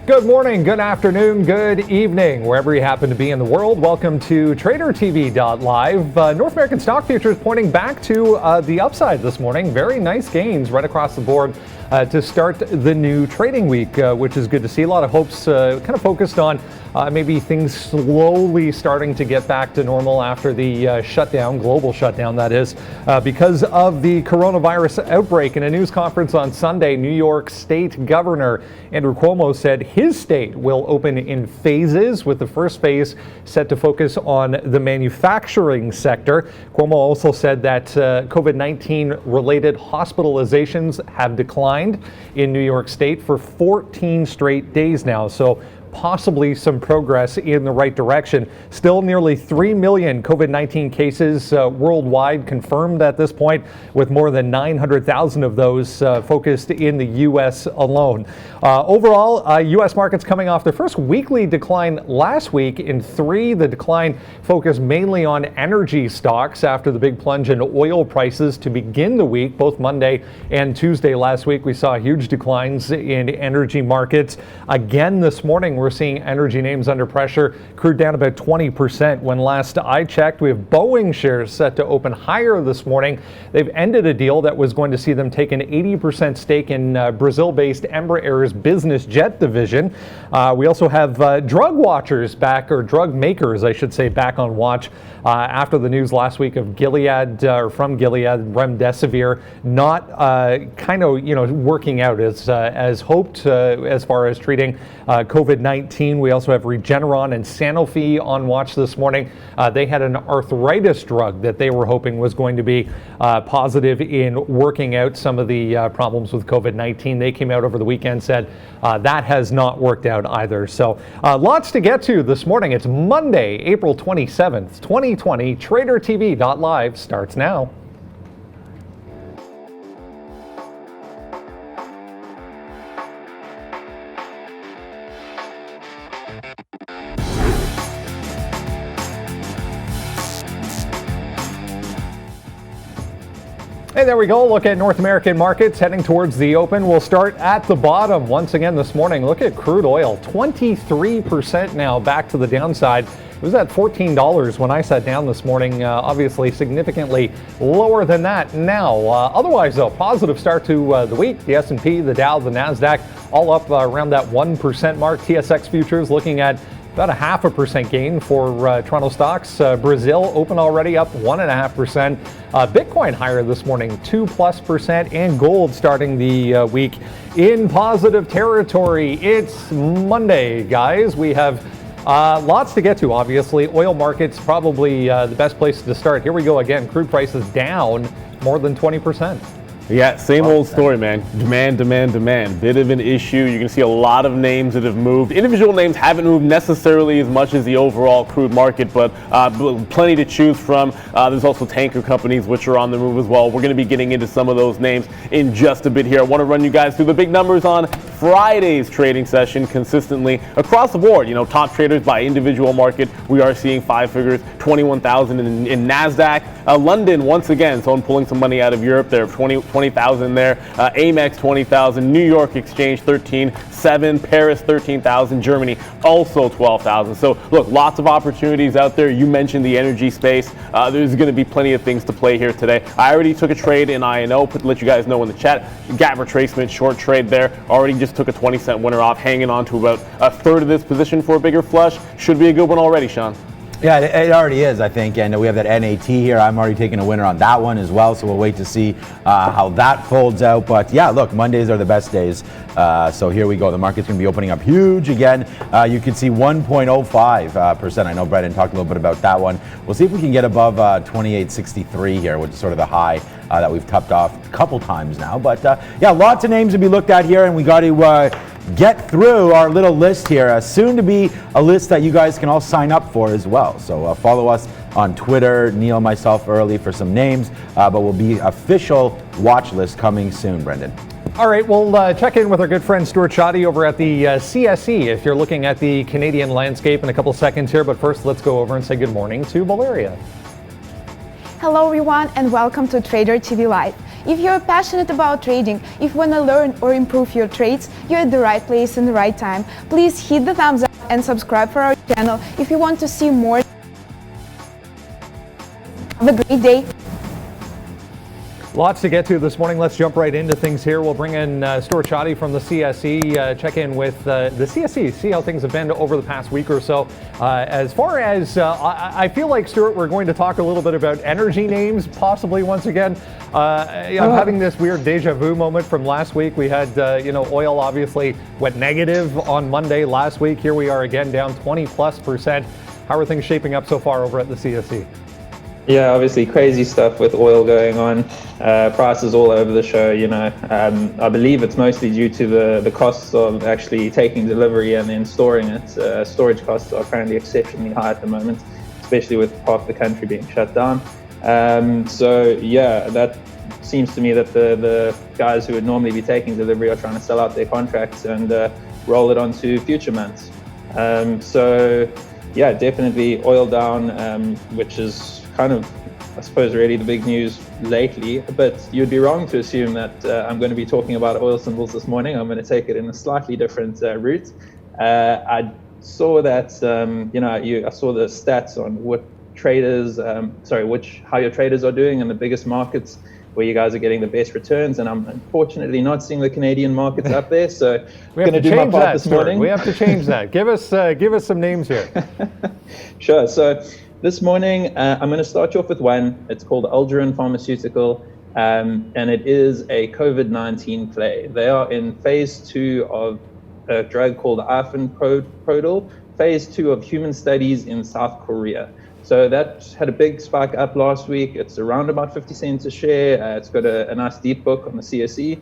Good morning, good afternoon, good evening, wherever you happen to be in the world. Welcome to tradertv.live. North American stock futures pointing back to the upside this morning. Very nice gains right across the board to start the new trading week, which is good to see. A lot of hopes kind of focused on maybe things slowly starting to get back to normal after the shutdown, global shutdown that is, because of the coronavirus outbreak. In a news conference on Sunday, New York State Governor Andrew Cuomo said his state will open in phases, with the first phase set to focus on the manufacturing sector. Cuomo also said that COVID-19 related hospitalizations have declined in New York State for 14 straight days now. So possibly some progress in the right direction. Still nearly 3 million COVID-19 cases worldwide confirmed at this point, with more than 900,000 of those focused in the U.S. alone. Overall, U.S. markets coming off their first weekly decline last week in 3. The decline focused mainly on energy stocks after the big plunge in oil prices to begin the week. Both Monday and Tuesday last week, we saw huge declines in energy markets. Again this morning, we're seeing energy names under pressure. Crude down about 20% when last I checked. We have Boeing shares set to open higher this morning. They've ended a deal that was going to see them take an 80% stake in Brazil-based Embraer's business jet division. We also have drug watchers back, or drug makers, I should say, back on watch after the news last week of Gilead, or from Gilead, remdesivir not working out as hoped as far as treating COVID-19. We also have Regeneron and Sanofi on watch this morning. They had an arthritis drug that they were hoping was going to be positive in working out some of the problems with COVID-19. They came out over the weekend, said that has not worked out either. So lots to get to this morning. It's Monday, April 27th, 2020. TraderTV.live starts now. Hey, there we go. Look at North American markets heading towards the open. We'll start at the bottom once again this morning. Look at crude oil, 23% now back to the downside. It was at $14 when I sat down this morning, obviously significantly lower than that now. Otherwise, though, positive start to the week. The S&P, the Dow, the NASDAQ, all up around that 1% mark. TSX futures looking at about a 0.5% gain for Toronto stocks. Brazil open already up 1.5%. Bitcoin higher this morning, 2+%, and gold starting the week in positive territory. It's Monday, guys. We have lots to get to, obviously. Oil markets probably the best place to start. Here we go again. Crude prices down more than 20%. Yeah, same old story, man. Demand. Bit of an issue. You can see a lot of names that have moved. Individual names haven't moved necessarily as much as the overall crude market, but plenty to choose from. There's also tanker companies which are on the move as well. We're going to be getting into some of those names in just a bit here. I want to run you guys through the big numbers on Friday's trading session consistently across the board. You know, top traders by individual market, we are seeing 5 figures, 21,000 in NASDAQ. London, once again, someone pulling some money out of Europe there, 20,000 there. Amex 20,000, New York Exchange 13,700, Paris 13,000, Germany also 12,000. So look, lots of opportunities out there. You mentioned the energy space. There's going to be plenty of things to play here today. I already took a trade in INO, to let you guys know in the chat. Gap retracement, short trade there. Already just took a 20-cent winner off, hanging on to about a third of this position for a bigger flush. Should be a good one already, Sean. Yeah, it already is, I think, and we have that NAT here. I'm already taking a winner on that one as well, so we'll wait to see how that folds out. But yeah, look, Mondays are the best days, so here we go. The market's going to be opening up huge again. You can see 1.05%. I know Brendan talked a little bit about that one. We'll see if we can get above 28.63 here, which is sort of the high that we've topped off a couple times now. But yeah, lots of names to be looked at here, and we got to get through our little list here. Soon to be a list that you guys can all sign up for as well. So follow us on Twitter, Neil, myself early for some names, but will be official watch list coming soon, Brendan. All right, we'll check in with our good friend Stuart Shoddy over at the CSE if you're looking at the Canadian landscape in a couple seconds here. But first, let's go over and say good morning to Valeria. Hello everyone and welcome to Trader TV Live. If you're passionate about trading, if you want to learn or improve your trades, you're at the right place in the right time. Please hit the thumbs up and subscribe for our channel if you want to see more. Have a great day. Lots to get to this morning. Let's jump right into things here. We'll bring in Stuart Shoddy from the CSE, check in with the CSE, see how things have been over the past week or so. As far as I feel like, Stuart, we're going to talk a little bit about energy names, possibly once again. I'm having this weird deja vu moment from last week. We had, oil obviously went negative on Monday last week. Here we are again, down 20+%. How are things shaping up so far over at the CSE? Yeah, obviously crazy stuff with oil going on. Prices all over the show, I believe it's mostly due to the costs of actually taking delivery and then storing it. Storage costs are currently exceptionally high at the moment, especially with half the country being shut down. That seems to me that the guys who would normally be taking delivery are trying to sell out their contracts and roll it onto future months. Definitely oil down, which is kind of, I suppose, really the big news lately. But you'd be wrong to assume that I'm going to be talking about oil symbols this morning. I'm going to take it in a slightly different route. I saw that, I saw the stats on what traders, how your traders are doing in the biggest markets where you guys are getting the best returns, and I'm unfortunately not seeing the Canadian markets up there. So we have to change that this morning. We have to change that. Give us some names here. Sure. So this morning, I'm going to start you off with one. It's called Algeron Pharmaceutical, and it is a COVID-19 play. They are in phase 2 of a drug called Ifenprodil, phase 2 of human studies in South Korea. So that had a big spike up last week. It's around about 50 cents a share. It's got a nice deep book on the CSE.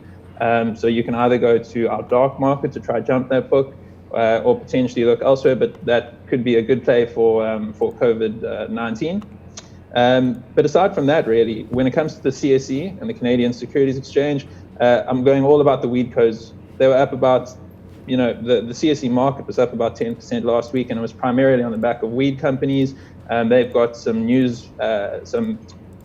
So you can either go to our dark market to try jump that book, or potentially look elsewhere, but that could be a good play for COVID-19. But aside from that, really, when it comes to the CSE and the Canadian Securities Exchange, I'm going all about the weed codes. They were up about, the CSE market was up about 10% last week, and it was primarily on the back of weed companies. They've got some news, some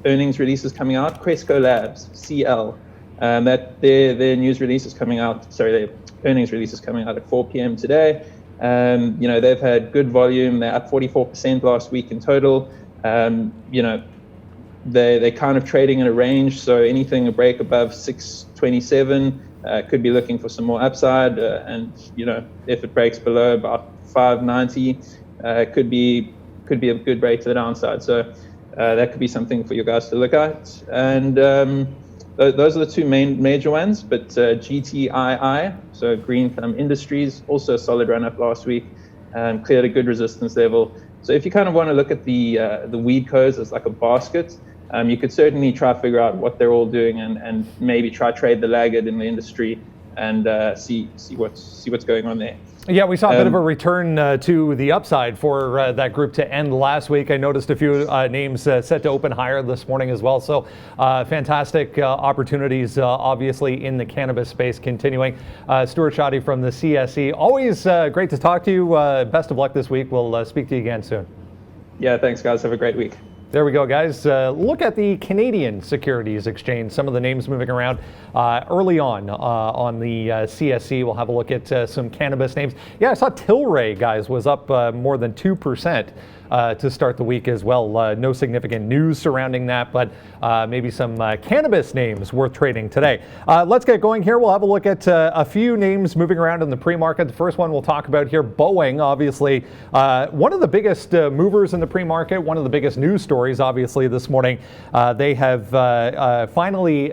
earnings releases coming out. Cresco Labs, CL, that their news release is coming out. Their earnings release is coming out at 4 p.m. today. They've had good volume. They're up 44% last week in total. They're kind of trading in a range, so anything a break above 627 could be looking for some more upside. If it breaks below about 590, could be a good break to the downside. So that could be something for you guys to look at. And those are the two major ones, but GTII, so Green Thumb Industries, also a solid run up last week, cleared a good resistance level. So if you kind of want to look at the weed codes as like a basket, you could certainly try to figure out what they're all doing and maybe try trade the laggard in the industry and see what's going on there. Yeah, we saw a bit of a return to the upside for that group to end last week. I noticed a few names set to open higher this morning as well. So fantastic opportunities, obviously, in the cannabis space continuing. Stuart Shoddy from the CSE. Always great to talk to you. Best of luck this week. We'll speak to you again soon. Yeah, thanks, guys. Have a great week. There we go, guys. Look at the Canadian Securities Exchange. Some of the names moving around early on the CSE. We'll have a look at some cannabis names. Yeah, I saw Tilray, guys, was up more than 2% to start the week as well. No significant news surrounding that, but maybe some cannabis names worth trading today. Let's get going here. We'll have a look at a few names moving around in the pre-market. The first one we'll talk about here, Boeing, obviously one of the biggest movers in the pre-market, one of the biggest news stories, obviously, this morning. They have finally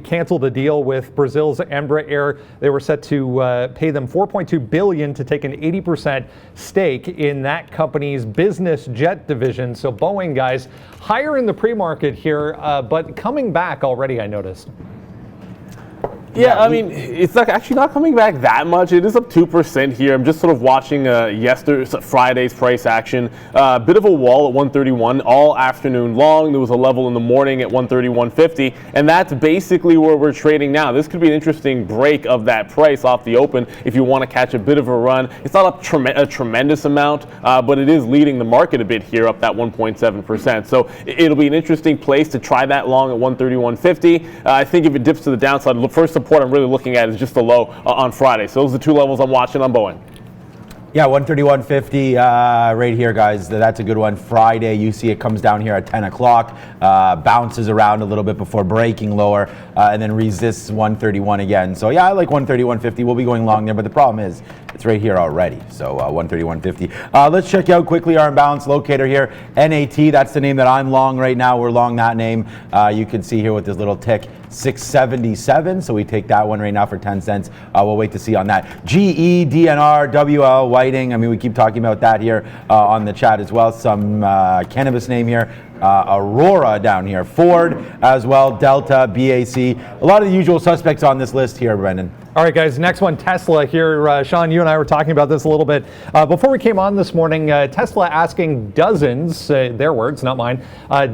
canceled a deal with Brazil's Embraer. They were set to pay them $4.2 billion to take an 80% stake in that company's business jet division. So Boeing, guys, higher in the pre-market here, but coming back already, I noticed. Yeah, I mean, it's actually not coming back that much. It is up 2% here. I'm just sort of watching Friday's price action. Bit of a wall at 131 all afternoon long. There was a level in the morning at 131.50, and that's basically where we're trading now. This could be an interesting break of that price off the open if you want to catch a bit of a run. It's not up a tremendous amount, but it is leading the market a bit here, up that 1.7%. So it'll be an interesting place to try that long at 131.50. I think if it dips to the downside, the first support I'm really looking at is just the low on Friday. So those are the two levels I'm watching on Boeing. Yeah, 131.50 right here, guys. That's a good one. Friday, you see it comes down here at 10 o'clock, bounces around a little bit before breaking lower, and then resists 131 again. So yeah, I like 131.50. We'll be going long there, but the problem is it's right here already. So 131.50. Let's check out quickly our imbalance locator here. NAT, that's the name that I'm long right now. We're long that name. You can see here with this little tick. 677, so we take that one right now for 10 cents. We'll wait to see on that. GE, DNR, WL, Whiting. I mean, we keep talking about that here on the chat as well. Some cannabis name here. Aurora down here. Ford as well. Delta, BAC. A lot of the usual suspects on this list here, Brendan. All right, guys, next one, Tesla here. Sean, you and I were talking about this a little bit before we came on this morning. Tesla asking dozens, their words, not mine,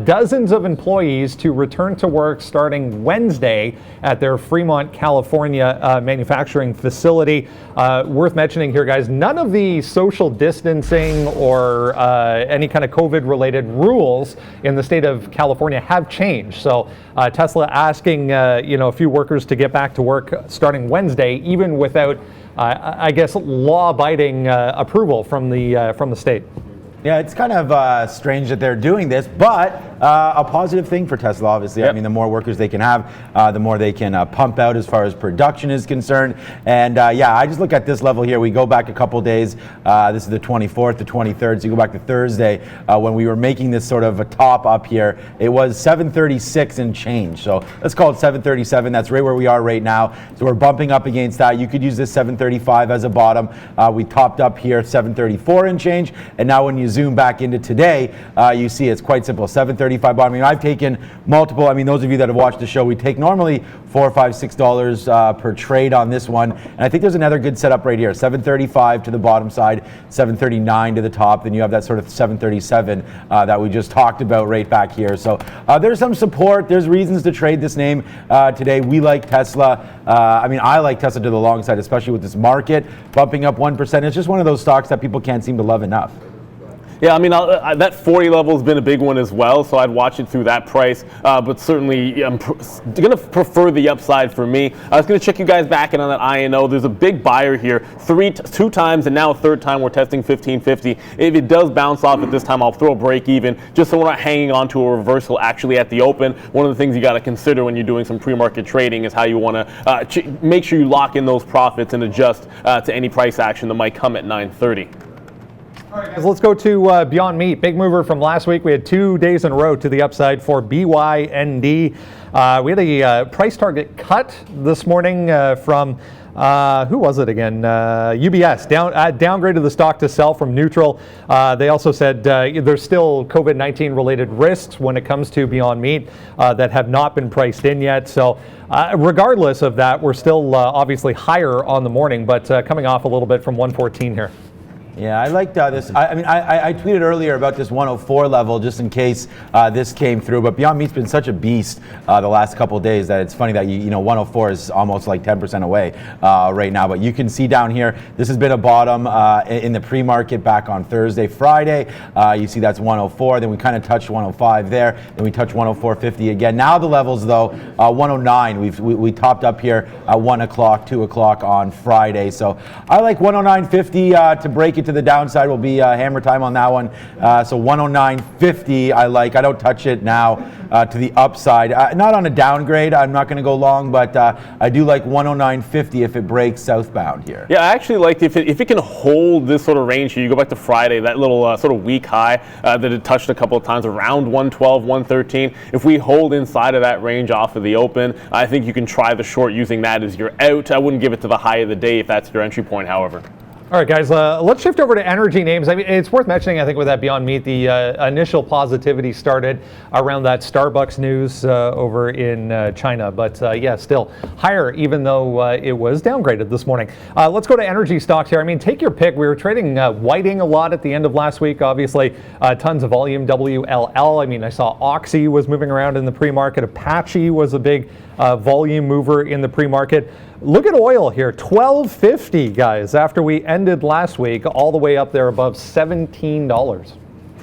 dozens of employees to return to work starting Wednesday at their Fremont, California manufacturing facility. Worth mentioning here, guys, none of the social distancing or any kind of COVID-related rules in the state of California have changed. So Tesla asking a few workers to get back to work starting Wednesday, even without, I guess, law-abiding approval from the state. Yeah, it's kind of strange that they're doing this, but a positive thing for Tesla, obviously. Yep. I mean, the more workers they can have, the more they can pump out as far as production is concerned. And yeah, I just look at this level here. We go back a couple days. This is the 24th, the 23rd. So you go back to Thursday when we were making this sort of a top up here. It was 736 and change. So let's call it 737. That's right where we are right now. So we're bumping up against that. You could use this 735 as a bottom. We topped up here 734 and change. And now when you zoom back into today, you see it's quite simple. 735 bottom. I mean, I've taken multiple. I mean, those of you that have watched the show, we take normally $4, $5, $6 per trade on this one. And I think there's another good setup right here. 735 to the bottom side, 739 to the top. Then you have that sort of 737 that we just talked about right back here. So there's some support. There's reasons to trade this name today. We like Tesla. I mean, I like Tesla to the long side, especially with this market bumping up 1%. It's just one of those stocks that people can't seem to love enough. Yeah, I mean, that 40 level has been a big one as well, so I'd watch it through that price. But certainly, I'm going to prefer the upside for me. I was going to check you guys back in on that INO. There's a big buyer here, two times, and now a third time we're testing 1550. If it does bounce off at this time, I'll throw a break even, just so we're not hanging on to a reversal actually at the open. One of the things you got to consider when you're doing some pre-market trading is how you want to make sure you lock in those profits and adjust to any price action that might come at 9:30. All right, guys, let's go to Beyond Meat. Big mover from last week. We had 2 days in a row to the upside for BYND. We had a price target cut this morning from, who was it again? UBS, downgraded the stock to sell from neutral. They also said there's still COVID-19 related risks when it comes to Beyond Meat that have not been priced in yet. So regardless of that, we're still obviously higher on the morning, but coming off a little bit from 114 here. Yeah, I liked this. I mean, I tweeted earlier about this 104 level just in case this came through. But Beyond Meat's been such a beast the last couple of days that it's funny that you know 104 is almost like 10% away right now. But you can see down here, this has been a bottom in the pre-market back on Thursday, Friday. You see that's 104. Then we kind of touched 105 there. Then we touched 104.50 again. Now the levels though, 109. We topped up here at 1 o'clock, 2 o'clock on Friday. So I like 109.50 to break it to the downside. Will be hammer time on that one. So 109.50 I like. I don't touch it now to the upside. Not on a downgrade. I'm not going to go long, but I do like 109.50 if it breaks southbound here. Yeah, I actually liked if it can hold this sort of range here. You go back to Friday, that little sort of weak high that it touched a couple of times around 112, 113. If we hold inside of that range off of the open, I think you can try the short using that as your out. I wouldn't give it to the high of the day if that's your entry point, however. All right, guys, let's shift over to energy names. I mean, it's worth mentioning, I think, with that Beyond Meat, the initial positivity started around that Starbucks news over in China. But yeah, still higher, even though it was downgraded this morning. Let's go to energy stocks here. I mean, take your pick. We were trading Whiting a lot at the end of last week. Obviously, tons of volume, WLL. I mean, I saw Oxy was moving around in the pre-market. Apache was a big volume mover in the pre-market. Look at oil here, $12.50, guys, after we ended last week, all the way up there above $17.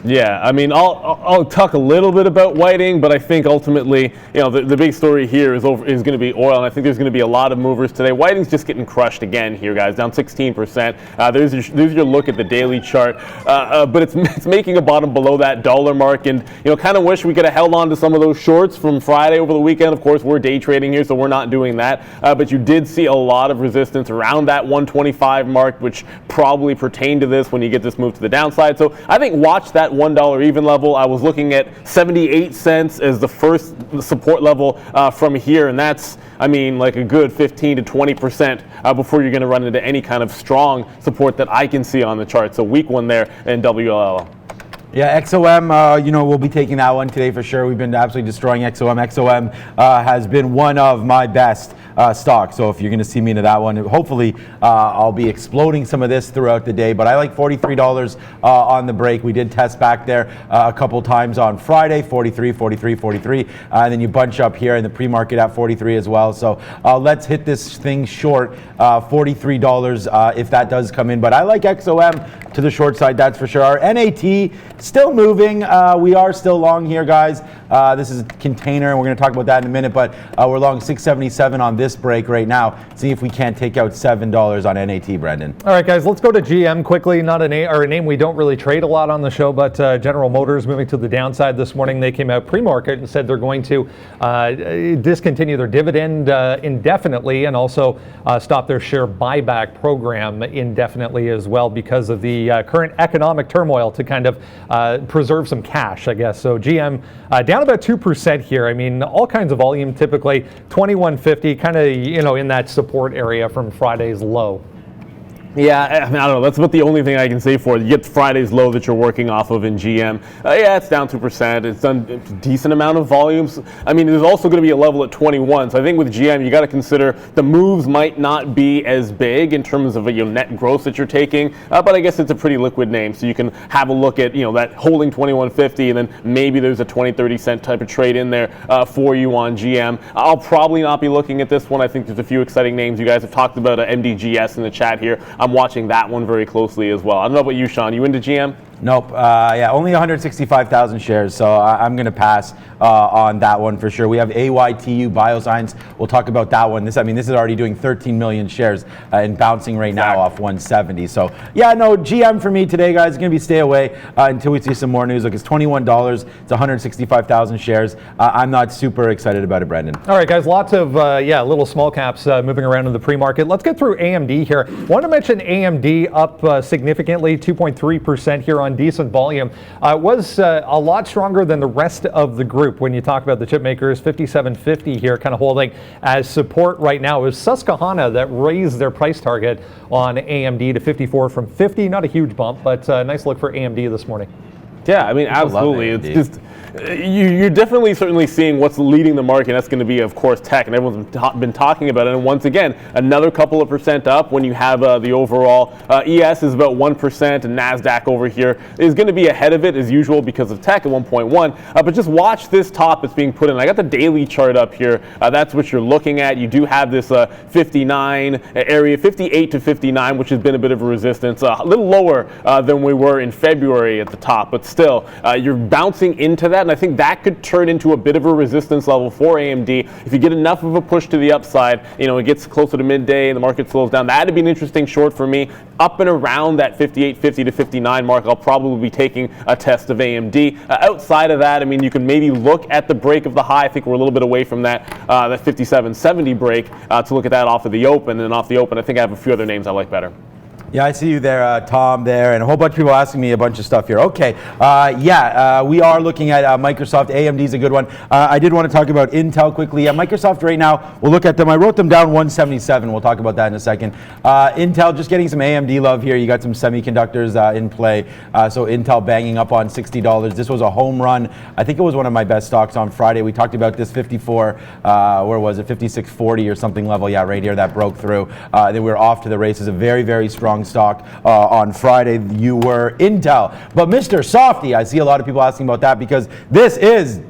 Yeah, I mean, I'll talk a little bit about Whiting, but I think ultimately, you know, the big story here is going to be oil, and I think there's going to be a lot of movers today. Whiting's just getting crushed again here, guys, down 16%. There's your look at the daily chart, but it's making a bottom below that dollar mark, and you know, kind of wish we could have held on to some of those shorts from Friday over the weekend. Of course, we're day trading here, so we're not doing that, but you did see a lot of resistance around that 125 mark, which probably pertained to this when you get this move to the downside. So I think watch that $1 even level. I was looking at 78 cents as the first support level from here, and that's, I mean, like a good 15 to 20% before you're going to run into any kind of strong support that I can see on the chart. So weak one there in WLL. Yeah, XOM, you know, we'll be taking that one today for sure. We've been absolutely destroying XOM. XOM has been one of my best stocks. So if you're going to see me into that one, hopefully I'll be exploding some of this throughout the day. But I like $43 on the break. We did test back there a couple times on Friday, 43, 43, 43. And then you bunch up here in the pre-market at 43 as well. So let's hit this thing short, $43 if that does come in. But I like XOM to the short side, that's for sure. Our NAT still moving. We are still long here, guys. This is a container, and we're going to talk about that in a minute, but we're long 677 on this break right now. See if we can't take out $7 on NAT, Brendan. All right, guys, let's go to GM quickly. Not a name we don't really trade a lot on the show, but General Motors moving to the downside this morning. They came out pre-market and said they're going to discontinue their dividend indefinitely, and also stop their share buyback program indefinitely as well, because of the current economic turmoil, to kind of preserve some cash, I guess. So GM down about 2% here. I mean, all kinds of volume, typically 2150, kind of, you know, in that support area from Friday's low. Yeah, I mean, I don't know. That's about the only thing I can say for it. You get Friday's low that you're working off of in GM. Yeah, it's down 2%. It's done a decent amount of volumes. I mean, there's also going to be a level at 21. So I think with GM, you got to consider the moves might not be as big in terms of your net growth that you're taking. But I guess it's a pretty liquid name. So you can have a look at, you know, that holding 2150, and then maybe there's a 20, 30 cent type of trade in there for you on GM. I'll probably not be looking at this one. I think there's a few exciting names. You guys have talked about MDGS in the chat here. I'm watching that one very closely as well. I don't know about you, Sean. You into GM? Nope. Yeah, only 165,000 shares, so I'm going to pass on that one for sure. We have AYTU Bioscience. We'll talk about that one. This is already doing 13 million shares and bouncing right now off 170. So yeah, no, GM for me today, guys. It's going to be stay away until we see some more news. Look, it's $21. It's 165,000 shares. I'm not super excited about it, Brendan. All right, guys. Lots of little small caps moving around in the pre-market. Let's get through AMD here. Want to mention AMD up significantly, 2.3% here on decent volume. Was a lot stronger than the rest of the group. When you talk about the chip makers, 57.50 here, kind of holding as support right now. It was Susquehanna that raised their price target on AMD to 54 from 50. Not a huge bump, but nice look for AMD this morning. Yeah, I mean, absolutely. It's just you're definitely certainly seeing what's leading the market. That's going to be, of course, tech, and everyone's been talking about it. And once again, another couple of percent up when you have the overall ES is about 1%, and NASDAQ over here is going to be ahead of it as usual because of tech at 1.1. But just watch this top that's being put in. I got the daily chart up here. That's what you're looking at. You do have this 59 area, 58 to 59, which has been a bit of a resistance, a little lower than we were in February at the top, but still, you're bouncing into that, and I think that could turn into a bit of a resistance level for AMD. If you get enough of a push to the upside, you know, it gets closer to midday and the market slows down, that'd be an interesting short for me. Up and around that 58.50 to 59 mark, I'll probably be taking a test of AMD. Outside of that, I mean, you can maybe look at the break of the high. I think we're a little bit away from that 57.70 break to look at that off of the open, and off the open, I think I have a few other names I like better. Yeah, I see you there, Tom, there, and a whole bunch of people asking me a bunch of stuff here. Okay, we are looking at Microsoft. AMD is a good one. I did want to talk about Intel quickly. Microsoft right now, we'll look at them. I wrote them down 177. We'll talk about that in a second. Intel, just getting some AMD love here. You got some semiconductors in play. So Intel banging up on $60. This was a home run. I think it was one of my best stocks on Friday. We talked about this 54, where was it, 56.40 or something level. Yeah, right here, that broke through. Then we were off to the races. A very, very strong stock on Friday. You were Intel. But Mr. Softy, I see a lot of people asking about that because this is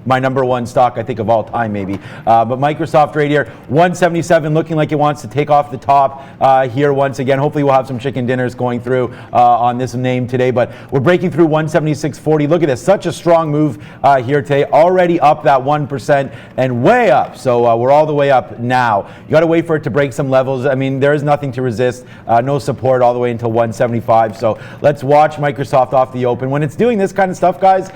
my number one stock, I think, of all time, maybe. But Microsoft right here, 177, looking like it wants to take off the top here once again. Hopefully we'll have some chicken dinners going through on this name today, but we're breaking through 176.40. Look at this, such a strong move here today. Already up that 1% and way up. So we're all the way up now. You got to wait for it to break some levels. I mean, there is nothing to resist. No support all the way until 175. So let's watch Microsoft off the open. When it's doing this kind of stuff, guys,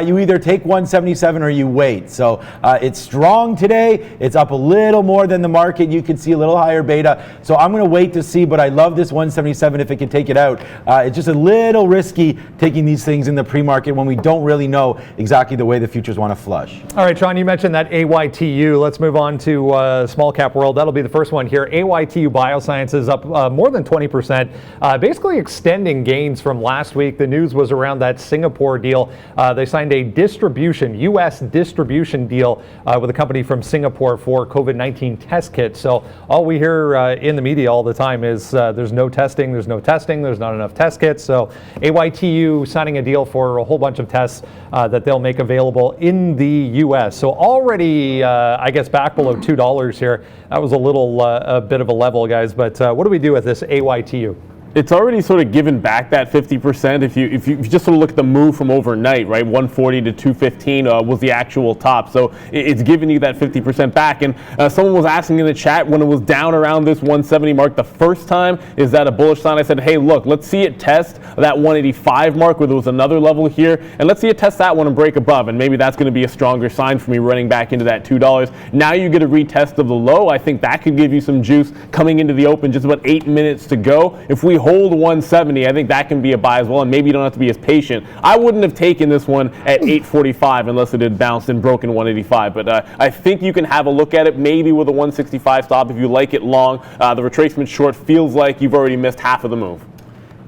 you either take 177 or you wait. So it's strong today. It's up a little more than the market. You can see a little higher beta. So I'm going to wait to see, but I love this 177 if it can take it out. It's just a little risky taking these things in the pre-market when we don't really know exactly the way the futures want to flush. All right, Sean, you mentioned that AYTU. Let's move on to small cap world. That'll be the first one here. AYTU Biosciences up more than 20%, basically extending gains from last week. The news was around that Singapore deal. They signed a U.S. distribution deal with a company from Singapore for COVID-19 test kits. So all we hear in the media all the time is there's no testing, there's not enough test kits. So AYTU signing a deal for a whole bunch of tests that they'll make available in the U.S. So already, I guess, back below $2 here. That was a bit of a level, guys. But what do we do with this AYTU? It's already sort of given back that 50% if you just sort of look at the move from overnight, right? 140 to 215 was the actual top. So it's giving you that 50% back. And someone was asking in the chat when it was down around this 170 mark the first time, is that a bullish sign? I said, hey, look, let's see it test that 185 mark where there was another level here. And let's see it test that one and break above. And maybe that's going to be a stronger sign for me running back into that $2. Now you get a retest of the low. I think that could give you some juice coming into the open. Just about 8 minutes to go. If we hold 170, I think that can be a buy as well, and maybe you don't have to be as patient. I wouldn't have taken this one at 845 unless it had bounced and broken 185, but I think you can have a look at it maybe with a 165 stop if you like it long. The retracement short feels like you've already missed half of the move.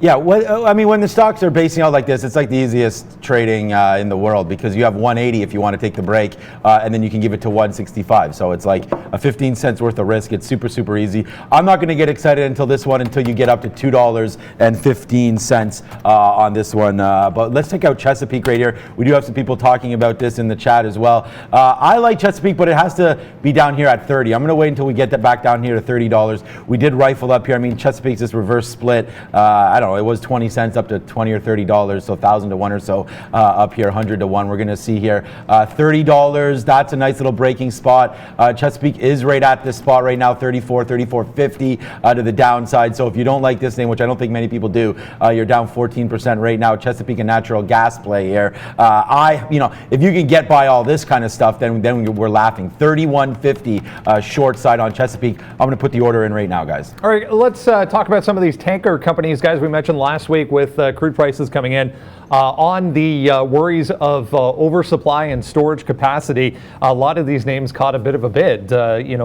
Yeah, I mean, when the stocks are basing out like this, it's like the easiest trading in the world because you have 180 if you want to take the break, and then you can give it to 165. So it's like a 15 cents worth of risk. It's super, super easy. I'm not going to get excited until you get up to $2.15 on this one. But let's take out Chesapeake right here. We do have some people talking about this in the chat as well. I like Chesapeake, but it has to be down here at 30. I'm going to wait until we get that back down here to $30. We did rifle up here. I mean, Chesapeake's this reverse split. I don't know, it was 20 cents up to $20 or $30, so 1,000 to 1 or so up here, 100 to 1. We're going to see here $30. That's a nice little breaking spot. Chesapeake is right at this spot right now, 34, 34.50 to the downside. So if you don't like this name, which I don't think many people do, you're down 14% right now. Chesapeake, a natural gas play here. If you can get by all this kind of stuff, then we're laughing. 31.50 short side on Chesapeake. I'm going to put the order in right now, guys. All right, let's talk about some of these tanker companies, guys. We mentioned last week with crude prices coming in on the worries of oversupply and storage capacity. A lot of these names caught a bit of a bid,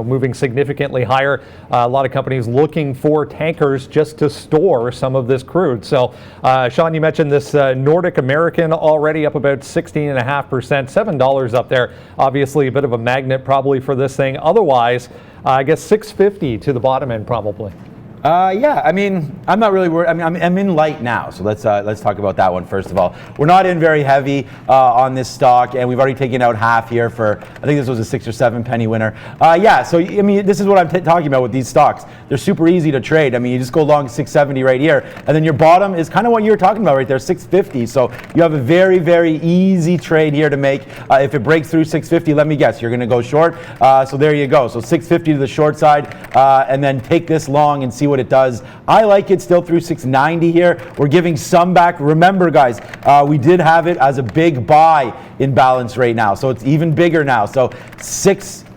moving significantly higher. A lot of companies looking for tankers just to store some of this crude. So, Sean, you mentioned this Nordic American already up about 16.5%, $7 up there. Obviously, a bit of a magnet probably for this thing. Otherwise, I guess 650 to the bottom end probably. Yeah, I mean, I'm not really worried. I mean, I'm in light now, so let's talk about that one first of all. We're not in very heavy on this stock, and we've already taken out half here for, I think this was a 6 or 7 penny winner. Yeah, so I mean, this is what I'm talking about with these stocks. They're super easy to trade. I mean, you just go long 670 right here, and then your bottom is kind of what you were talking about right there, 650. So you have a very, very easy trade here to make. If it breaks through 650, let me guess, you're going to go short. So there you go. So 650 to the short side, and then take this long and see what it does. I like it still through 690 here. We're giving some back. Remember, guys, we did have it as a big buy in balance right now, so it's even bigger now. So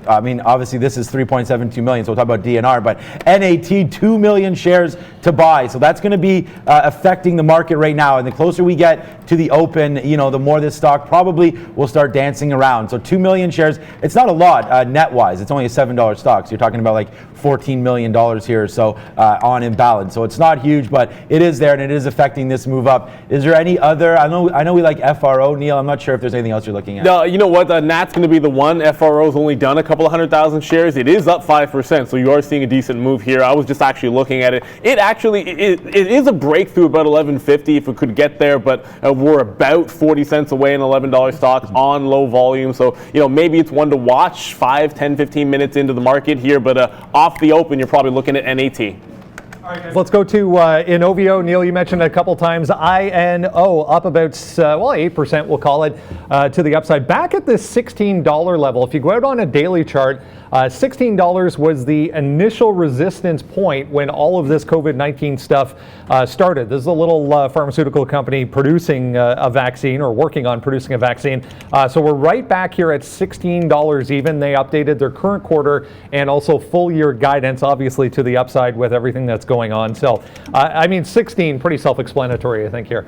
I mean, obviously this is 3.72 million, so we'll talk about DNR, but NAT, 2 million shares to buy. So that's going to be affecting the market right now. And the closer we get to the open, you know, the more this stock probably will start dancing around. So 2 million shares, it's not a lot net-wise. It's only a $7 stock. So you're talking about like $14 million here or so on imbalance. So it's not huge, but it is there and it is affecting this move up. Is there any other, I know we like FRO, Neil. I'm not sure if there's anything else you're looking at. No, you know what? Nat's going to be the one. FRO's only done a couple of 100,000 shares. It is up 5%, so you are seeing a decent move here. I was just actually looking at it. It is a breakthrough about 11.50 if it could get there, but we're about 40 cents away in $11 stock on low volume. So, you know, maybe it's one to watch 5, 10, 15 minutes into the market here, but off the open, you're probably looking at NAT. All right, guys, let's go to Inovio. Neil, you mentioned it a couple times. INO up about 8%, we'll call it, to the upside. Back at this $16 level, if you go out on a daily chart, $16 was the initial resistance point when all of this COVID-19 stuff started. This is a little pharmaceutical company producing a vaccine or working on producing a vaccine. So we're right back here at $16 even. They updated their current quarter and also full year guidance, obviously to the upside with everything that's going on. So, I mean, 16, pretty self-explanatory, I think, here.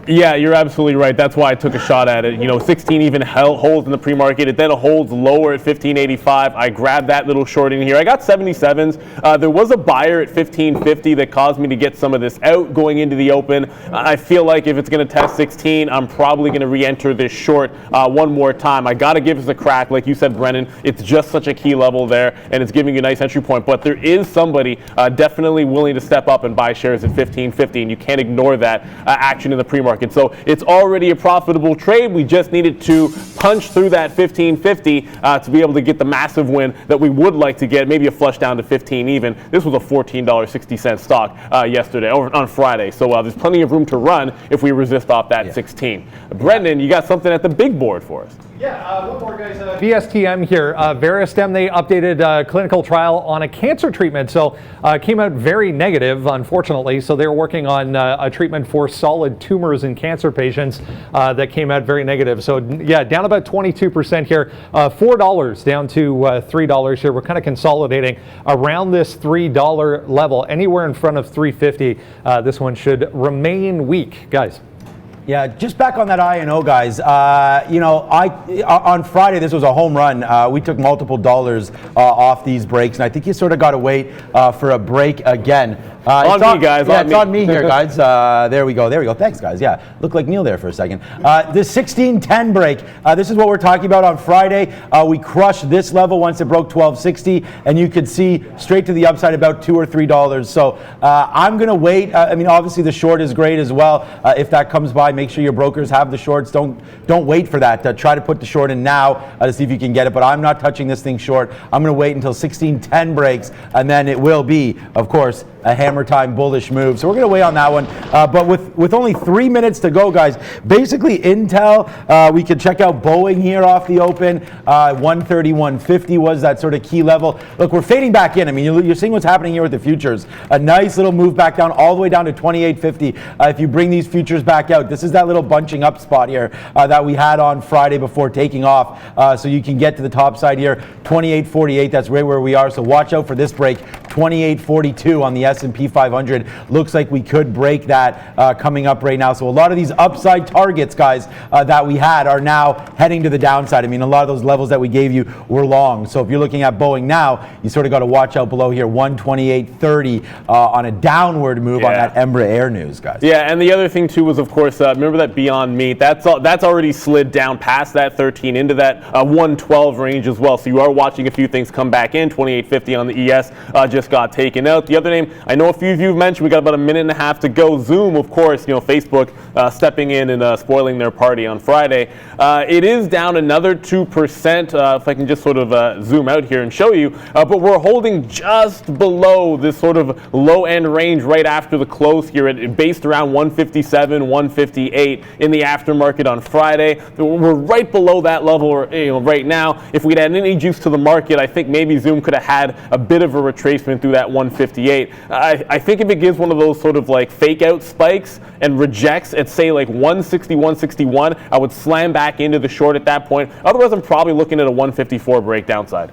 Yeah, you're absolutely right. That's why I took a shot at it. You know, 16 even holds in the pre-market. It then holds lower at 15.85. I grabbed that little short in here. I got 77s. There was a buyer at 15.50 that caused me to get some of this out going into the open. I feel like if it's going to test 16, I'm probably going to re-enter this short one more time. I got to give this a crack. Like you said, Brennan, it's just such a key level there, and it's giving you a nice entry point. But there is somebody definitely willing to step up and buy shares at 15.50, and you can't ignore that action in the pre-market. So it's already a profitable trade. We just needed to punch through that 15.50 to be able to get the massive win that we would like to get, maybe a flush down to 15 even. This was a $14.60 stock yesterday, or on Friday. So there's plenty of room to run if we resist off that 16. Brendan, you got something at the big board for us. Yeah, one more, guys. VSTM here. Veristem, they updated clinical trial on a cancer treatment. So came out very negative, unfortunately. So they're working on a treatment for solid tumors in cancer patients that came out very negative. So yeah, down about 22% here. $4 down to $3 here. We're kind of consolidating around this $3 level. Anywhere in front of $3.50, this one should remain weak, guys. Yeah, just back on that INO, guys. You know, on Friday, this was a home run. We took multiple dollars off these breaks, and I think you sort of got to wait for a break again. On me, guys. Yeah, it's on me here, guys. There we go. There we go. Thanks, guys. Yeah, looked like Neil there for a second. The 16.10 break. This is what we're talking about on Friday. We crushed this level once it broke 12.60, and you could see straight to the upside about $2 or $3. So I'm going to wait. I mean, obviously the short is great as well. If that comes by, make sure your brokers have the shorts. Don't wait for that. Try to put the short in now to see if you can get it. But I'm not touching this thing short. I'm going to wait until 16.10 breaks, and then it will be, of course, a hammer time bullish move. So we're going to wait on that one. But with only 3 minutes to go, guys, basically Intel, we could check out Boeing here off the open. 131.50 was that sort of key level. Look, we're fading back in. I mean, you're seeing what's happening here with the futures. A nice little move back down, all the way down to 28.50. If you bring these futures back out, this is that little bunching up spot here that we had on Friday before taking off. So you can get to the top side here, 28.48. That's right where we are. So watch out for this break. 28.42 on the S&P 500. Looks like we could break that coming up right now. So a lot of these upside targets, guys, that we had are now heading to the downside. I mean, a lot of those levels that we gave you were long. So if you're looking at Boeing now, you sort of got to watch out below here, 128.30 on a downward move on that Embraer news, guys. Yeah, and the other thing too was, of course, remember that Beyond Meat, that's already slid down past that 13 into that 112 range as well. So you are watching a few things come back in. 28.50 on the ES just got taken out. The other name, I know a few of you have mentioned, we got about a minute and a half to go. Zoom, of course, you know, Facebook stepping in and spoiling their party on Friday. It is down another 2%, if I can just sort of zoom out here and show you, but we're holding just below this sort of low end range right after the close here. It based around 157, 158 in the aftermarket on Friday. We're right below that level, you know, right now. If we'd had any juice to the market, I think maybe Zoom could have had a bit of a retracement through that 158. I think if it gives one of those sort of like fake out spikes and rejects at say like 160, 161, I would slam back into the short at that point. Otherwise, I'm probably looking at a 154 break downside.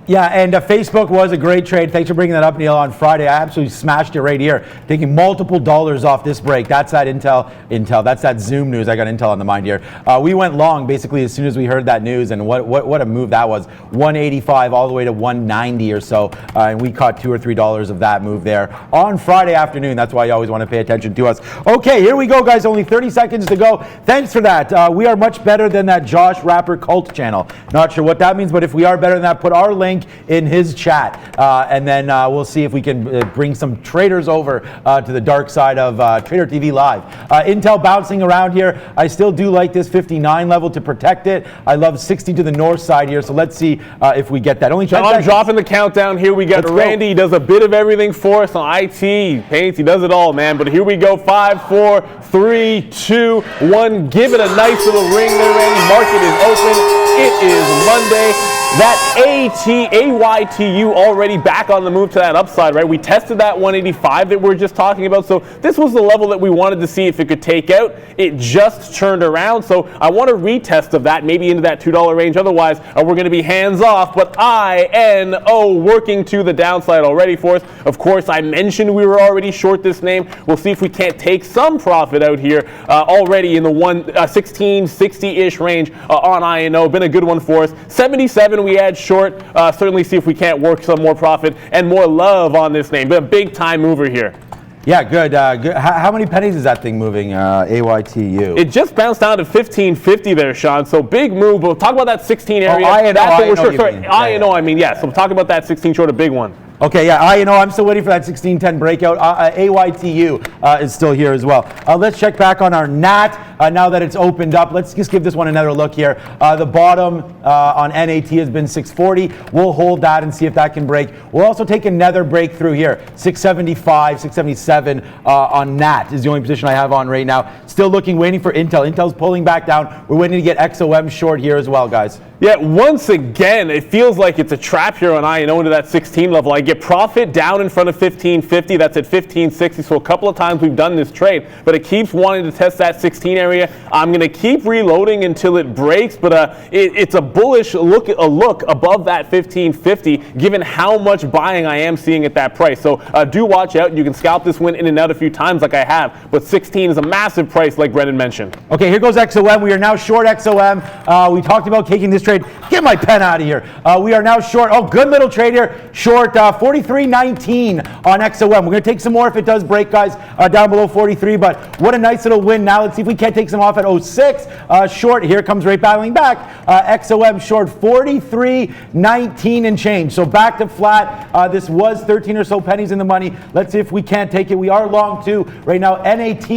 Yeah, and Facebook was a great trade. Thanks for bringing that up, Neil, on Friday. I absolutely smashed it right here, taking multiple dollars off this break. That's that Intel. That's that Zoom news. I got Intel on the mind here. We went long basically as soon as we heard that news, and what a move that was. 185 all the way to 190 or so, and we caught $2 or $3 of that move there on Friday afternoon. That's why you always want to pay attention to us. Okay, here we go, guys. Only 30 seconds to go. Thanks for that. We are much better than that Josh Rapper cult channel. Not sure what that means, but if we are better than that, put our link in his chat, and then we'll see if we can bring some traders over to the dark side of Trader TV Live. Intel bouncing around here. I still do like this 59 level to protect it. I love 60 to the north side here, so let's see if we get that. Only 10 seconds. Dropping the countdown here. We got Randy. He does a bit of everything for us on IT, paints. He does it all, man. But here we go. 5, 4, 3, 2, 1. Give it a nice little ring there, Randy. Market is open. It is Monday. That AYTU already back on the move to that upside, right? We tested that 185 that we were just talking about. So this was the level that we wanted to see if it could take out. It just turned around. So I want a retest of that, maybe into that $2 range. Otherwise, we're going to be hands off. But INO working to the downside already for us. Of course, I mentioned we were already short this name. We'll see if we can't take some profit out here already in the 1660-ish range on INO. Been a good one for us. 77 we add short. Certainly see if we can't work some more profit and more love on this name. But a big time mover here. Yeah, good. Good. How many pennies is that thing moving, AYTU? It just bounced down to 1550 there, Sean. So big move. We'll talk about that 16 area. INO, I mean, yeah. So we'll talk about that 16 short, a big one. Okay, yeah, I'm still waiting for that 1610 breakout. AYTU is still here as well. Let's check back on our NAT now that it's opened up. Let's just give this one another look here. The bottom on NAT has been 640. We'll hold that and see if that can break. We'll also take another breakthrough here. 675, 677 on NAT is the only position I have on right now. Still waiting for Intel. Intel's pulling back down. We're waiting to get XOM short here as well, guys. Yeah, once again, it feels like it's a trap here on INO into that 16 level. I get profit down in front of 1550. That's at 1560. So a couple of times we've done this trade, but it keeps wanting to test that 16 area. I'm going to keep reloading until it breaks, but it's a bullish look above that 1550, given how much buying I am seeing at that price. So do watch out. You can scalp this one in and out a few times like I have, but 16 is a massive price like Brendan mentioned. Okay, here goes XOM. We are now short XOM. We talked about taking this trade. Get my pen out of here. We are now short. Oh, good little trade here. Short 43.19 on XOM. We're going to take some more if it does break, guys, down below 43. But what a nice little win. Now let's see if we can't take some off at 06. Short here comes right battling back. XOM short 43.19 and change. So back to flat. This was 13 or so pennies in the money. Let's see if we can't take it. We are long too right now. NAT,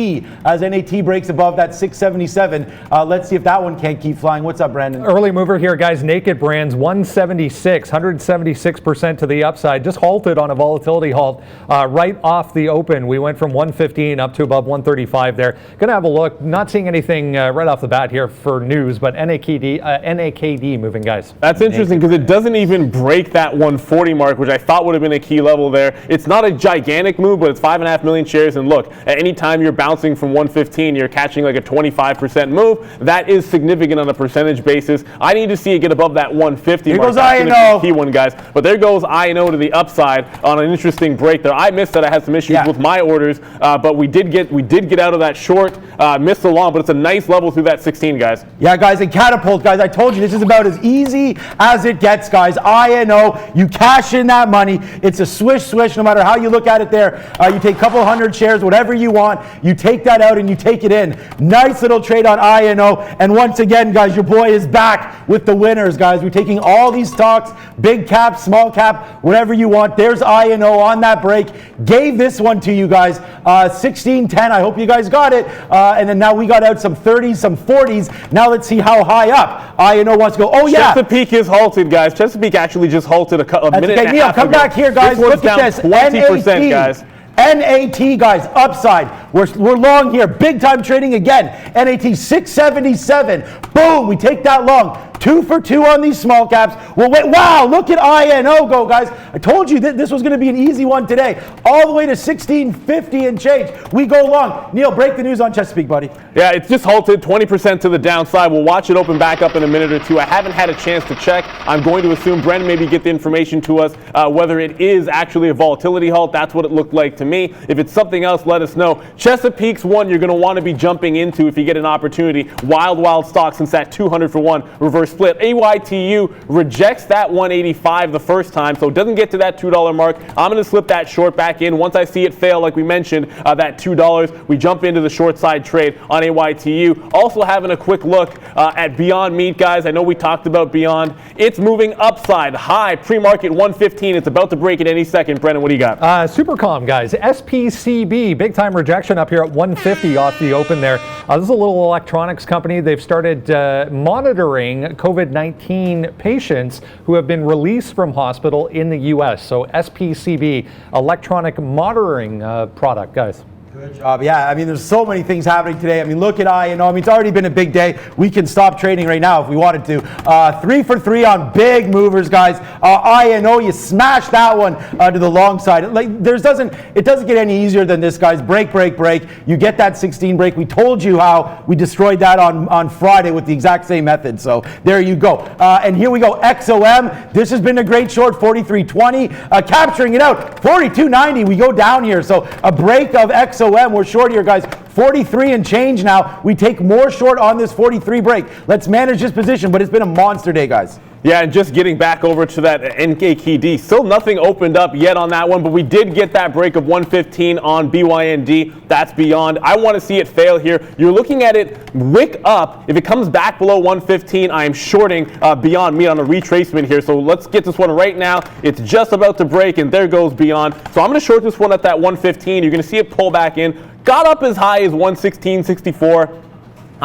as NAT breaks above that 677. Let's see if that one can't keep flying. What's up, Brandon? Early mover here, guys. Naked Brands 176, 176% to the upside. Just halted on a volatility halt right off the open. We went from 115 up to above 135 there. Gonna have a look. Not seeing anything right off the bat here for news, but NAKD moving, guys. That's interesting because it doesn't even break that 140 mark, which I thought would have been a key level there. It's not a gigantic move, but it's 5.5 million shares. And look, at any time you're bouncing from 115, you're catching like a 25% move. That is significant on a percentage basis. I need to see it get above that 150 Here mark. goes That's INO. Key one, guys. But there goes INO to the upside on an interesting break there. I missed that. I had some issues with my orders, but we did get out of that short. Missed the long, but it's a nice level through that 16, guys. Yeah, guys, and catapult, guys. I told you this is about as easy as it gets, guys. INO, you cash in that money. It's a swish, no matter how you look at it there. You take a couple hundred shares, whatever you want. You take that out and you take it in. Nice little trade on INO. And once again, guys, your boy is back with the winners, guys. We're taking all these stocks, big cap, small cap, whatever you want. There's INO on that break. Gave this one to you guys. 16.10. I hope you guys got it. And then now we got out some 30s, some 40s. Now let's see how high up INO wants to go. Oh, yeah. Chesapeake is halted, guys. Chesapeake actually just halted a minute and a half come ago. back here, guys. Look at this. 20%, guys. NAT, guys, upside. We're long here. Big time trading again. NAT 677. Boom. We take that long. 2 for 2 on these small caps. Well, wait, wow, look at INO go, guys. I told you that this was going to be an easy one today. All the way to 1650 and change. We go long. Neil, break the news on Chesapeake, buddy. Yeah, it's just halted 20% to the downside. We'll watch it open back up in a minute or two. I haven't had a chance to check. I'm going to assume Brendan maybe get the information to us whether it is actually a volatility halt. That's what it looked like to me. If it's something else, let us know. Chesapeake's one you're going to want to be jumping into if you get an opportunity. Wild stock since that 200 for 1 reverse split. AYTU rejects that 185 the first time, so it doesn't get to that $2 mark. I'm going to slip that short back in. Once I see it fail, like we mentioned, that $2, we jump into the short side trade on AYTU. Also having a quick look at Beyond Meat, guys. I know we talked about Beyond. It's moving upside, high, pre-market 115. It's about to break at any second. Brendan, what do you got? Super calm, guys. SPCB, big time rejection up here at 150 off the open there. This is a little electronics company. They've started monitoring COVID-19 patients who have been released from hospital in the U.S. So SPCB, electronic monitoring product, guys. Good job. Yeah, I mean, there's so many things happening today. I mean, look at INO. I mean, it's already been a big day. We can stop trading right now if we wanted to. 3 for 3 on big movers, guys. INO, you smashed that one to the long side. Like, it doesn't get any easier than this, guys. Break. You get that 16 break. We told you how we destroyed that on Friday with the exact same method. So there you go. And here we go. XOM. This has been a great short. 43.20. Capturing it out. 42.90. We go down here. So a break of XOM. We're short here, guys. 43 and change now. We take more short on this 43 break. Let's manage this position, but it's been a monster day, guys. Yeah, and just getting back over to that NKKD, still nothing opened up yet on that one, but we did get that break of 115 on BYND. That's Beyond. I want to see it fail here. You're looking at it wick up. If it comes back below 115, I am shorting Beyond Meat on a retracement here. So let's get this one right now. It's just about to break, and there goes Beyond. So I'm going to short this one at that 115. You're going to see it pull back in. Got up as high as 116.64.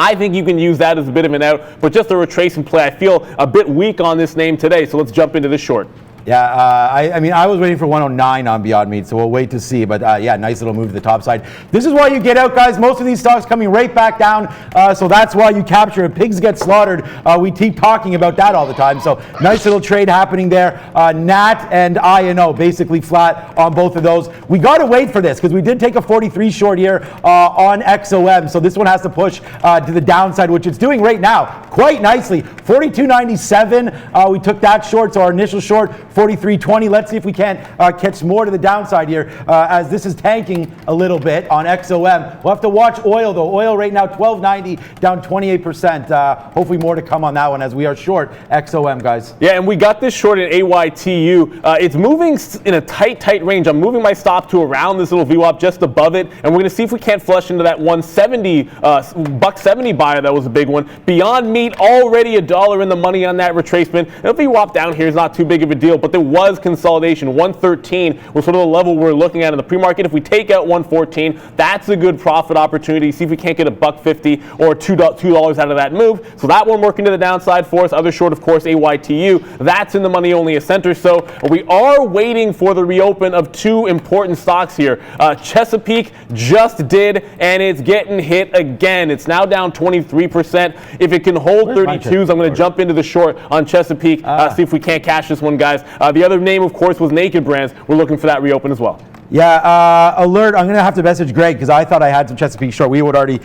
I think you can use that as a bit of an out, but just a retracement play. I feel a bit weak on this name today, so let's jump into this short. Yeah, I mean, I was waiting for 109 on Beyond Meat, so we'll wait to see. But yeah, nice little move to the top side. This is why you get out, guys. Most of these stocks coming right back down, so that's why you capture it. Pigs get slaughtered. We keep talking about that all the time. So nice little trade happening there. NAT and INO basically flat on both of those. We got to wait for this because we did take a 43 short here on XOM. So this one has to push to the downside, which it's doing right now quite nicely. 42.97. We took that short, so our initial short. 43.20. Let's see if we can't catch more to the downside here as this is tanking a little bit on XOM. We'll have to watch oil though. Oil right now $12.90, down 28%. Hopefully more to come on that one as we are short XOM, guys. Yeah, and we got this short in AYTU. It's moving in a tight range. I'm moving my stop to around this little VWAP just above it, and we're going to see if we can't flush into that 170, $1.70 buyer. That was a big one. Beyond Meat already $1 in the money on that retracement. The VWAP down here is not too big of a deal, but there was consolidation. 113 was sort of the level we're looking at in the pre-market. If we take out 114, that's a good profit opportunity. See if we can't get $1.50 or $2 out of that move. So that one working to the downside for us. Other short, of course, AYTU. That's in the money only a cent or so. We are waiting for the reopen of two important stocks here. Chesapeake just did, and it's getting hit again. It's now down 23%. If it can hold 32s, I'm going to jump into the short on Chesapeake. See if we can't cash this one, guys. The other name, of course, was Naked Brands. We're looking for that reopen as well. Yeah, alert. I'm going to have to message Greg because I thought I had some Chesapeake short. We would already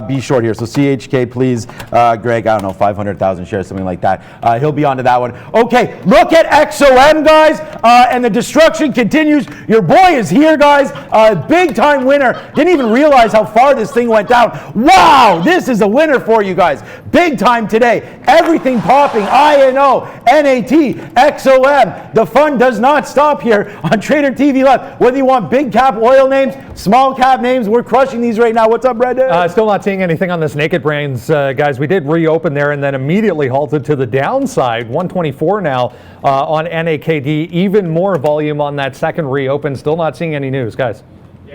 be short here. So CHK, please, Greg, I don't know, 500,000 shares, something like that. He'll be onto that one. Okay, look at XOM, guys, and the destruction continues. Your boy is here, guys. Big time winner. Didn't even realize how far this thing went down. Wow, this is a winner for you guys. Big time today. Everything popping. INO, NAT, XOM. The fun does not stop here on Trader TV Live. Whether you want big cap oil names, small cap names, we're crushing these right now. What's up, Brendan? Still not seeing anything on this Naked Brands, guys. We did reopen there and then immediately halted to the downside. 124 now on NAKD. Even more volume on that second reopen. Still not seeing any news, guys.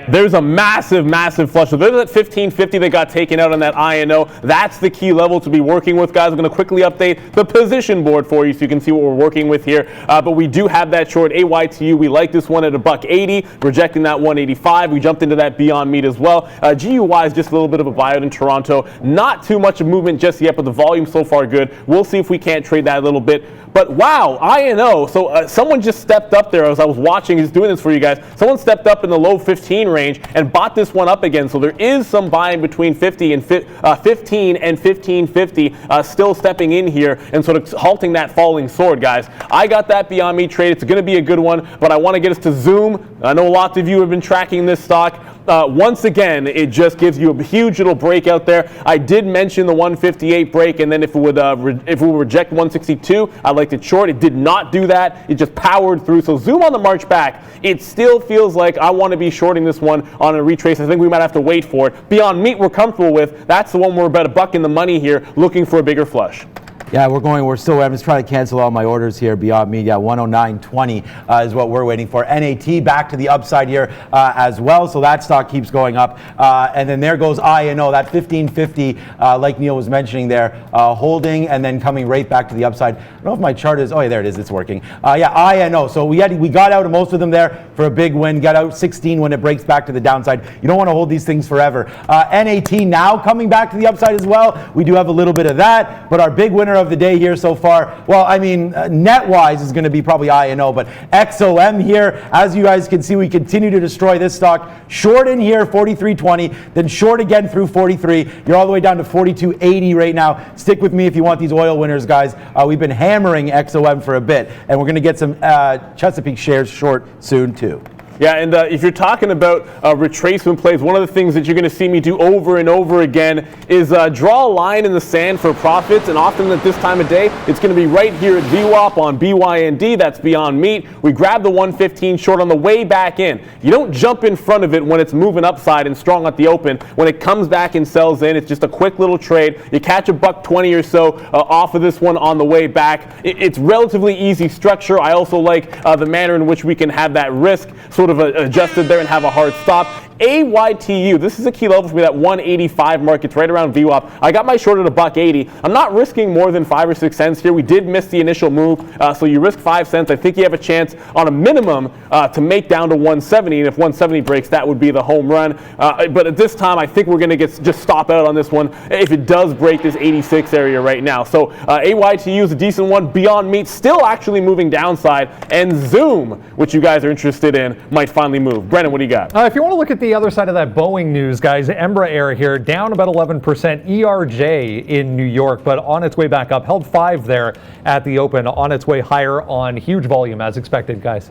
There's a massive, massive flush. So there's that 1550 that got taken out on that INO. That's the key level to be working with, guys. I'm going to quickly update the position board for you so you can see what we're working with here. But we do have that short AYTU. We like this one at $1.80, rejecting that 185. We jumped into that Beyond Meat as well. GUI is just a little bit of a buyout in Toronto. Not too much of movement just yet, but the volume so far good. We'll see if we can't trade that a little bit. But wow, INO. So someone just stepped up there as I was watching. He's doing this for you guys. Someone stepped up in the low 15 range and bought this one up again. So there is some buying between 15 and 1550 still stepping in here and sort of halting that falling sword, guys. I got that Beyond Meat trade. It's going to be a good one, but I want to get us to Zoom. I know lots of you have been tracking this stock. Once again, it just gives you a huge little break out there. I did mention the 158 break, and then if it would reject 162, I'd like to short. It did not do that. It just powered through. So Zoom on the march back, it still feels like I want to be shorting this one on a retrace. I think we might have to wait for it. Beyond Meat, we're comfortable with. That's the one we're about $1 in the money here, looking for a bigger flush. Yeah, I'm just trying to cancel all my orders here. Beyond Meat, 109.20 is what we're waiting for. NAT back to the upside here as well, so that stock keeps going up. And then there goes INO, that 1550, like Neil was mentioning there, holding and then coming right back to the upside. I don't know if my chart is, oh yeah, there it is, it's working. INO, so we got out of most of them there for a big win, got out 16 when it breaks back to the downside. You don't want to hold these things forever. NAT now coming back to the upside as well. We do have a little bit of that, but our big winner of the day here so far, well, I mean, net-wise is going to be probably INO, but XOM here, as you guys can see, we continue to destroy this stock. Short in here, 43.20, then short again through 43. You're all the way down to 42.80 right now. Stick with me if you want these oil winners, guys. We've been hammering XOM for a bit, and we're going to get some Chesapeake shares short soon, too. Yeah, and if you're talking about retracement plays, one of the things that you're going to see me do over and over again is draw a line in the sand for profits, and often at this time of day, it's going to be right here at VWAP on BYND, that's Beyond Meat. We grab the 115 short on the way back in. You don't jump in front of it when it's moving upside and strong at the open. When it comes back and sells in, it's just a quick little trade. You catch $1.20 or so off of this one on the way back. It's relatively easy structure. I also like the manner in which we can have that risk sort of adjusted there and have a hard stop. AYTU, this is a key level for me, that 185 mark. It's right around VWAP. I got my short at $1.80. I'm not risking more than 5 or 6 cents here. We did miss the initial move, so you risk 5 cents. I think you have a chance on a minimum to make down to 170, and if 170 breaks, that would be the home run. But at this time, I think we're going to just stop out on this one if it does break this 86 area right now. So AYTU is a decent one. Beyond Meat still actually moving downside, and Zoom, which you guys are interested in, might finally move. Brennan, what do you got? If you want to look at the other side of that Boeing news, guys, Embraer here down about 11%. ERJ in New York, but on its way back up, held 5 there at the open, on its way higher on huge volume as expected, guys.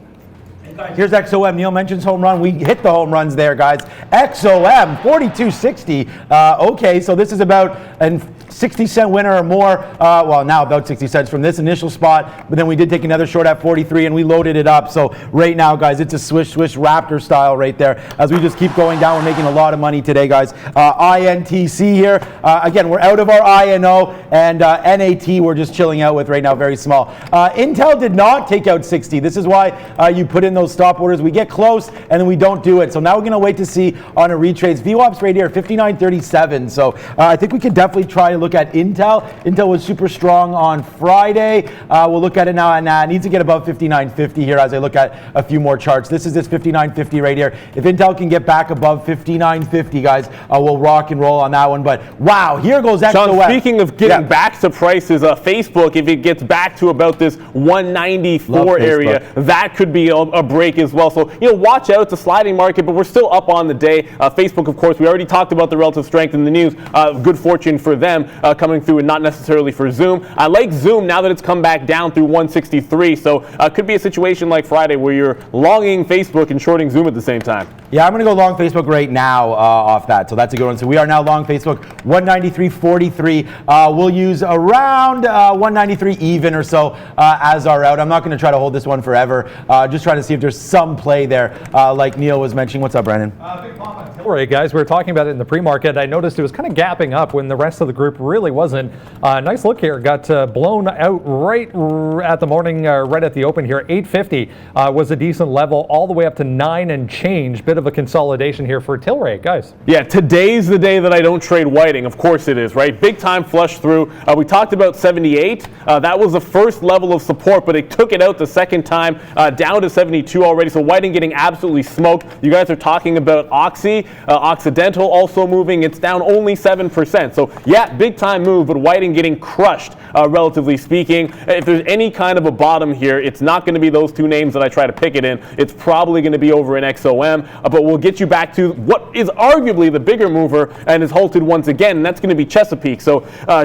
Here's XOM. Neil mentions home run. We hit the home runs there, guys. XOM, 42.60. Okay, so this is about a 60-cent winner or more. Well, now about 60 cents from this initial spot, but then we did take another short at 43, and we loaded it up. So right now, guys, it's a swish, swish Raptor style right there. As we just keep going down, we're making a lot of money today, guys. INTC here. Again, we're out of our INO, and NAT we're just chilling out with right now, very small. Intel did not take out 60. This is why you put in those stop orders. We get close, and then we don't do it. So now we're going to wait to see on a retrace. VWAP's right here, 59.37. So I think we can definitely try to look at Intel. Intel was super strong on Friday. We'll look at it now, and it needs to get above 59.50 here as I look at a few more charts. This is this 59.50 right here. If Intel can get back above 59.50, guys, we'll rock and roll on that one. But wow, here goes XOM. Sean, speaking of getting back to prices, Facebook, if it gets back to about this 194 area, that could be a break as well. So, watch out. It's a sliding market, but we're still up on the day. Facebook, of course, we already talked about the relative strength in the news. Good fortune for them coming through and not necessarily for Zoom. I like Zoom now that it's come back down through 163. So could be a situation like Friday where you're longing Facebook and shorting Zoom at the same time. Yeah, I'm going to go long Facebook right now off that. So that's a good one. So we are now long Facebook, 193.43. We'll use around 193 even or so as our out. I'm not going to try to hold this one forever. Just trying to see if there's some play there, like Neil was mentioning. What's up, Brandon? Big pop on Tilray, guys. We were talking about it in the pre-market. I noticed it was kind of gapping up when the rest of the group really wasn't. Nice look here. Got blown out right at the morning, right at the open here. 850 was a decent level, all the way up to 9 and change. Bit of a consolidation here for Tilray, guys. Yeah, today's the day that I don't trade whiting. Of course it is, right? Big time flush through. We talked about 78. That was the first level of support, but it took it out the second time, down to 72 already. So whiting getting absolutely smoked. You guys are talking about Oxy, Occidental also moving. It's down only 7%. So yeah, big time move, but whiting getting crushed, relatively speaking. If there's any kind of a bottom here, it's not going to be those two names that I try to pick it in. It's probably going to be over in XOM, but we'll get you back to what is arguably the bigger mover and is halted once again, and that's going to be Chesapeake. So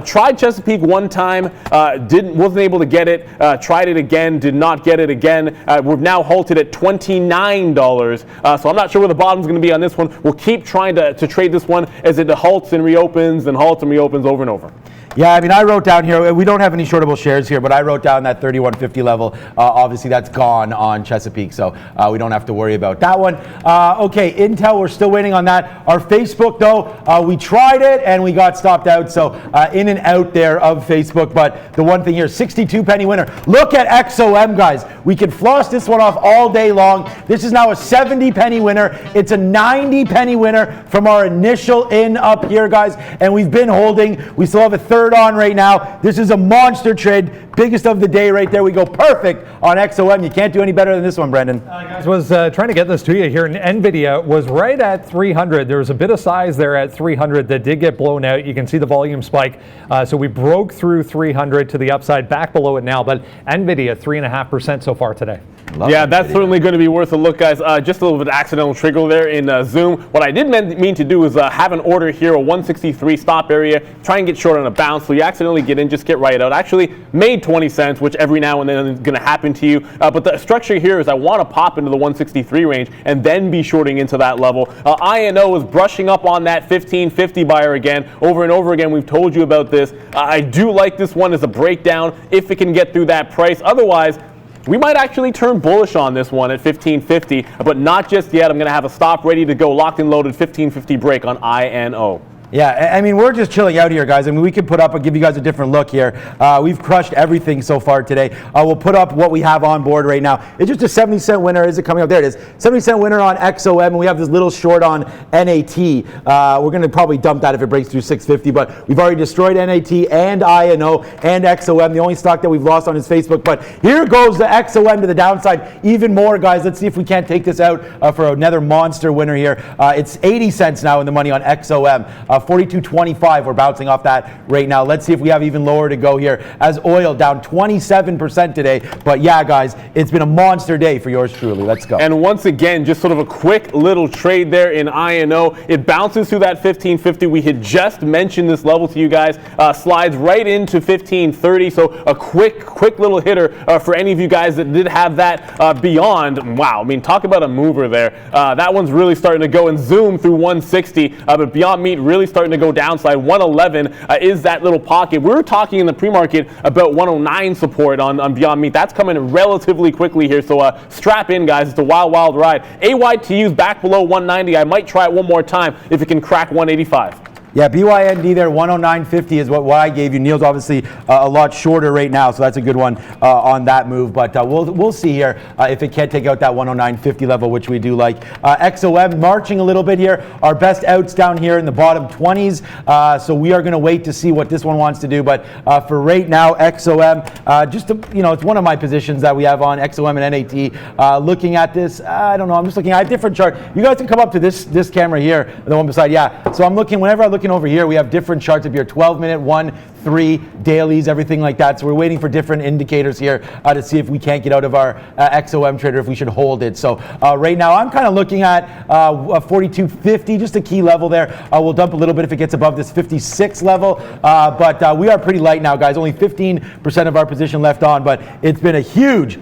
tried Chesapeake one time, wasn't able to get it, tried it again, did not get it again. We've now halted at $29, so I'm not sure where the bottom's going to be on this one. We'll keep trying to trade this one as it halts and reopens and halts and reopens over and over. Yeah, I mean, I wrote down here, we don't have any shortable shares here, but I wrote down that 3150 level. Obviously, that's gone on Chesapeake, so we don't have to worry about that one. Okay, Intel, we're still waiting on that. Our Facebook, though, we tried it and we got stopped out, so in and out there of Facebook. But the one thing here, 62 penny winner. Look at XOM, guys. We can floss this one off all day long. This is now a 70 penny winner. It's a 90 penny winner from our initial in up here, guys, and we've been holding. We still have a third on right now. This is a monster trade, biggest of the day right there. We go perfect on XOM. You can't do any better than this one, Brendan. Guys, was trying to get this to you here. NVIDIA was right at 300. There was a bit of size there at 300 that did get blown out. You can see the volume spike. So we broke through 300 to the upside, back below it now. But NVIDIA 3.5% so far today. Yeah, that's certainly going to be worth a look, guys. Just a little bit of accidental trigger there in Zoom. What I did mean to do is have an order here, a 163 stop area, try and get short on a bounce. So you accidentally get in, just get right out. Actually made 20 cents, which every now and then is going to happen to you. But the structure here is I want to pop into the 163 range and then be shorting into that level. INO is brushing up on that 1550 buyer again. Over and over again, we've told you about this. I do like this one as a breakdown if it can get through that price. Otherwise, we might actually turn bullish on this one at 1550, but not just yet. I'm going to have a stop ready to go, locked and loaded, 1550 break on INO. Yeah, I mean, we're just chilling out here, guys. I mean, we could put up and give you guys a different look here. We've crushed everything so far today. We'll put up what we have on board right now. It's just a 70-cent winner. Is it coming up? There it is. 70-cent winner on XOM, and we have this little short on NAT. We're going to probably dump that if it breaks through 650, but we've already destroyed NAT and INO and XOM. The only stock that we've lost on is Facebook, but here goes the XOM to the downside. Even more, guys. Let's see if we can't take this out for another monster winner here. It's 80 cents now in the money on XOM. 42.25, we're bouncing off that right now. Let's see if we have even lower to go here as oil down 27% today. But yeah, guys, it's been a monster day for yours truly. Let's go. And once again, just sort of a quick little trade there in INO. It bounces through that 1550. We had just mentioned this level to you guys. Slides right into 1530. So a quick little hitter for any of you guys that did have that beyond. Wow, I mean, talk about a mover there. That one's really starting to go and zoom through 160. But Beyond Meat really starting to go downside. 111 is that little pocket. We were talking in the pre-market about 109 support on Beyond Meat. That's coming relatively quickly here, so strap in, guys. It's a wild ride. AYTU's back below 190. I might try it one more time if it can crack 185. Yeah, BYND there, 109.50 is what I gave you. Neil's obviously a lot shorter right now, so that's a good one on that move. But we'll see here if it can't take out that 109.50 level, which we do like. XOM marching a little bit here. Our best outs down here in the bottom 20s. So we are going to wait to see what this one wants to do. But for right now, XOM, just to, it's one of my positions that we have on XOM and NAT. Looking at this, I don't know. I'm just looking at a different chart. You guys can come up to this camera here, the one beside. Yeah. So I'm looking. Whenever I'm looking over here, we have different charts up here, 12-minute, 1, 3, dailies, everything like that. So we're waiting for different indicators here to see if we can't get out of our XOM trader, if we should hold it. So right now, I'm kind of looking at 42.50, just a key level there. We'll dump a little bit if it gets above this 56 level. But we are pretty light now, guys. Only 15% of our position left on, but it's been a huge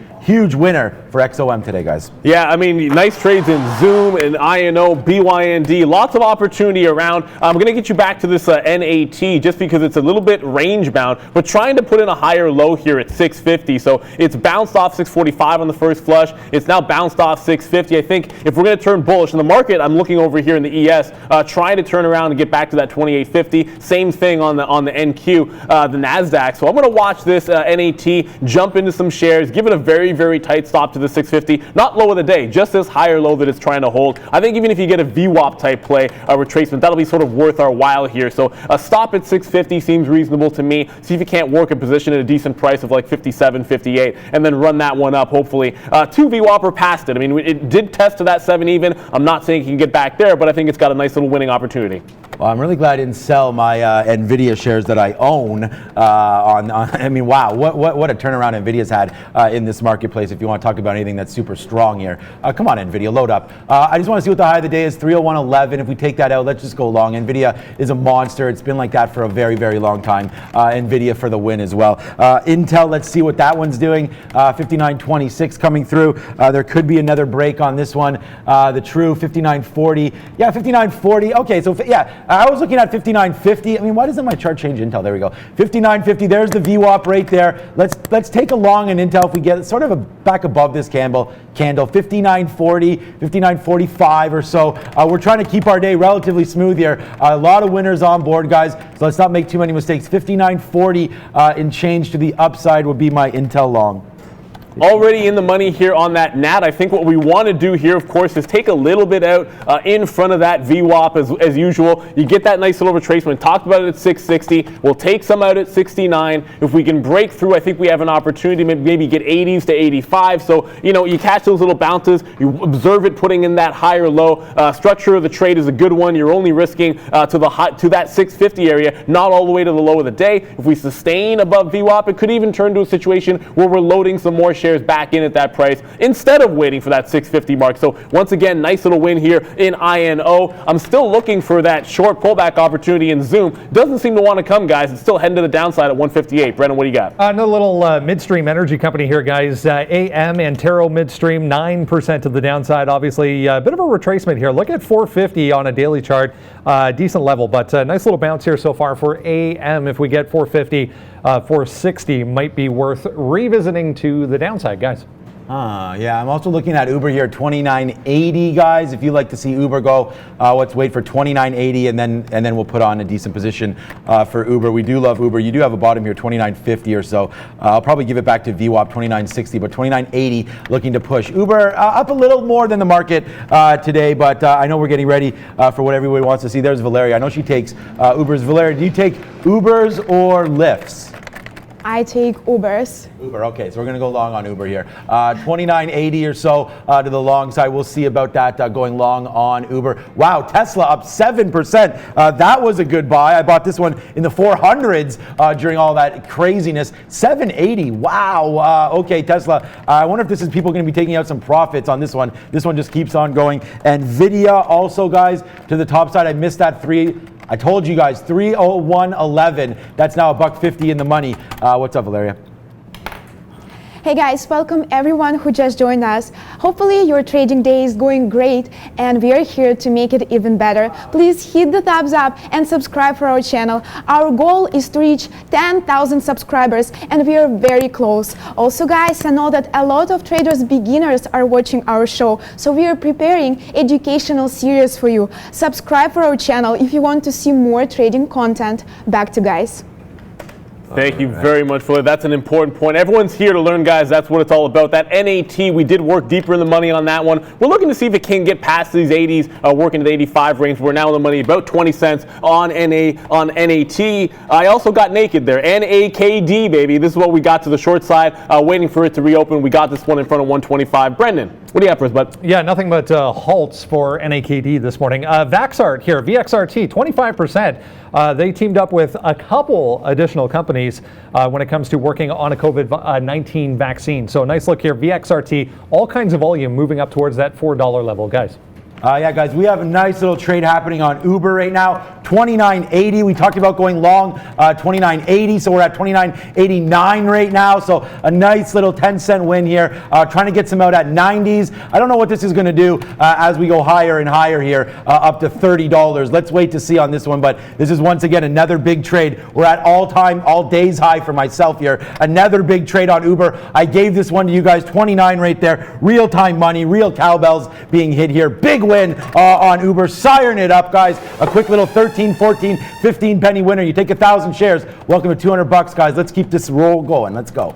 winner for XOM today, guys? Yeah, I mean, nice trades in Zoom and INO, BYND, lots of opportunity around. I'm going to get you back to this NAT just because it's a little bit range bound, but trying to put in a higher low here at 650. So it's bounced off 645 on the first flush. It's now bounced off 650. I think if we're going to turn bullish in the market, I'm looking over here in the ES, trying to turn around and get back to that 2850. Same thing on the NQ, the NASDAQ. So I'm going to watch this NAT, jump into some shares, give it a very, very tight stop to the 650. Not low of the day, just this higher low that it's trying to hold. I think even if you get a VWAP type play, a retracement, that'll be sort of worth our while here. So a stop at 650 seems reasonable to me. See if you can't work a position at a decent price of like 57, 58, and then run that one up, hopefully. 2 VWAP or past it. I mean, it did test to that 7 even. I'm not saying it can get back there, but I think it's got a nice little winning opportunity. Well, I'm really glad I didn't sell my NVIDIA shares that I own. I mean, wow, what a turnaround NVIDIA's had in this marketplace. If you want to talk about anything that's super strong here, come on, NVIDIA, load up. I just want to see what the high of the day is. 301.11. If we take that out, let's just go long. NVIDIA is a monster. It's been like that for a very, very long time. NVIDIA for the win as well. Intel, let's see what that one's doing. 59.26 coming through. There could be another break on this one. The true 59.40. Yeah, 59.40. Okay, so yeah. I was looking at 59.50. I mean, why doesn't my chart change Intel? There we go. 59.50. There's the VWAP right there. Let's take a long in Intel if we get sort of back above this candle. 59.40, 59.45 or so. We're trying to keep our day relatively smooth here. A lot of winners on board, guys. So let's not make too many mistakes. 59.40 in change to the upside would be my Intel long. Already in the money here on that NAT. I think what we want to do here, of course, is take a little bit out in front of that VWAP as usual. You get that nice little retracement. Talked about it at 660. We'll take some out at 69. If we can break through, I think we have an opportunity to maybe get 80s to 85. So, you know, you catch those little bounces. You observe it putting in that higher low. Structure of the trade is a good one. You're only risking to that 650 area, not all the way to the low of the day. If we sustain above VWAP, it could even turn to a situation where we're loading some more shares back in at that price instead of waiting for that 650 mark. So once again, nice little win here in INO. I'm still looking for that short pullback opportunity in Zoom. Doesn't seem to want to come, guys. It's still heading to the downside at 158. Brennan, what do you got? Another little midstream energy company here, guys. AM Antero Midstream, 9% to the downside. Obviously, a bit of a retracement here. Look at 450 on a daily chart. Decent level, but nice little bounce here so far for AM. If we get 450, 460 might be worth revisiting to the downside, guys. Yeah, I'm also looking at Uber here, 29.80, guys. If you like to see Uber go, let's wait for 29.80, and then we'll put on a decent position for Uber. We do love Uber. You do have a bottom here, 29.50 or so. I'll probably give it back to VWAP, 29.60, but 29.80 looking to push. Uber up a little more than the market today, but I know we're getting ready for what everybody wants to see. There's Valeria. I know she takes Ubers. Valeria, do you take Ubers or Lyfts? I take Ubers. Uber, okay, so we're going to go long on Uber here. 29.80 or so to the long side. We'll see about that going long on Uber. Wow, Tesla up 7%. That was a good buy. I bought this one in the 400s during all that craziness. 7.80, wow. Okay, Tesla. I wonder if this is people going to be taking out some profits on this one. This one just keeps on going. NVIDIA also, guys, to the top side. I missed that 3. I told you guys, 301.11. That's now $1.50 in the money. What's up, Valeria? Hey guys, welcome everyone who just joined us. Hopefully your trading day is going great and we are here to make it even better. Please hit the thumbs up and subscribe for our channel. Our goal is to reach 10,000 subscribers and we are very close. Also guys, I know that a lot of traders beginners are watching our show, so we are preparing educational series for you. Subscribe for our channel if you want to see more trading content. Back to guys. Thank you very much, Floyd. That's an important point. Everyone's here to learn, guys. That's what it's all about. That NAT, we did work deeper in the money on that one. We're looking to see if it can get past these 80s, work into the 85 range. We're now in the money about 20 cents on NAT. I also got naked there. NAKD, baby. This is what we got to the short side, waiting for it to reopen. We got this one in front of 125. Brendan, what do you have for us, bud? Yeah, nothing but halts for NAKD this morning. Vaxart here, VXRT, 25%. They teamed up with a couple additional companies when it comes to working on a COVID-19 vaccine. So a nice look here, VXRT, all kinds of volume moving up towards that $4 level, guys. Yeah, guys, we have a nice little trade happening on Uber right now. 29.80. We talked about going long 29.80, so we're at 29.89 right now. So a nice little 10-cent win here. Trying to get some out at 90s. I don't know what this is going to do as we go higher and higher here, up to $30. Let's wait to see on this one. But this is once again another big trade. We're at all days high for myself here. Another big trade on Uber. I gave this one to you guys, 29 right there. Real time money, real cowbells being hit here. Big win on Uber, siren it up, guys. A quick little 13, 14, 15 penny winner. You take 1,000 shares. Welcome to 200 bucks, guys. Let's keep this roll going. Let's go.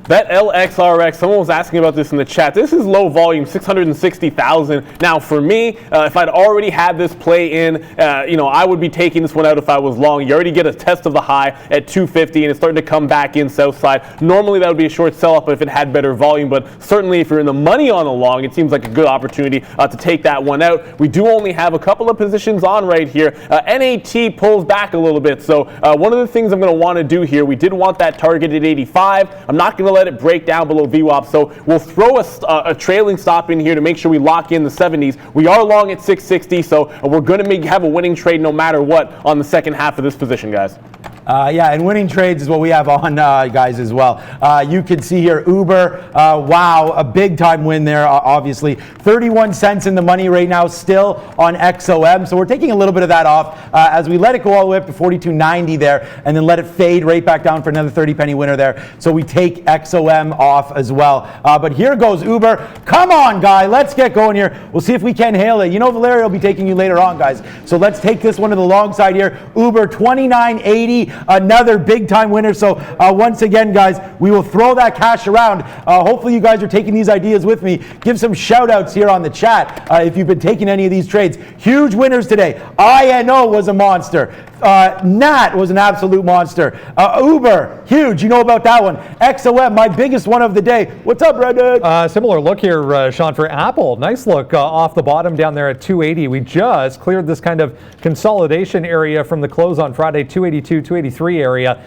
Bet LXRX, someone was asking about this in the chat. This is low volume, 660,000. Now for me, if I'd already had this play in, I would be taking this one out if I was long. You already get a test of the high at 250 and it's starting to come back in south side. Normally that would be a short sell-off if it had better volume, but certainly if you're in the money on a long, it seems like a good opportunity to take that one out. We do only have a couple of positions on right here. NAT pulls back a little bit, so one of the things I'm going to want to do here, we did want that target at 85. I'm not going to let it break down below VWAP, so we'll throw a trailing stop in here to make sure we lock in the 70s. We are long at 660, so we're going to have a winning trade no matter what on the second half of this position, guys. Yeah, and winning trades is what we have on, guys, as well. You can see here, Uber, wow, a big time win there, obviously. 31 cents in the money right now, still on XOM. So we're taking a little bit of that off as we let it go all the way up to 42.90 there, and then let it fade right back down for another 30 penny winner there. So we take XOM off as well. But here goes Uber. Come on, guy, let's get going here. We'll see if we can hail it. You know, Valeria will be taking you later on, guys. So let's take this one to the long side here. Uber, 29.80. Another big time winner. So once again, guys, we will throw that cash around. Hopefully you guys are taking these ideas with me. Give some shout outs here on the chat if you've been taking any of these trades. Huge winners today. INO was a monster. Nat was an absolute monster. Uber, huge. You know about that one. XOM, my biggest one of the day. What's up, Brendan? Similar look here, Sean, for Apple. Nice look off the bottom down there at 280. We just cleared this kind of consolidation area from the close on Friday, 282, 283 area.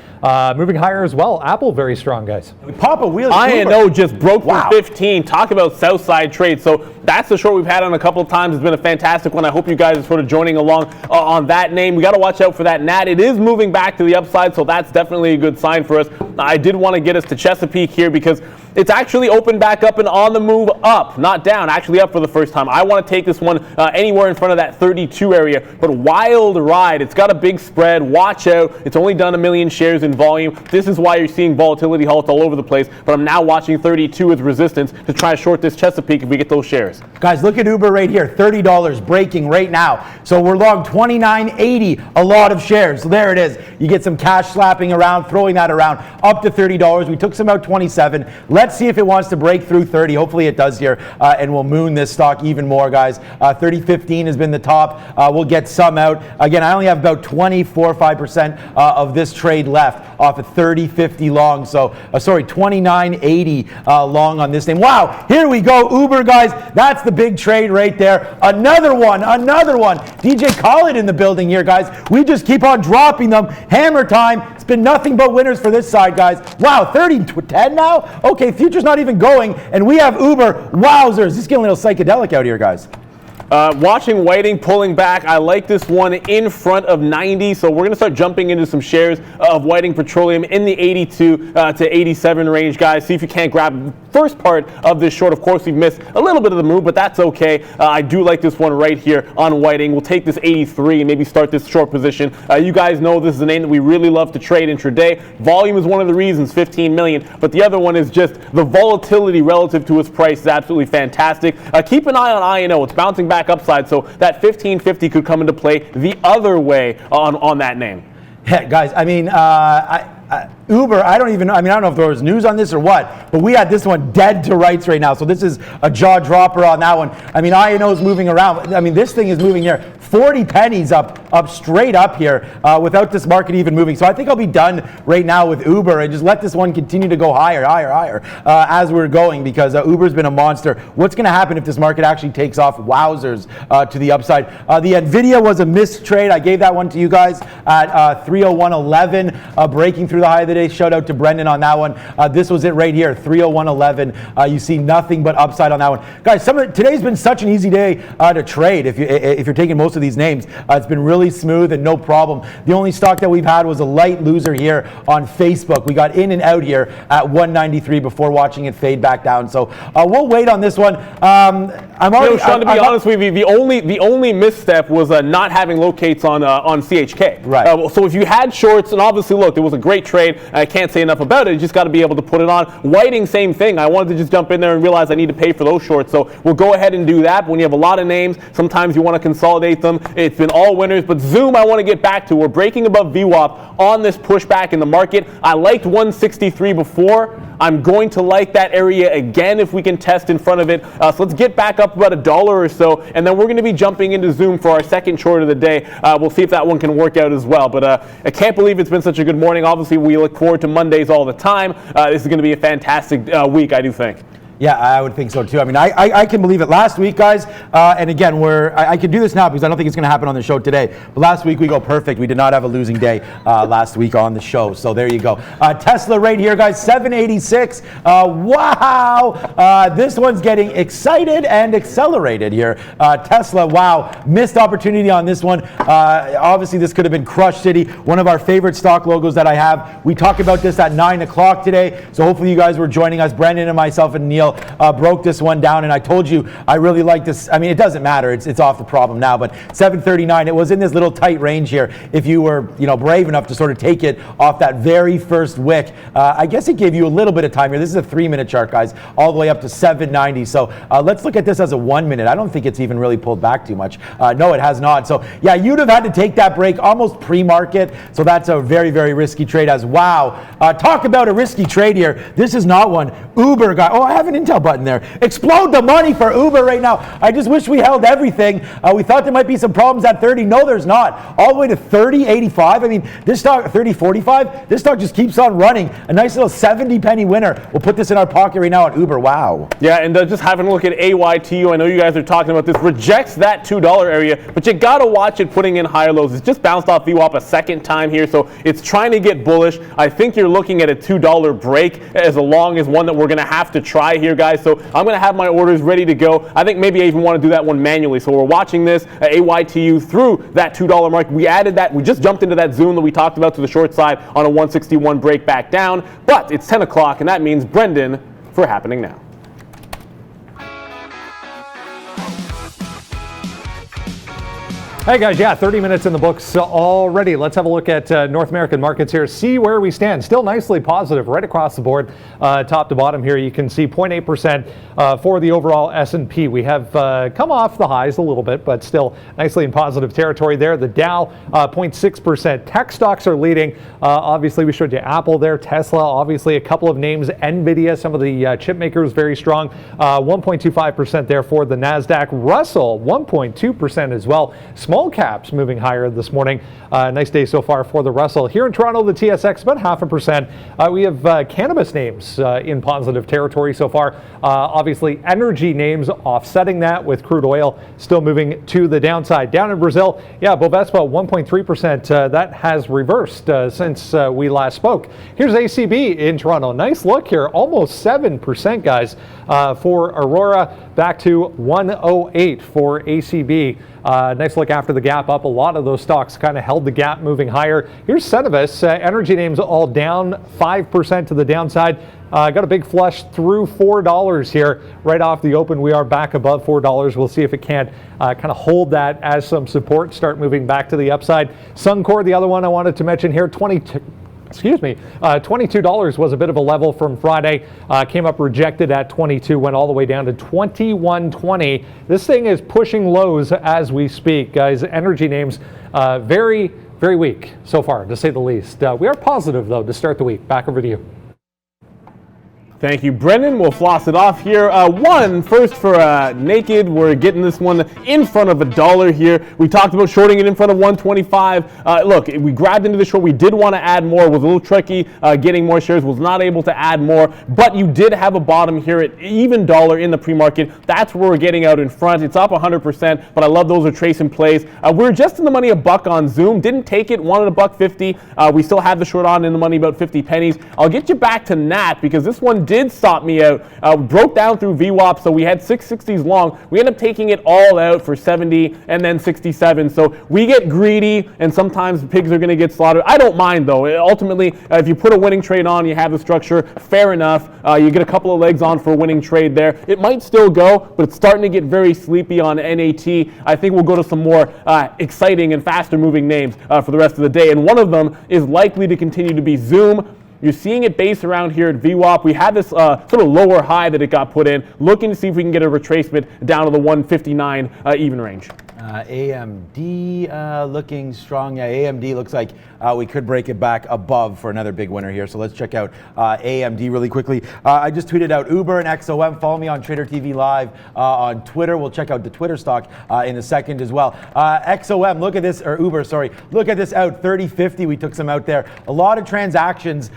Moving higher as well. Apple very strong, guys. We pop a wheel. INO just broke through 15. Talk about south side trade. So that's the short we've had on a couple of times. It's been a fantastic one. I hope you guys are sort of joining along on that name. We got to watch out for that NAT. It is moving back to the upside, so that's definitely a good sign for us. I did want to get us to Chesapeake here because it's actually opened back up and on the move up, not down, actually up for the first time. I want to take this one anywhere in front of that 32 area, but wild ride. It's got a big spread. Watch out. It's only done 1 million shares in volume. This is why you're seeing volatility halts all over the place, but I'm now watching 32 with resistance to try to short this Chesapeake if we get those shares. Guys, look at Uber right here, $30 breaking right now. So we're long 29.80, a lot of shares. So there it is. You get some cash slapping around, throwing that around, up to $30. We took some out 27. Let's see if it wants to break through 30. Hopefully it does here, and we'll moon this stock even more, guys. 30.15 has been the top. We'll get some out. Again, I only have about 5% of this trade left off of 30.50 long. So, 29.80 long on this name. Wow, here we go. Uber, guys. That's the big trade right there. Another one. DJ Khaled in the building here, guys. We just keep on dropping them. Hammer time. It's been nothing but winners for this side, guys. Wow, 30-10 now? Okay, future's not even going, and we have Uber. Wowzers. This is getting a little psychedelic out here, guys. Watching Whiting pulling back, I like this one in front of 90, so we're going to start jumping into some shares of Whiting Petroleum in the 82 to 87 range, guys. See if you can't grab first part of this short. Of course, we've missed a little bit of the move, but that's okay. I do like this one right here on Whiting. We'll take this 83 and maybe start this short position. You guys know this is a name that we really love to trade intraday. Volume is one of the reasons, 15 million, but the other one is just the volatility relative to its price is absolutely fantastic. Keep an eye on INO. It's bouncing back upside, so that 1550 could come into play the other way on that name. Yeah, guys, I mean, Uber, I don't know if there was news on this or what, but we had this one dead to rights right now. So this is a jaw dropper on that one. I mean, INO is moving around. I mean, this thing is moving here 40 pennies up straight up here without this market even moving. So I think I'll be done right now with Uber and just let this one continue to go higher as we're going, because Uber's been a monster. What's going to happen if this market actually takes off? Wowzers to the upside. The Nvidia was a missed trade. I gave that one to you guys at 301.11, breaking through the high of the day. Shout out to Brendan on that one. This was it right here, 301.11. You see nothing but upside on that one, guys. Today's been such an easy day to trade. If you're taking most of these names, it's been really smooth and no problem. The only stock that we've had was a light loser here on Facebook. We got in and out here at 193 before watching it fade back down. So we'll wait on this one. I'm already. Sean, to be honest with you, the only misstep was not having locates on CHK. Right. So if you had shorts, and obviously look, it was a great trade. I can't say enough about it. You just got to be able to put it on. Whiting, same thing. I wanted to just jump in there and realize I need to pay for those shorts. So we'll go ahead and do that. But when you have a lot of names, sometimes you want to consolidate them. It's been all winners. But Zoom, I want to get back to. We're breaking above VWAP on this pushback in the market. I liked 163 before. I'm going to like that area again if we can test in front of it. So let's get back up about $1 or so, and then we're going to be jumping into Zoom for our second short of the day. We'll see if that one can work out as well. But I can't believe it's been such a good morning. Obviously, we look forward to Mondays all the time. This is going to be a fantastic week, I do think. Yeah, I would think so too. I mean, I can believe it. Last week, guys, and again, I can do this now because I don't think it's going to happen on the show today. But last week, we go perfect. We did not have a losing day last week on the show. So there you go. Tesla right here, guys, 786. Wow. This one's getting excited and accelerated here. Tesla, wow. Missed opportunity on this one. Obviously, this could have been Crush City, one of our favorite stock logos that I have. We talked about this at 9 o'clock today. So hopefully you guys were joining us. Brandon and myself and Neil broke this one down, and I told you I really like this. I mean, it doesn't matter. It's off the problem now, but 739. It was in this little tight range here. If you were, brave enough to sort of take it off that very first wick, I guess it gave you a little bit of time here. This is a 3-minute chart, guys, all the way up to 790. So let's look at this as a 1 minute. I don't think it's even really pulled back too much. No, it has not. So yeah, you'd have had to take that break almost pre-market. So that's a very, very risky trade. As wow, talk about a risky trade here. This is not one. Uber got. Oh, I have an Intel button there. Explode the money for Uber right now. I just wish we held everything. We thought there might be some problems at 30. No, there's not. All the way to 30.85. I mean, this stock 30.45. This stock just keeps on running. A nice little 70 penny winner. We'll put this in our pocket right now at Uber. Wow. Yeah, and just having a look at AYTU. I know you guys are talking about this. Rejects that $2 area, but you got to watch it putting in higher lows. It's just bounced off VWAP a second time here, so it's trying to get bullish. I think you're looking at a $2 break as long as one that we're going to have to try here, guys. So I'm going to have my orders ready to go. I think maybe I even want to do that one manually. So we're watching this AYTU through that $2 mark. We added that. We just jumped into that zoom that we talked about to the short side on a 161 break back down. But it's 10 o'clock, and that means Brendan for Happening Now. Hey guys, yeah, 30 minutes in the books already. Let's have a look at North American markets here, see where we stand. Still nicely positive right across the board, top to bottom here. You can see 0.8% for the overall S&P. We have come off the highs a little bit, but still nicely in positive territory there. The Dow, 0.6%. Tech stocks are leading. Obviously, we showed you Apple there, Tesla, obviously a couple of names, NVIDIA, some of the chip makers very strong. 1.25% there for the NASDAQ. Russell, 1.2% as well. Small caps moving higher this morning. Nice day so far for the Russell. Here in Toronto, the TSX about 0.5%. We have cannabis names in positive territory so far. Obviously, energy names offsetting that with crude oil still moving to the downside. Down in Brazil, yeah, BOVESPA 1.3%. That has reversed since we last spoke. Here's ACB in Toronto. Nice look here, almost 7%, guys, for Aurora. Back to 108 for ACB. Nice look after the gap up. A lot of those stocks kind of held the gap moving higher. Here's Cenovus. Energy names all down 5% to the downside. Got a big flush through $4 here right off the open. We are back above $4. We'll see if it can't kind of hold that as some support, start moving back to the upside. Suncor, the other one I wanted to mention here, $22 was a bit of a level from Friday. Came up rejected at 22, went all the way down to 21.20. This thing is pushing lows as we speak, guys. Energy names very, very weak so far, to say the least. We are positive, though, to start the week. Back over to you. Thank you, Brendan. We'll floss it off here. One first for Naked. We're getting this one in front of $1 here. We talked about shorting it in front of 125. Look, we grabbed into the short. We did want to add more. It was a little tricky getting more shares. Was not able to add more. But you did have a bottom here at even dollar in the pre-market. That's where we're getting out in front. It's up 100%. But I love those are tracing plays. We're just in the money $1 on Zoom. Didn't take it. Wanted $1.50. We still have the short on in the money about 50 pennies. I'll get you back to Nat because this one did stop me out. Broke down through VWAP, so we had 660s long. We end up taking it all out for 70 and then 67. So we get greedy, and sometimes pigs are going to get slaughtered. I don't mind, though. Ultimately, if you put a winning trade on, you have the structure, fair enough. You get a couple of legs on for a winning trade there. It might still go, but it's starting to get very sleepy on NAT. I think we'll go to some more exciting and faster moving names for the rest of the day, and one of them is likely to continue to be Zoom. You're seeing it base around here at VWAP. We had this sort of lower high that it got put in, looking to see if we can get a retracement down to the 159 even range. AMD looking strong. Yeah, AMD looks like we could break it back above for another big winner here. So let's check out AMD really quickly. I just tweeted out Uber and XOM. Follow me on Trader TV Live on Twitter. We'll check out the Twitter stock in a second as well. XOM, look at this, or Uber, sorry. Look at this out, 30.50. We took some out there. A lot of transactions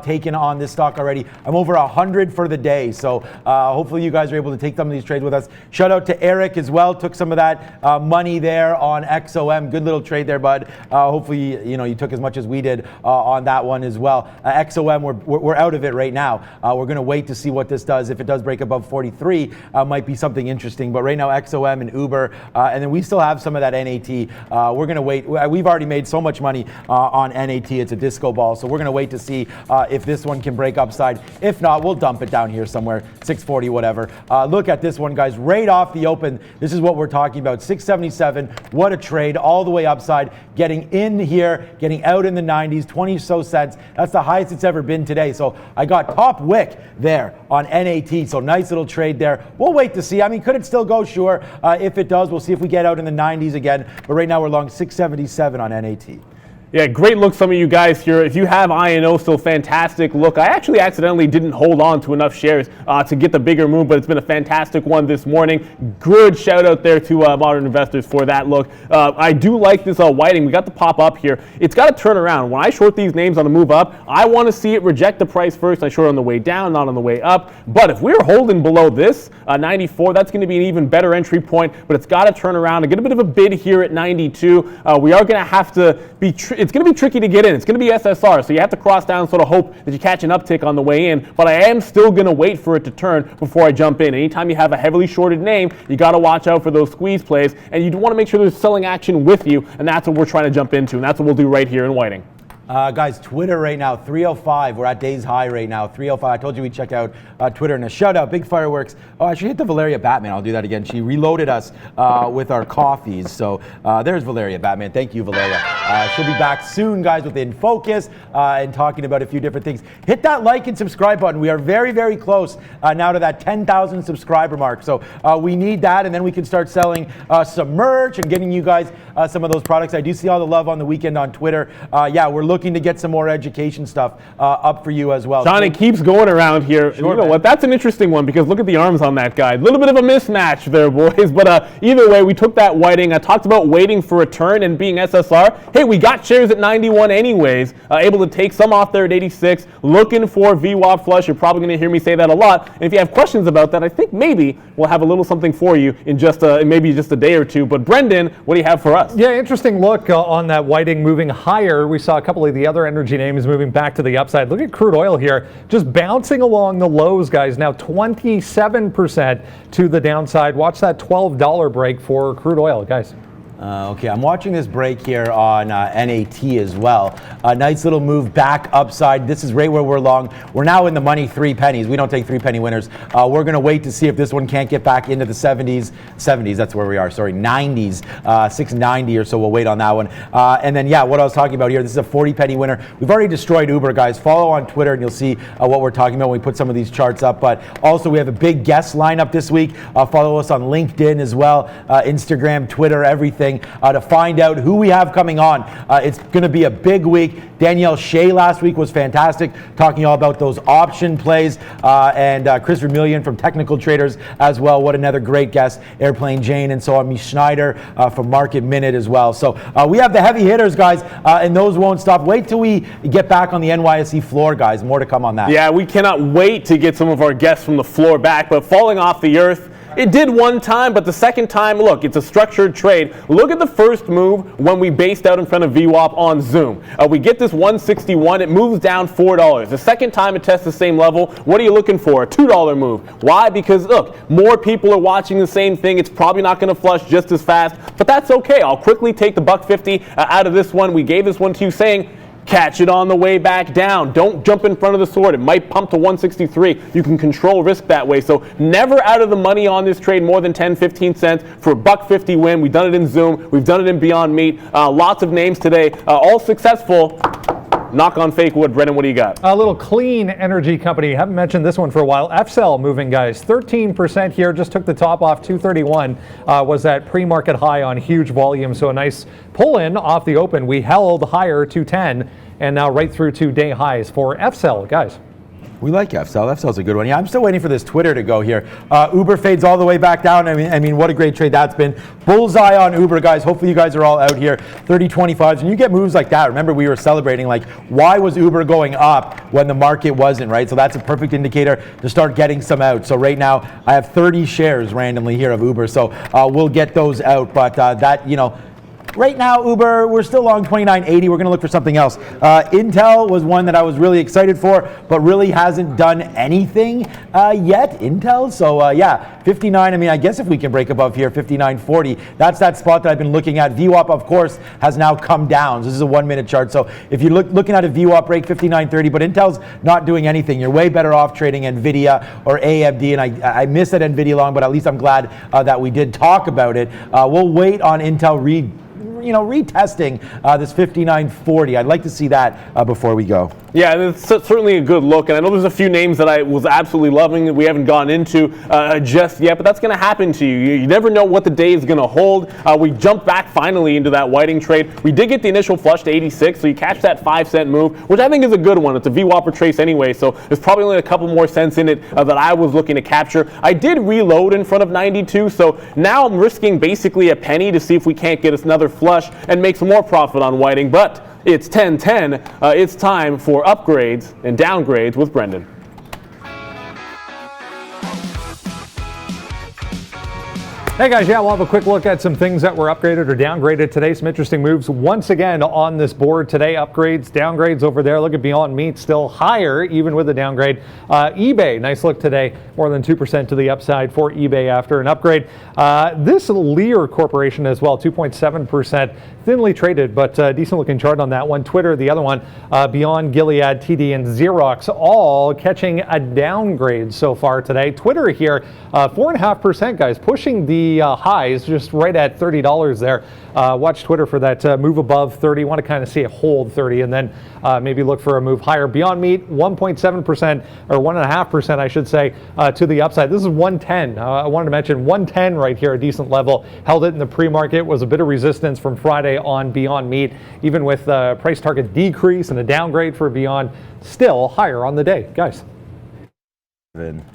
taken on this stock already. I'm over 100 for the day. So hopefully you guys are able to take some of these trades with us. Shout out to Eric as well. Took some of that money there on XOM. Good little trade there, bud. Hopefully, you took as much as we did on that one as well. XOM, we're out of it right now. We're going to wait to see what this does. If it does break above 43, might be something interesting. But right now, XOM and Uber, and then we still have some of that NAT. We're going to wait. We've already made so much money on NAT. It's a disco ball. So we're going to wait to see if this one can break upside. If not, we'll dump it down here somewhere, 640, whatever. Look at this one, guys. Right off the open, this is what we're talking about. 677. What a trade, all the way upside. Getting in here, getting out in the 90s, 20 so cents. That's the highest it's ever been today. So I got top wick there on NAT. So nice little trade there. We'll wait to see. I mean, could it still go? Sure. If it does, we'll see if we get out in the 90s again. But right now we're long 677 on NAT. Yeah, great look, some of you guys here. If you have INO, still fantastic look. I actually accidentally didn't hold on to enough shares to get the bigger move, but it's been a fantastic one this morning. Good shout out there to Modern Investors for that look. I do like this Whiting. We got the pop up here. It's got to turn around. When I short these names on the move up, I want to see it reject the price first. I short on the way down, not on the way up. But if we're holding below this, 94, that's going to be an even better entry point, but it's got to turn around. I get a bit of a bid here at 92. We are going to have to be it's going to be tricky to get in. It's going to be SSR, so you have to cross down and sort of hope that you catch an uptick on the way in, but I am still going to wait for it to turn before I jump in. Anytime you have a heavily shorted name, you got to watch out for those squeeze plays, and you want to make sure there's selling action with you, and that's what we're trying to jump into, and that's what we'll do right here in Whiting. Guys, Twitter right now, 305. We're at day's high right now, 305. I told you we'd check out Twitter, and a shout out, big fireworks. Oh, I should hit the Valeria Batman. I'll do that again. She reloaded us with our coffees. So there's Valeria Batman. Thank you, Valeria. She'll be back soon, guys, with In Focus and talking about a few different things. Hit that like and subscribe button. We are very, very close now to that 10,000 subscriber mark. So we need that, and then we can start selling some merch and getting you guys some of those products. I do see all the love on the weekend on Twitter. Yeah, we're looking to get some more education stuff up for you as well. John, it keeps going around here. Sure, you know what? That's an interesting one because look at the arms on that guy. A little bit of a mismatch there, boys. But either way, we took that Whiting. I talked about waiting for a turn and being SSR. Hey, we got shares at 91 anyways. Able to take some off there at 86. Looking for VWAP flush. You're probably going to hear me say that a lot. And if you have questions about that, I think maybe we'll have a little something for you in maybe just a day or two. But Brendan, what do you have for us? Yeah, interesting look on that Whiting moving higher. We saw a couple of the other energy names moving back to the upside. Look at crude oil here, just bouncing along the lows, guys. Now 27% to the downside. Watch that $12 break for crude oil, guys. Okay, I'm watching this break here on NAT as well. A nice little move back upside. This is right where we're long. We're now in the money 3 pennies. We don't take 3 penny winners. We're going to wait to see if this one can't get back into the 70s. That's where we are. Sorry, 90s, 690 or so. We'll wait on that one. And then, yeah, what I was talking about here, this is a 40 penny winner. We've already destroyed Uber, guys. Follow on Twitter and you'll see what we're talking about when we put some of these charts up. But also, we have a big guest lineup this week. Follow us on LinkedIn as well, Instagram, Twitter, everything. thing to find out who we have coming on. It's going to be a big week. Danielle Shea last week was fantastic, talking all about those option plays, and Chris Vermillion from Technical Traders as well. What another great guest. Airplane Jane and so on. Me Schneider from Market Minute as well. So we have the heavy hitters, guys, and those won't stop. Wait till we get back on the NYSE floor, guys. More to come on that. Yeah, we cannot wait to get some of our guests from the floor back, but falling off the earth, it did one time, but the second time, look, it's a structured trade. Look at the first move when we based out in front of VWAP on Zoom. We get this 161, it moves down $4. The second time it tests the same level, what are you looking for? A $2 move. Why? Because, look, more people are watching the same thing. It's probably not going to flush just as fast, but that's okay. I'll quickly take the $1.50 out of this one. We gave this one to you saying, catch it on the way back down. Don't jump in front of the sword. It might pump to 163. You can control risk that way. So never out of the money on this trade more than 10, 15 cents for a $1.50 win. We've done it in Zoom. We've done it in Beyond Meat. Lots of names today, all successful. Knock on fake wood. Brennan, what do you got? A little clean energy company. Haven't mentioned this one for a while. FCell moving, guys. 13% here. Just took the top off 231. Was that pre-market high on huge volume. So a nice pull in off the open. We held higher 210 and now right through to day highs for FCell, guys. We like FCell. FCell's a good one. Yeah, I'm still waiting for this Twitter to go here. Uber fades all the way back down. I mean, what a great trade that's been. Bullseye on Uber, guys. Hopefully you guys are all out here. 30.25s. And you get moves like that. Remember, we were celebrating, like, why was Uber going up when the market wasn't, right? So that's a perfect indicator to start getting some out. So right now, I have 30 shares randomly here of Uber. So we'll get those out. But that, you know, right now, Uber, we're still long 29.80. We're going to look for something else. Intel was one that I was really excited for, but really hasn't done anything yet, Intel. So, yeah, 59. I mean, I guess if we can break above here, 59.40, that's that spot that I've been looking at. VWAP, of course, has now come down. So this is a 1 minute chart. So if you're looking at a VWAP break, 59.30, but Intel's not doing anything. You're way better off trading NVIDIA or AMD. And I missed that NVIDIA long, but at least I'm glad that we did talk about it. We'll wait on Intel retesting this 59.40. I'd like to see that before we go. Yeah, it's certainly a good look, and I know there's a few names that I was absolutely loving that we haven't gone into just yet, but that's going to happen to you. You never know what the day is going to hold. We jumped back finally into that whiting trade. We did get the initial flush to 86, so you catch that 5 cent move, which I think is a good one. It's a VWAP retrace anyway, so there's probably only a couple more cents in it that I was looking to capture. I did reload in front of 92, so now I'm risking basically a penny to see if we can't get us another flush and make some more profit on whiting, but it's 10:10. It's time for upgrades and downgrades with Brendan. Hey guys, yeah, we'll have a quick look at some things that were upgraded or downgraded today. Some interesting moves once again on this board today. Upgrades, downgrades over there. Look at Beyond Meat, still higher even with a downgrade. eBay, nice look today. More than 2% to the upside for eBay after an upgrade. This Lear Corporation as well, 2.7%. Thinly traded, but decent looking chart on that one. Twitter, the other one, Beyond, Gilead, TD, and Xerox, all catching a downgrade so far today. Twitter here, 4.5%, guys, pushing the highs just right at $30 there. Watch Twitter for that move above 30. Want to kind of see it hold 30 and then maybe look for a move higher. Beyond Meat, 1.7% or 1.5%, I should say, to the upside. This is 110. I wanted to mention 110 right here, a decent level. Held it in the pre-market, was a bit of resistance from Friday on Beyond Meat, even with price target decrease and a downgrade for Beyond, still higher on the day, guys.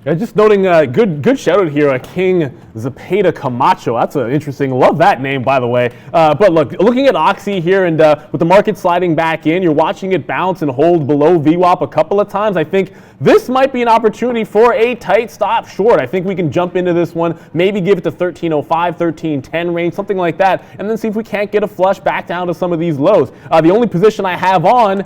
Just noting, good shout out here, King Zepeda Camacho. That's interesting. Love that name, by the way. But look, looking at Oxy here, and with the market sliding back in, you're watching it bounce and hold below VWAP a couple of times. I think this might be an opportunity for a tight stop short. I think we can jump into this one, maybe give it to 13.05, 13.10 range, something like that, and then see if we can't get a flush back down to some of these lows. The only position I have on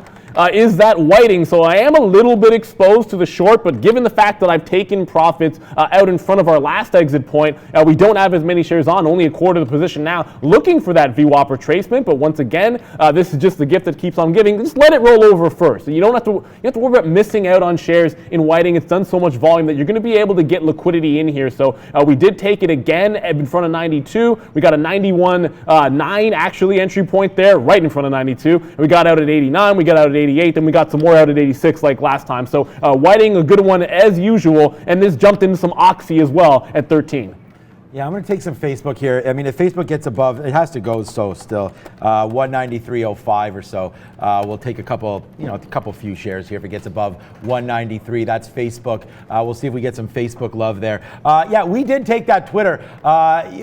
is that whiting, so I am a little bit exposed to the short, but given the fact that I've taken profits out in front of our last exit point, we don't have as many shares on, only a quarter of the position now, looking for that VWAP retracement. But once again, this is just the gift that keeps on giving. Just let it roll over first. You don't have to worry about missing out on shares in whiting. It's done so much volume that you're going to be able to get liquidity in here. So we did take it again in front of 92. We got a 91.9 actually entry point there, right in front of 92. And we got out at 89. We got out at 88, then we got some more out at 86 like last time. So whiting, a good one as usual, and this jumped into some Oxy as well at 13. Yeah, I'm going to take some Facebook here. I mean, if Facebook gets above, it has to go so still 193.05 or so. We'll take a couple few shares here. If it gets above 193, that's Facebook. We'll see if we get some Facebook love there. Yeah, we did take that Twitter.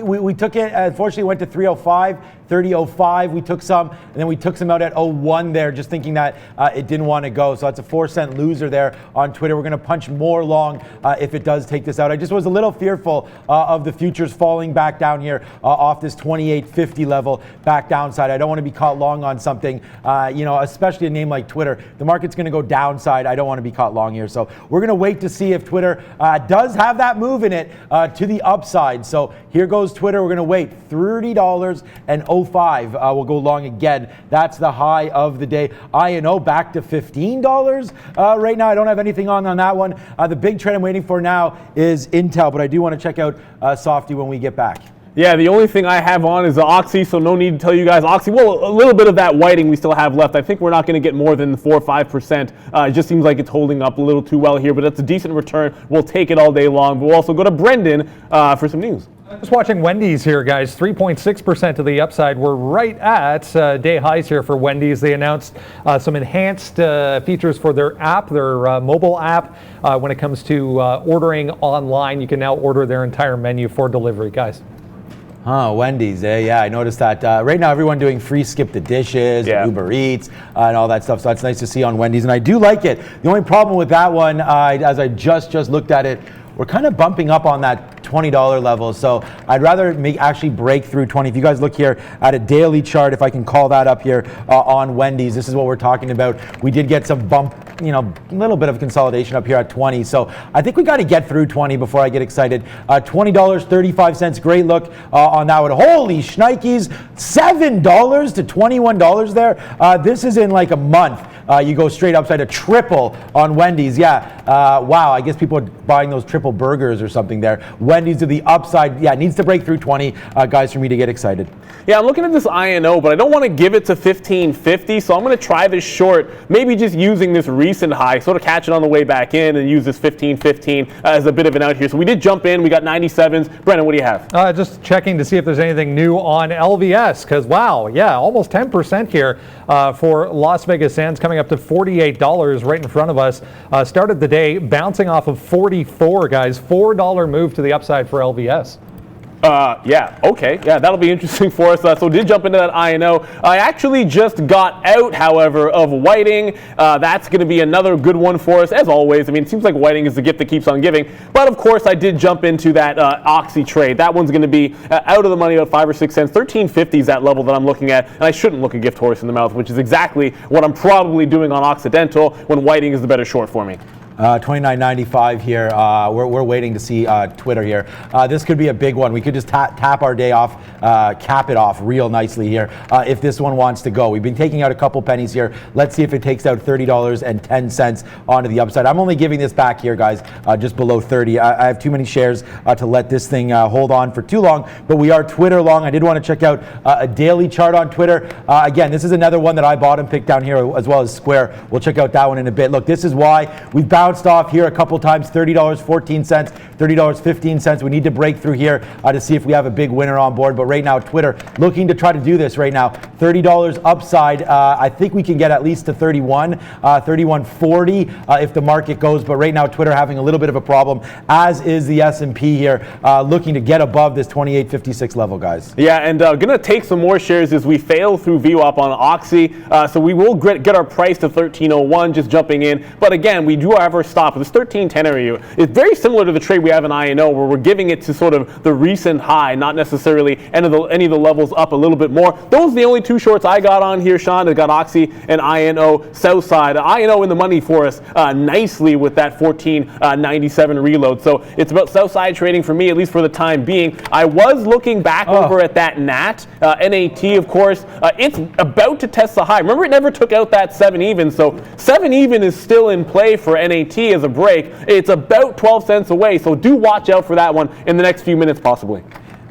We took it. Unfortunately, it went to 305. 30.05, we took some, and then we took some out at 01 there, just thinking that it didn't want to go. So that's a 4-cent loser there on Twitter. We're going to punch more long if it does take this out. I just was a little fearful of the futures falling back down here off this 28.50 level, back downside. I don't want to be caught long on something, especially a name like Twitter. The market's going to go downside. I don't want to be caught long here. So we're going to wait to see if Twitter does have that move in it to the upside. So here goes Twitter. We're going to wait. $30.05. We'll go long again. That's the high of the day. INO back to $15 right now. I don't have anything on that one. The big trend I'm waiting for now is Intel, but I do want to check out Softy when we get back. Yeah, the only thing I have on is the Oxy, so no need to tell you guys Oxy. Well, a little bit of that whiting we still have left. I think we're not going to get more than 4 or 5%. It just seems like it's holding up a little too well here, but it's a decent return. We'll take it all day long. We'll also go to Brendan for some news. Just watching Wendy's here, guys. 3.6% to the upside. We're right at day highs here for Wendy's. They announced some enhanced features for their app, their mobile app. When it comes to ordering online, you can now order their entire menu for delivery, guys. Wendy's, yeah, I noticed that. Right now, everyone doing free skip the dishes, Uber Eats, and all that stuff. So that's nice to see on Wendy's, and I do like it. The only problem with that one, as I just looked at it, we're kind of bumping up on that $20 level. So I'd rather actually break through 20. If you guys look here at a daily chart, if I can call that up here on Wendy's, this is what we're talking about. We did get some bump, a little bit of consolidation up here at 20. So I think we got to get through 20 before I get excited. $20.35, great look on that one. Holy shnikes, $7 to $21 there. This is in like a month. You go straight upside, a triple on Wendy's. Yeah, wow, I guess people are buying those triple burgers or something there. Wendy's to the upside, yeah, needs to break through 20, guys, for me to get excited. Yeah, I'm looking at this INO, but I don't want to give it to 15.50, so I'm going to try this short, maybe just using this recent high, sort of catch it on the way back in and use this 15.15 as a bit of an out here. So we did jump in, we got 97s. Brennan, what do you have? Just checking to see if there's anything new on LVS, because wow, yeah, almost 10% here for Las Vegas Sands, coming up to $48 right in front of us. Started the day bouncing off of 44, guys. $4 move to the upside for LVS. Yeah, okay. Yeah, that'll be interesting for us. So did jump into that INO. I actually just got out, however, of whiting. That's going to be another good one for us, as always. I mean, it seems like whiting is the gift that keeps on giving. But, of course, I did jump into that Oxy trade. That one's going to be out of the money about 5 or 6 cents. 13.50 is that level that I'm looking at. And I shouldn't look a gift horse in the mouth, which is exactly what I'm probably doing on Occidental when whiting is the better short for me. 29.95 here. We're waiting to see Twitter here. This could be a big one. We could just tap our day off, cap it off real nicely here if this one wants to go. We've been taking out a couple pennies here. Let's see if it takes out $30.10 onto the upside. I'm only giving this back here, guys, just below 30. I have too many shares to let this thing hold on for too long, but we are Twitter long. I did want to check out a daily chart on Twitter. Again, this is another one that I bought and picked down here, as well as Square. We'll check out that one in a bit. Look, this is why we've bounced off here a couple times, $30.14, $30.15. We need to break through here to see if we have a big winner on board. But right now, Twitter looking to try to do this right now. $30 upside. I think we can get at least to 31, 31.40 if the market goes. But right now, Twitter having a little bit of a problem, as is the S&P here, looking to get above this 28.56 level, guys. Yeah, and going to take some more shares as we fail through VWAP on Oxy. So we will get our price to 13.01, just jumping in. But again, we do have our stop. This 13.10 area is very similar to the trade we have in INO, where we're giving it to sort of the recent high, not necessarily any of the levels up a little bit more. Those are the only two shorts I got on here, Sean. I got Oxy and INO Southside. INO in the money for us nicely with that 14.97 reload. So it's about Southside trading for me, at least for the time being. I was looking back over at that NAT, NAT, of course. It's about to test the high. Remember, it never took out that 7 even, so 7 even is still in play for NAT as a break. It's about 12 cents away, so do watch out for that one in the next few minutes possibly.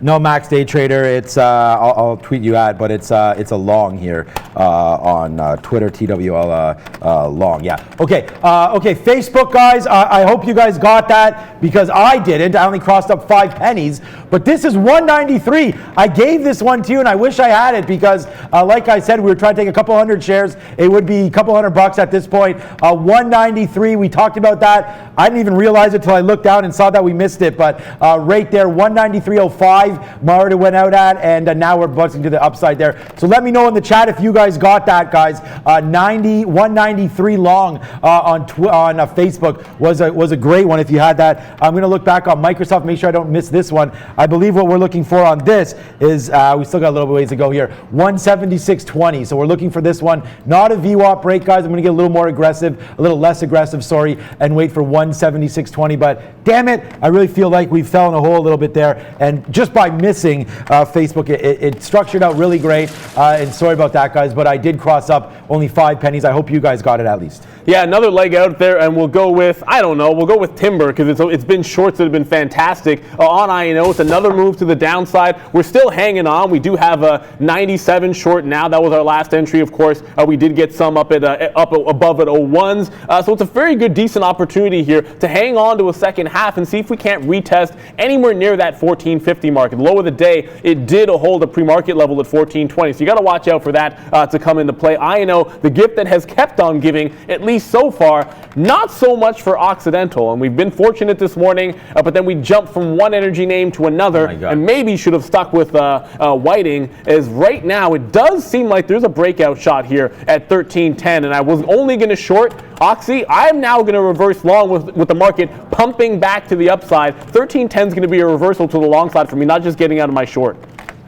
No, Max Day Trader. It's I'll tweet you at, but it's a long here on Twitter TWL long. Yeah. Okay. Okay. Facebook guys. I hope you guys got that because I didn't. I only crossed up 5 pennies, but this is 193. I gave this one to you, and I wish I had it because, like I said, we were trying to take a couple hundred shares. It would be a couple $100 at this point. 193. We talked about that. I didn't even realize it till I looked down and saw that we missed it, but right there, 193.05. Marta went out at, and now we're buzzing to the upside there. So let me know in the chat if you guys got that, guys. 193 long on Facebook was a great one if you had that. I'm going to look back on Microsoft, make sure I don't miss this one. I believe what we're looking for on this is, we still got a little bit ways to go here, 176.20. So we're looking for this one. Not a VWAP break, guys. I'm going to get a little more aggressive, a little less aggressive, sorry, and wait for 176.20. But damn it, I really feel like we fell in a hole a little bit there. And just by missing Facebook, it structured out really great. And sorry about that, guys, but I did cross up only 5 pennies. I hope you guys got it at least. Yeah, another leg out there, and we'll go with, I don't know, we'll go with timber because it's been shorts that have been fantastic. On INO, it's another move to the downside. We're still hanging on. We do have a 97 short now. That was our last entry, of course. We did get some up at up above at 01s. So it's a very good, decent opportunity here to hang on to a second half and see if we can't retest anywhere near that 1450 mark. At the low of the day, it did hold a pre-market level at 1420. So you got to watch out for that to come into play. INO, the gift that has kept on giving, at least so far, not so much for Occidental. And we've been fortunate this morning, but then we jumped from one energy name to another, and maybe should have stuck with Whiting, as right now it does seem like there's a breakout shot here at 1310, and I was only going to short Oxy. I'm now going to reverse long with the market pumping back to the upside. 1310 is going to be a reversal to the long side for me, not just getting out of my short.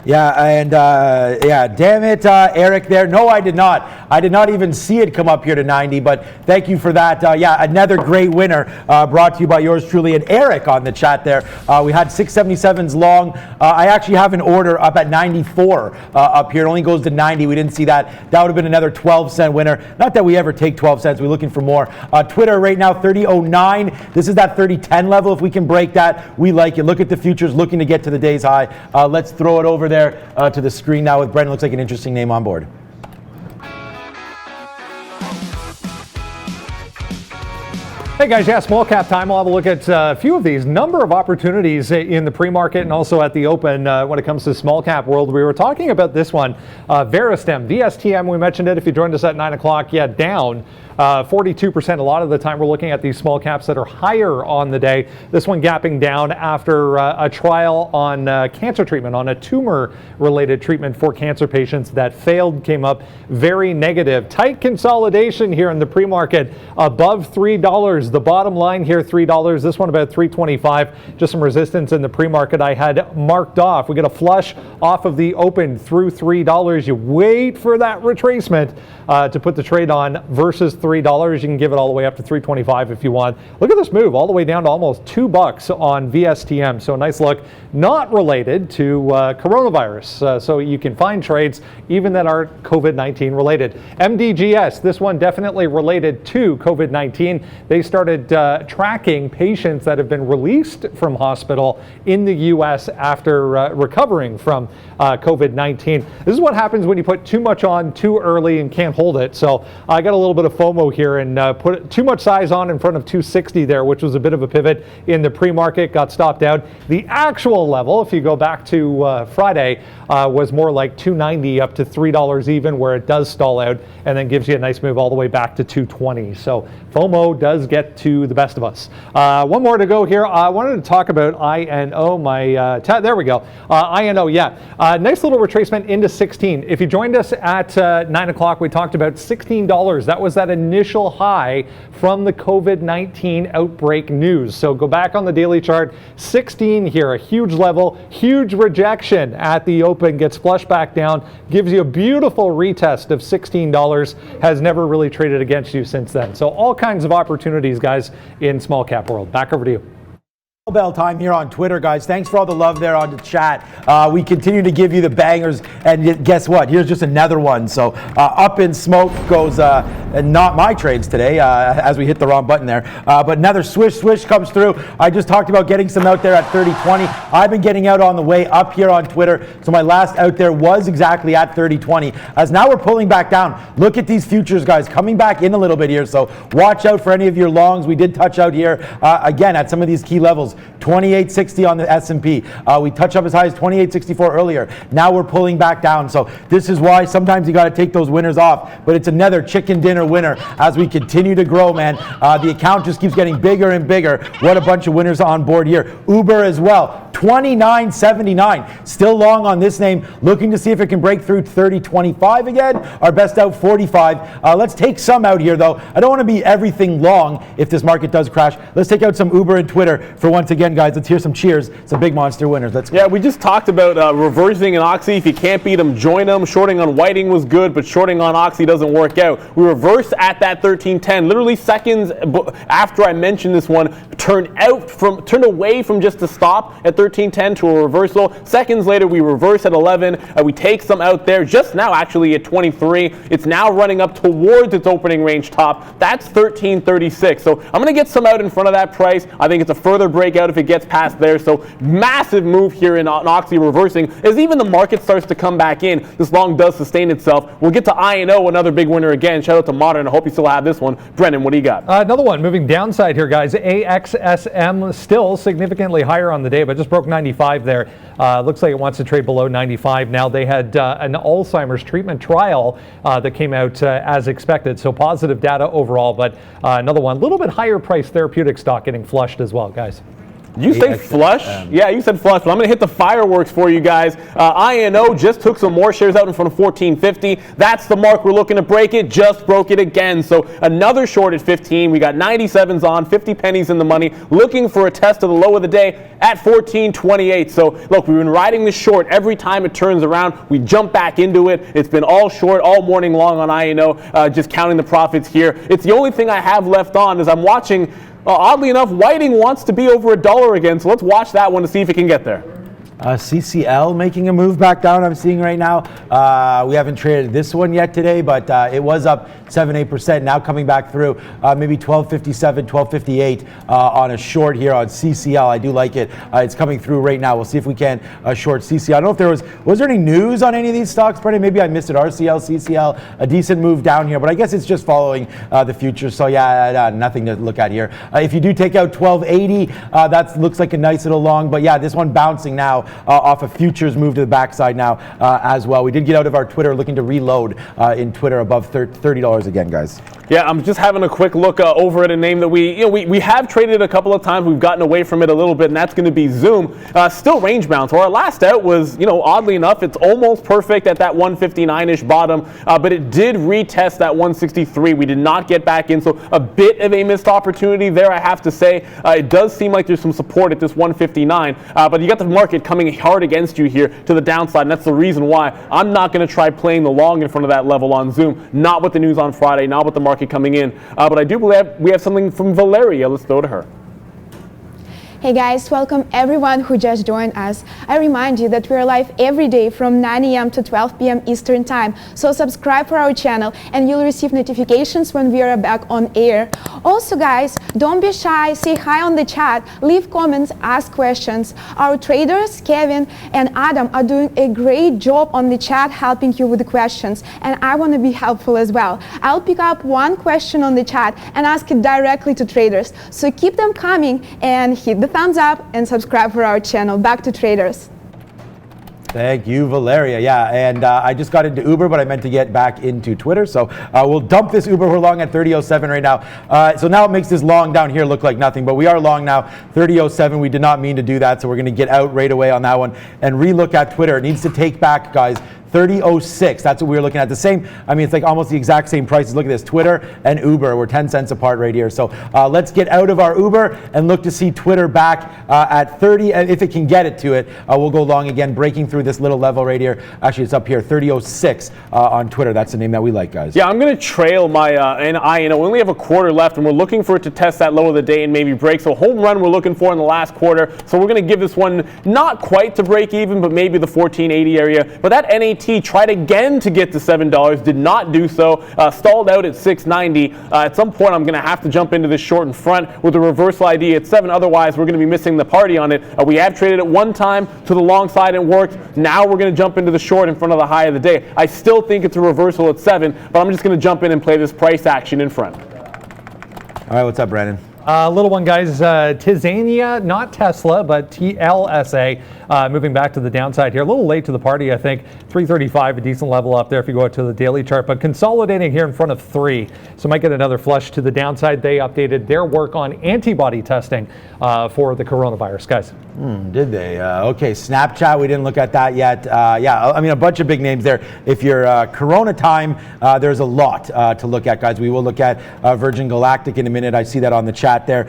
Yeah, and yeah, damn it, Eric there. No, I did not. I did not even see it come up here to 90, but thank you for that. Yeah, another great winner brought to you by yours truly and Eric on the chat there. We had 677s long. I actually have an order up at 94 up here. It only goes to 90. We didn't see that. That would have been another 12-cent winner. Not that we ever take 12 cents. We're looking for more. Twitter right now, 30.09. This is that 30.10 level. If we can break that, we like it. Look at the futures looking to get to the day's high. Let's throw it over there to the screen now with Brendan. Looks like an interesting name on board. Hey guys, yeah, small cap time. We'll have a look at a few of these. Number of opportunities in the pre-market and also at the open when it comes to small cap world. We were talking about this one, Veristem, VSTM. We mentioned it if you joined us at 9 o'clock. Yeah, down 42%. A lot of the time we're looking at these small caps that are higher on the day. This one gapping down after a trial on cancer treatment, on a tumor-related treatment for cancer patients that failed, came up very negative. Tight consolidation here in the pre-market above $3. The bottom line here, $3. This one about $3.25. Just some resistance in the pre-market I had marked off. We get a flush off of the open through $3. You wait for that retracement to put the trade on versus $3. You can give it all the way up to $3.25 if you want. Look at this move all the way down to almost $2 on VSTM. So a nice look, not related to coronavirus. So you can find trades even that aren't COVID-19 related. MDGS, this one definitely related to COVID-19. They started tracking patients that have been released from hospital in the U.S. after recovering from COVID-19. This is what happens when you put too much on too early and can't hold it. So I got a little bit of FOMO here and put too much size on in front of 260 there, which was a bit of a pivot in the pre-market, got stopped out. The actual level, if you go back to Friday, was more like 290 up to $3 even, where it does stall out and then gives you a nice move all the way back to 220. So FOMO does get to the best of us. One more to go here. I wanted to talk about INO. There we go. INO, yeah. Nice little retracement into 16. If you joined us at 9 o'clock, we talked about $16. That was that initial high from the COVID-19 outbreak news. So go back on the daily chart. 16 here, a huge level, huge rejection at the open, gets flushed back down, gives you a beautiful retest of $16, has never really traded against you since then. So all kinds of opportunities, guys, in small cap world. Back over to you. Bell time here on Twitter, guys. Thanks for all the love there on the chat. We continue to give you the bangers, and guess what? Here's just another one. So up in smoke goes, and not my trades today, as we hit the wrong button there. But another swish comes through. I just talked about getting some out there at 30.20. I've been getting out on the way up here on Twitter. So my last out there was exactly at 30.20. As now we're pulling back down. Look at these futures, guys, coming back in a little bit here. So watch out for any of your longs. We did touch out here again at some of these key levels. 28.60 on the S&P. We touched up as high as 28.64 earlier. Now we're pulling back down. So this is why sometimes you got to take those winners off. But it's another chicken dinner winner as we continue to grow, man. The account just keeps getting bigger and bigger. What a bunch of winners on board here. Uber as well. 29.79. Still long on this name. Looking to see if it can break through 30.25 again. Our best out 45. Let's take some out here though. I don't want to be everything long if this market does crash. Let's take out some Uber and Twitter for once again, guys. Let's hear some cheers. Some big monster winners. Let's go. Yeah, we just talked about reversing an Oxy. If you can't beat them, join them. Shorting on Whiting was good, but shorting on Oxy doesn't work out. We reversed at that 13.10. Literally seconds after I mentioned this one, turned away from just a stop at 13.10 to a reversal. Seconds later, we reverse at 11. We take some out there just now, actually at 23. It's now running up towards its opening range top. That's 13.36. So I'm going to get some out in front of that price. I think it's a further breakout if it gets past there. So massive move here in Oxy reversing as even the market starts to come back in. This long does sustain itself. We'll get to INO, another big winner again. Shout out to Modern. I hope you still have this one. Brendan, what do you got? Another one moving downside here, guys. AXSM still significantly higher on the day, but just broke 95 there. Looks like it wants to trade below 95 now. They had an Alzheimer's treatment trial that came out as expected, so positive data overall, but another one, a little bit higher price therapeutic stock getting flushed as well, guys. You say flush? Yeah, you said flush, but I'm going to hit the fireworks for you guys. INO just took some more shares out in front of 1450. That's the mark we're looking to break it. Just broke it again. So another short at 15. We got 97s on, 50 pennies in the money, looking for a test of the low of the day at 1428. So look, we've been riding this short. Every time it turns around, we jump back into it. It's been all short all morning long on INO, just counting the profits here. It's the only thing I have left on is I'm watching. Oddly enough, Whiting wants to be over $1 again, so let's watch that one to see if it can get there. CCL making a move back down, I'm seeing right now. We haven't traded this one yet today, but it was up 7-8%, now coming back through maybe 12.57, 12.58 on a short here on CCL. I do like it. It's coming through right now. We'll see if we can short CCL. I don't know if was there any news on any of these stocks, Brendan? Maybe I missed it. RCL, CCL, a decent move down here, but I guess it's just following the futures. So yeah, nothing to look at here. If you do take out 12.80, that looks like a nice little long, but yeah, this one bouncing now. Off of futures move to the backside now as well. We did get out of our Twitter, looking to reload in Twitter above $30 again, guys. Yeah, I'm just having a quick look over at a name that we have traded a couple of times. We've gotten away from it a little bit, and that's going to be Zoom. Still range bound. So our last out was, oddly enough, it's almost perfect at that 159-ish bottom, but it did retest that 163. We did not get back in, so a bit of a missed opportunity there, I have to say. It does seem like there's some support at this 159, but you got the market coming hard against you here to the downside, and that's the reason why I'm not going to try playing the long in front of that level on Zoom. Not with the news on Friday, not with the market coming in, but I do believe we have something from Valeria. Let's go to her. Hey guys, welcome everyone who just joined us. I remind you that we're live every day from 9 a.m. to 12 p.m. Eastern Time. So subscribe for our channel and you'll receive notifications when we are back on air. Also guys, don't be shy, say hi on the chat, leave comments, ask questions. Our traders, Kevin and Adam, are doing a great job on the chat helping you with the questions. And I want to be helpful as well. I'll pick up one question on the chat and ask it directly to traders. So keep them coming and hit the thumbs up and subscribe for our channel. Back to traders. Thank you, Valeria. Yeah, and I just got into Uber, but I meant to get back into Twitter. So we'll dump this Uber. We're long at 30.07 right now. So now it makes this long down here look like nothing, but we are long now, 30.07. We did not mean to do that, so we're going to get out right away on that one and relook at Twitter. It needs to take back, guys, 30.06. That's what we were looking at. The same, I mean, it's like almost the exact same prices. Look at this, Twitter and Uber. We're 10 cents apart right here. So let's get out of our Uber and look to see Twitter back at 30. And if it can get it to it, we'll go long again, breaking through this little level right here. Actually, it's up here, 30.06 on Twitter. That's the name that we like, guys. Yeah, I'm going to trail my NI. We only have a quarter left, and we're looking for it to test that low of the day and maybe break. So home run we're looking for in the last quarter. So we're going to give this one not quite to break even, but maybe the 1480 area. But that NAT tried again to get to $7, did not do so, stalled out at 690. At some point, I'm going to have to jump into this short in front with a reversal ID at 7. Otherwise, we're going to be missing the party on it. We have traded it one time to the long side and worked. Now we're going to jump into the short in front of the high of the day. I still think it's a reversal at 7, but I'm just going to jump in and play this price action in front. All right, what's up, Brandon? Little one, guys. Tizania, not Tesla, but TLSA, moving back to the downside here. A little late to the party, I think. 335, a decent level up there if you go out to the daily chart, but consolidating here in front of 3. So might get another flush to the downside. They updated their work on antibody testing for the coronavirus, guys. Did they? Okay, Snapchat, we didn't look at that yet. Yeah, I mean, a bunch of big names there. If you're Corona time, there's a lot to look at, guys. We will look at Virgin Galactic in a minute. I see that on the chat there.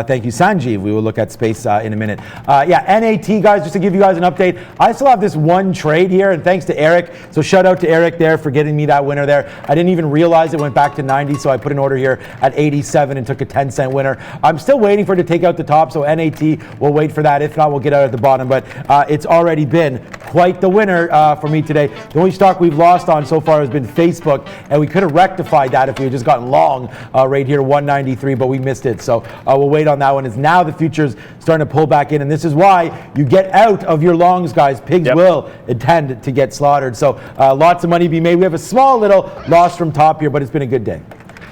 Thank you, Sanjeev. We will look at space in a minute. Yeah, NAT, guys, just to give you guys an update, I still have this one trade here, and thanks to Eric. So shout out to Eric there for getting me that winner there. I didn't even realize it went back to 90, so I put an order here at 87 and took a 10-cent winner. I'm still waiting for it to take out the top, so NAT, we'll wait for that. If not, we'll get out at the bottom, but it's already been quite the winner for me today. The only stock we've lost on so far has been Facebook, and we could have rectified that if we had just gotten long right here, 193, but we missed it. So we'll wait on that one. It's now the futures starting to pull back in, and this is why you get out of your longs, guys. Pigs will intend to get slaughtered. So lots of money to be made. We have a small little loss from top here, but it's been a good day.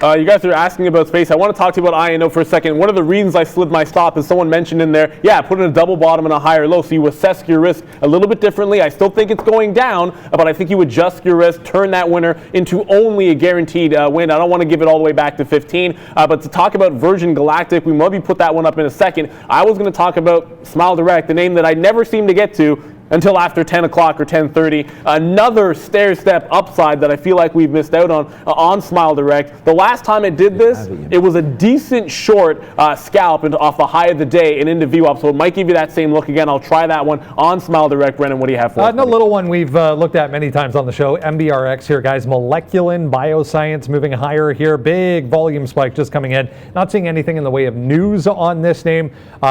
You guys are asking about space. I want to talk to you about INO for a second. One of the reasons I slid my stop is someone mentioned in there, put in a double bottom and a higher low, so you assess your risk a little bit differently. I still think it's going down, but I think you adjust your risk, turn that winner into only a guaranteed win. I don't want to give it all the way back to 15, but to talk about Virgin Galactic, we maybe put that one up in a second. I was going to talk about Smile Direct, the name that I never seem to get to until after 10 o'clock or 10:30. Another stair-step upside that I feel like we've missed out on Smile Direct. The last time it did this, it was a decent short scalp off the high of the day and into VWAP, so it might give you that same look again. I'll try that one on Smile Direct. Brennan, what do you have for us? No little one we've looked at many times on the show, MBRX here, guys. Molecular Bioscience moving higher here. Big volume spike just coming in. Not seeing anything in the way of news on this name.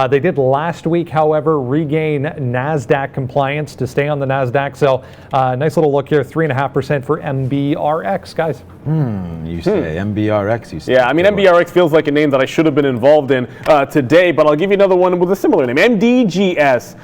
They did last week, however, regain NASDAQ compliance to stay on the NASDAQ. So nice little look here, 3.5% for MBRX, guys. You say MBRX, you say. Yeah, I mean, MBRX feels like a name that I should have been involved in today, but I'll give you another one with a similar name, MDGS.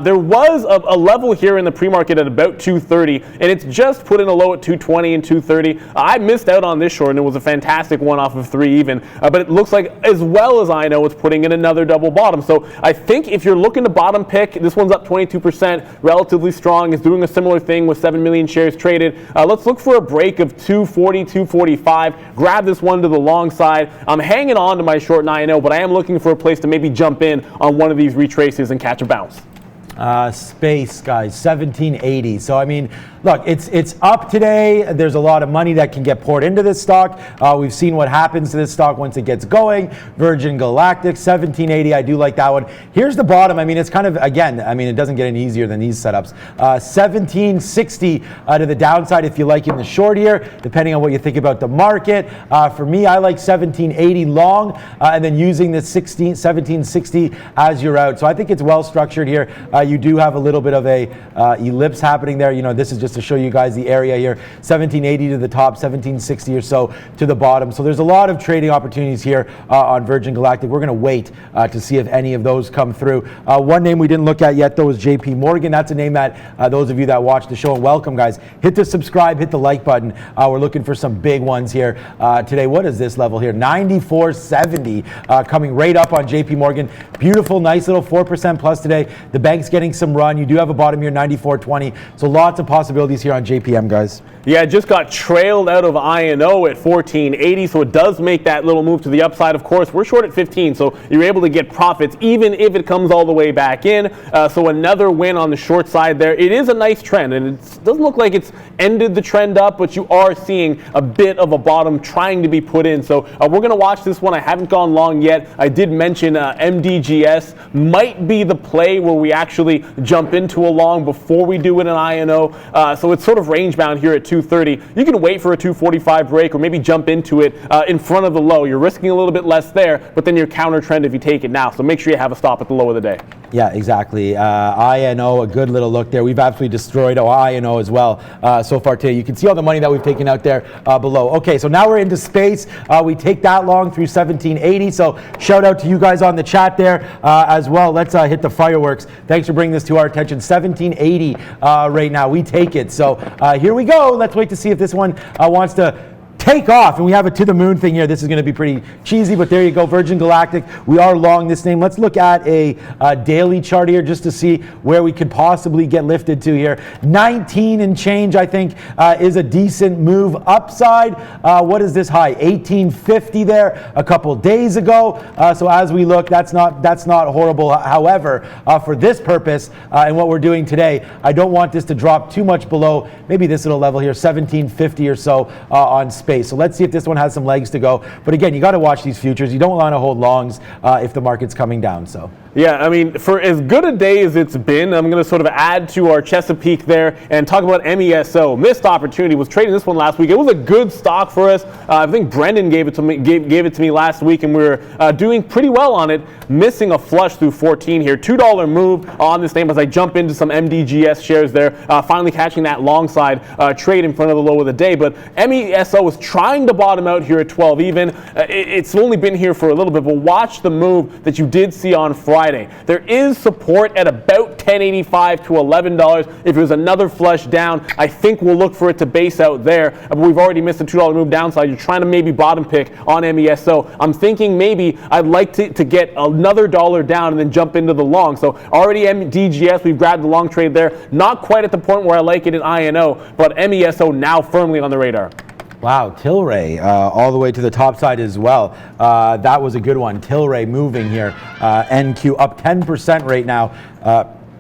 There was a level here in the pre-market at about 230, and it's just put in a low at 220 and 230. I missed out on this short, and it was a fantastic one off of 3 even, but it looks like, as well as I know, it's putting in another double bottom. So I think if you're looking to bottom pick, this one's up 22%, relatively strong, is doing a similar thing with 7 million shares traded. Let's look for a break of 240, 245. Grab this one to the long side. I'm hanging on to my short 9-0, but I am looking for a place to maybe jump in on one of these retraces and catch a bounce. Space, guys, 1780. So I mean, look, it's up today. There's a lot of money that can get poured into this stock. We've seen what happens to this stock once it gets going. Virgin Galactic, 1780. I do like that one. Here's the bottom. I mean, it's kind of, again, I mean, it doesn't get any easier than these setups. 1760 to the downside if you like in the short here, depending on what you think about the market. For me, I like 1780 long, and then using this 1760 as your out. So I think it's well structured here. You do have a little bit of a ellipse happening there. You know, this is just to show you guys the area here. 1780 to the top, 1760 or so to the bottom. So there's a lot of trading opportunities here on Virgin Galactic. We're going to wait to see if any of those come through. One name we didn't look at yet, though, is JP Morgan. That's a name that those of you that watch the show, and welcome, guys, hit the subscribe, hit the like button. We're looking for some big ones here today. What is this level here? 94.70 coming right up on JP Morgan. Beautiful, nice little 4% plus today. The bank's getting some run. You do have a bottom here, 94.20. So lots of possibilities vulnerabilities here on JPM, guys? Yeah, it just got trailed out of INO at 1480, so it does make that little move to the upside. Of course, we're short at 15, so you're able to get profits even if it comes all the way back in. So another win on the short side there. It is a nice trend, and it doesn't look like it's ended the trend up, but you are seeing a bit of a bottom trying to be put in. So we're going to watch this one. I haven't gone long yet. I did mention MDGS might be the play where we actually jump into a long before we do it in INO. So it's sort of range bound here at 230. You can wait for a 245 break or maybe jump into it in front of the low. You're risking a little bit less there, but then you're counter trend if you take it now. So make sure you have a stop at the low of the day. Yeah, exactly. INO, a good little look there. We've absolutely destroyed INO as well so far today. You can see all the money that we've taken out there below. Okay, so now we're into space. We take that long through 1780. So shout out to you guys on the chat there as well. Let's hit the fireworks. Thanks for bringing this to our attention. 1780 right now. We take it. So here we go. Let's wait to see if this one wants to take off, and we have a to the moon thing here. This is going to be pretty cheesy, but there you go. Virgin Galactic, we are long this name. Let's look at a daily chart here just to see where we could possibly get lifted to here. 19 and change, I think, is a decent move upside. What is this high? 1850 there a couple days ago. So as we look, that's not horrible. However, for this purpose and what we're doing today, I don't want this to drop too much below maybe this little level here, 1750 or so on space. So let's see if this one has some legs to go. But again, you got to watch these futures. You don't want to hold longs if the market's coming down. So. Yeah, I mean, for as good a day as it's been, I'm going to sort of add to our Chesapeake there and talk about MESO. Missed opportunity. Was trading this one last week. It was a good stock for us. I think Brendan gave it to me. Gave it to me last week, and we were doing pretty well on it. Missing a flush through 14 here. $2 move on this name as I jump into some MDGS shares there. Finally catching that long side trade in front of the low of the day. But MESO was trying to bottom out here at 12 even. It's only been here for a little bit, but watch the move that you did see on Friday. There is support at about $10.85 to $11. If there's another flush down, I think we'll look for it to base out there. But we've already missed a $2 move downside. You're trying to maybe bottom pick on MESO. I'm thinking maybe I'd like to get another dollar down and then jump into the long. So already MDGS, we've grabbed the long trade there. Not quite at the point where I like it in INO, but MESO now firmly on the radar. Wow, Tilray all the way to the top side as well. That was a good one. Tilray moving here. NQ up 10% right now.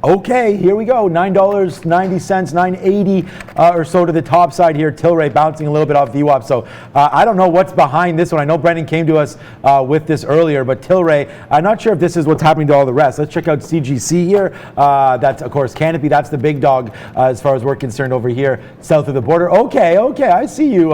Okay, here we go. $9.90, $9.80 or so to the top side here. Tilray bouncing a little bit off VWAP. So I don't know what's behind this one. I know Brendan came to us with this earlier, but Tilray, I'm not sure if this is what's happening to all the rest. Let's check out CGC here. That's, of course, Canopy. That's the big dog as far as we're concerned over here south of the border. Okay, I see you,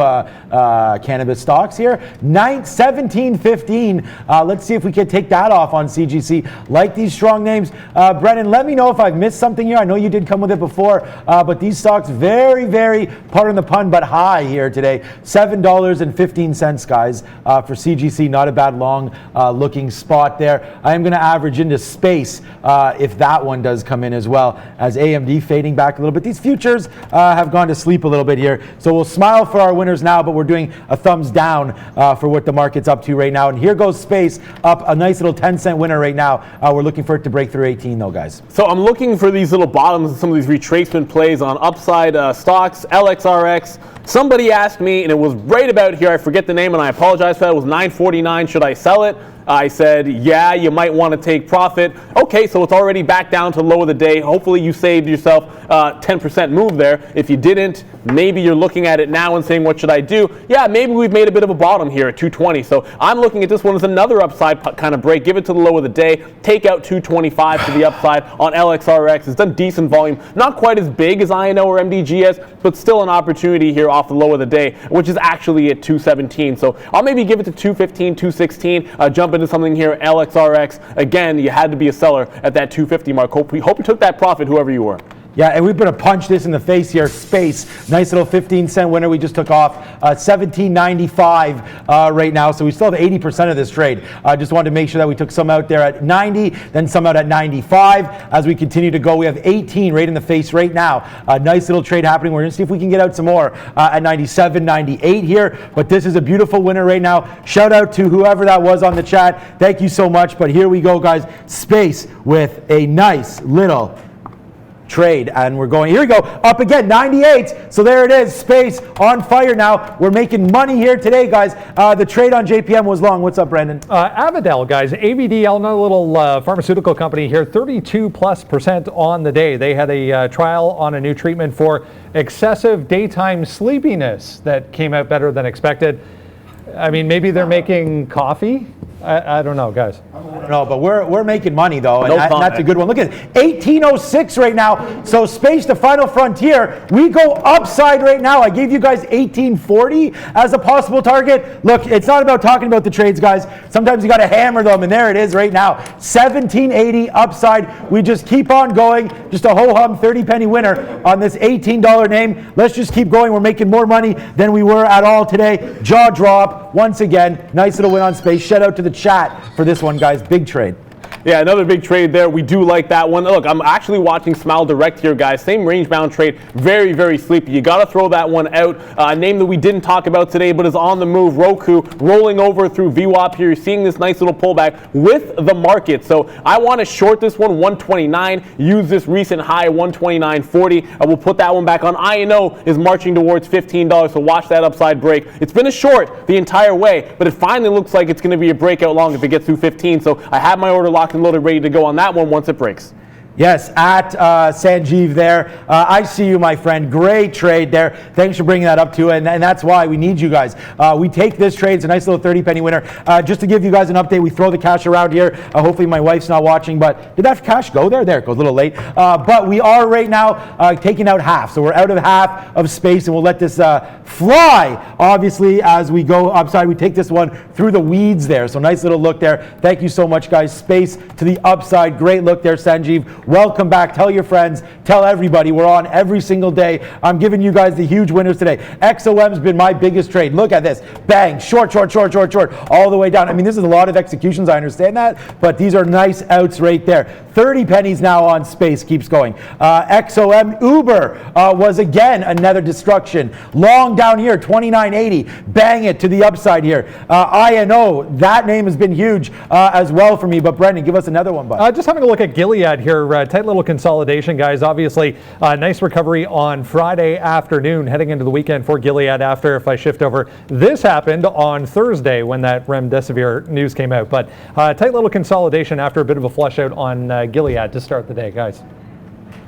cannabis stocks here. 17.15. Let's see if we can take that off on CGC. Like these strong names. Brendan, let me know if I've missed something here. I know you did come with it before, but these stocks very, very, pardon the pun, but high here today. $7.15, guys, for CGC. Not a bad long looking spot there. I am going to average into space if that one does come in as well, as AMD fading back a little bit. These futures have gone to sleep a little bit here. So we'll smile for our winners now, but we're doing a thumbs down for what the market's up to right now. And here goes space up a nice little 10-cent winner right now. We're looking for it to break through 18 though, guys. So I'm looking for these little bottoms and some of these retracement plays on upside stocks, LXRX. Somebody asked me, and it was right about here, I forget the name and I apologize for that, it was $9.49, should I sell it? I said, yeah, you might want to take profit. Okay, so it's already back down to low of the day. Hopefully you saved yourself 10% move there. If you didn't, maybe you're looking at it now and saying, what should I do? Yeah, maybe we've made a bit of a bottom here at 220. So I'm looking at this one as another upside kind of break. Give it to the low of the day. Take out 225 to the upside on LXRX. It's done decent volume. Not quite as big as INO or MDGS, but still an opportunity here off the low of the day, which is actually at 217. So I'll maybe give it to 215, 216, jump into something here, LXRX. Again, you had to be a seller at that 250 mark. Hope you took that profit, whoever you were. Yeah, and we're going to punch this in the face here. Space, nice little 15-cent winner we just took off. $17.95 right now, so we still have 80% of this trade. I just wanted to make sure that we took some out there at 90, then some out at 95. As we continue to go, we have 18 right in the face right now. A nice little trade happening. We're going to see if we can get out some more at 97, 98 here. But this is a beautiful winner right now. Shout out to whoever that was on the chat. Thank you so much. But here we go, guys. Space with a nice little trade, and we're going, here we go, up again, 98. So there it is, space on fire now. We're making money here today, guys. The trade on JPM was long. What's up, Brandon? Avidel, guys, AVDL, another little pharmaceutical company here, 32+% on the day. They had a trial on a new treatment for excessive daytime sleepiness that came out better than expected. I mean, maybe they're making coffee? I don't know, guys. No, but we're making money though, and, No that's a good one. Look at it, 1806 right now. So space the final frontier. We go upside right now. I gave you guys 1840 as a possible target. Look, it's not about talking about the trades, guys. Sometimes you got to hammer them, and there it is right now. 1780 upside. We just keep on going. Just a ho-hum 30-penny winner on this $18 name. Let's just keep going. We're making more money than we were at all today. Jaw drop once again. Nice little win on space. Shout out to the chat for this one, guys. Big trade. Yeah, another big trade there. We do like that one. Look, I'm actually watching Smile Direct here, guys. Same range-bound trade. Very, very sleepy. You got to throw that one out. A name that we didn't talk about today, but is on the move. Roku rolling over through VWAP here. You're seeing this nice little pullback with the market. So I want to short this one, 129. Use this recent high, 129.40. I will put that one back on. INO is marching towards $15, so watch that upside break. It's been a short the entire way, but it finally looks like it's going to be a breakout long if it gets through 15. So I have my order locked and loaded, ready to go on that one once it breaks. Yes, at Sanjeev there. I see you, my friend. Great trade there. Thanks for bringing that up too, and that's why we need you guys. We take this trade. It's a nice little 30-penny winner. Just to give you guys an update, we throw the cash around here. Hopefully my wife's not watching, but did that cash go there? There it goes, a little late. But we are right now taking out half. So we're out of half of space, and we'll let this fly, obviously, as we go upside. We take this one through the weeds there. So nice little look there. Thank you so much, guys. Space to the upside. Great look there, Sanjeev. Welcome back. Tell your friends. Tell everybody. We're on every single day. I'm giving you guys the huge winners today. XOM's been my biggest trade. Look at this. Bang. Short, short, short, short, short. All the way down. I mean, this is a lot of executions. I understand that. But these are nice outs right there. 30 pennies now on space. Keeps going. XOM Uber was again another destruction. Long down here. 29.80. Bang it to the upside here. INO. That name has been huge as well for me. But Brendan, give us another one, bud. Just having a look at Gilead here. Tight little consolidation, guys. Obviously, nice recovery on Friday afternoon, heading into the weekend for Gilead after, if I shift over, this happened on Thursday when that remdesivir news came out. But tight little consolidation after a bit of a flush out on Gilead to start the day, guys.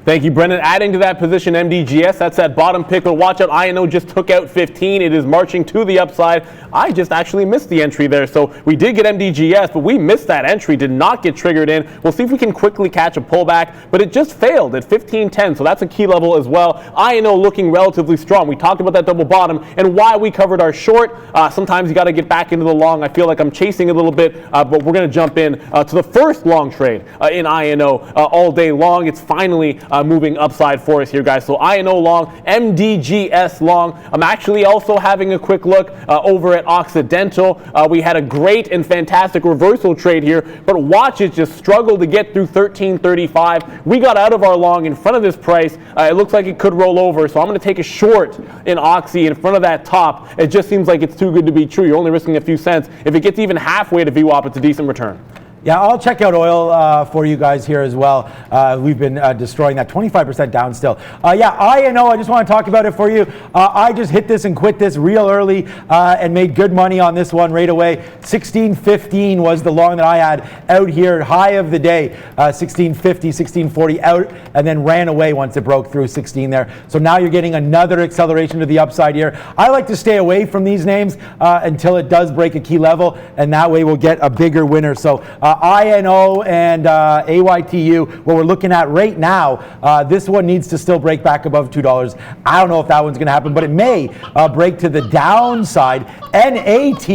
Thank you, Brendan. Adding to that position, MDGS, that's that bottom pick, but watch out, INO just took out 15. It is marching to the upside. I just actually missed the entry there. So we did get MDGS, but we missed that entry, did not get triggered in. We'll see if we can quickly catch a pullback, but it just failed at 15.10, so that's a key level as well. INO looking relatively strong. We talked about that double bottom and why we covered our short. Sometimes you got to get back into the long. I feel like I'm chasing a little bit, but we're going to jump in to the first long trade in INO all day long. It's finally moving upside for us here, guys. So INO long, MDGS long. I'm actually also having a quick look over at Occidental. We had a great and fantastic reversal trade here, but watch it just struggle to get through 13.35. We got out of our long in front of this price. It looks like it could roll over, so I'm going to take a short in Oxy in front of that top. It just seems like it's too good to be true. You're only risking a few cents. If it gets even halfway to VWAP, it's a decent return. Yeah, I'll check out oil for you guys here as well. We've been destroying that 25% down still. Yeah, INO, I just want to talk about it for you. I just hit this and quit this real early and made good money on this one right away. 16.15 was the long that I had out here, high of the day. 16.50, 16.40 out, and then ran away once it broke through 16 there. So now you're getting another acceleration to the upside here. I like to stay away from these names until it does break a key level, and that way we'll get a bigger winner. So INO and AYTU, what we're looking at right now, this one needs to still break back above $2. I don't know if that one's going to happen, but it may break to the downside. NAT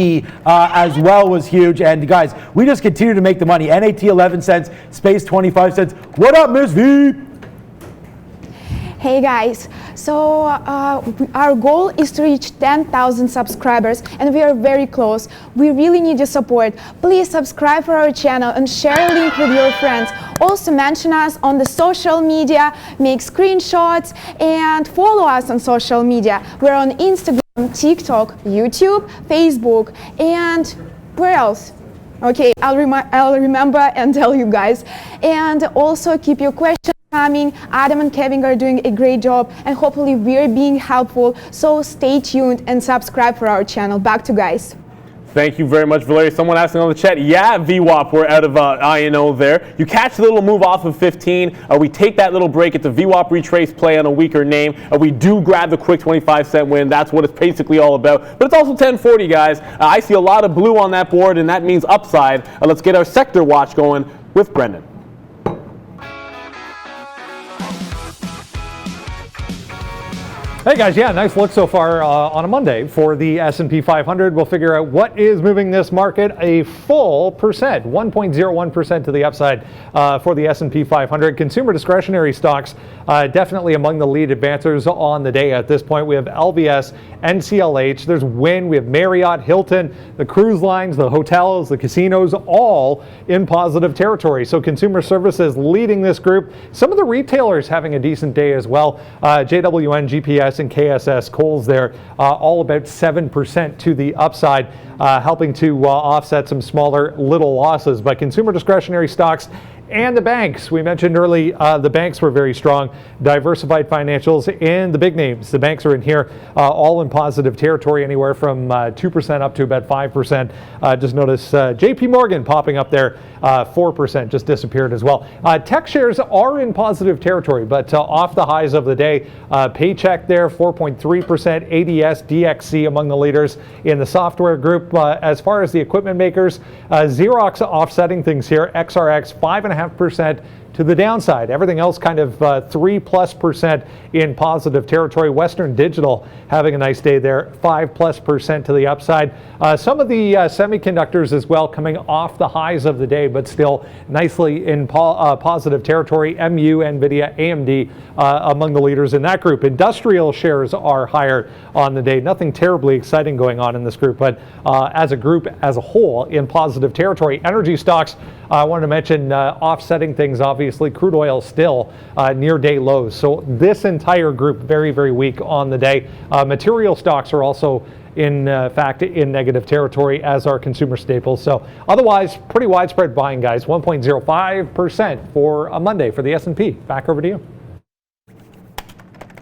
as well was huge. And guys, we just continue to make the money. NAT 11 cents, space 25 cents. What up, Miss V? Hey guys, so our goal is to reach 10,000 subscribers and we are very close. We really need your support. Please subscribe for our channel and share a link with your friends. Also mention us on the social media, make screenshots and follow us on social media. We're on Instagram, TikTok, YouTube, Facebook, and where else? Okay, I'll remember and tell you guys. And also keep your questions coming. Adam and Kevin are doing a great job, and hopefully we're being helpful. So stay tuned and subscribe for our channel. Back to guys. Thank you very much, Valeria. Someone asking on the chat, yeah, VWAP, we're out of INO there. You catch the little move off of 15. We take that little break at the VWAP retrace play on a weaker name. We do grab the quick 25-cent win. That's what it's basically all about. But it's also 1040, guys. I see a lot of blue on that board, and that means upside. Let's get our sector watch going with Brendan. Hey guys, yeah, nice look so far on a Monday for the S&P 500. We'll figure out what is moving this market a full percent, 1.01% to the upside for the S&P 500. Consumer discretionary stocks definitely among the lead advancers on the day at this point. We have LVS, NCLH, there's Wynn, we have Marriott, Hilton, the cruise lines, the hotels, the casinos, all in positive territory. So consumer services leading this group. Some of the retailers having a decent day as well. JWN, GPS, and KSS, Kohl's there, all about 7% to the upside, helping to offset some smaller little losses. But consumer discretionary stocks and the banks, we mentioned early, the banks were very strong. Diversified financials and the big names. The banks are in here, all in positive territory, anywhere from 2% up to about 5%. Just notice JP Morgan popping up there, 4%, just disappeared as well. Tech shares are in positive territory, but off the highs of the day. Paycheck there, 4.3%. ADS, DXC among the leaders in the software group. As far as the equipment makers, Xerox offsetting things here. XRX, 5.5% to the downside. Everything else kind of 3+% in positive territory. Western Digital having a nice day there, 5+% to the upside. Some of the semiconductors as well coming off the highs of the day, but still nicely in positive territory. MU, NVIDIA, AMD among the leaders in that group. Industrial shares are higher on the day. Nothing terribly exciting going on in this group, but as a group as a whole in positive territory. Energy stocks, I wanted to mention offsetting things, obviously. Crude oil still near day lows. So this entire group very, very weak on the day. Material stocks are also in fact in negative territory, as are consumer staples. So otherwise, pretty widespread buying, guys. 1.05% for a Monday for the S&P. Back over to you.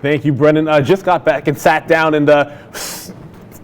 Thank you, Brendan. Just got back and sat down, and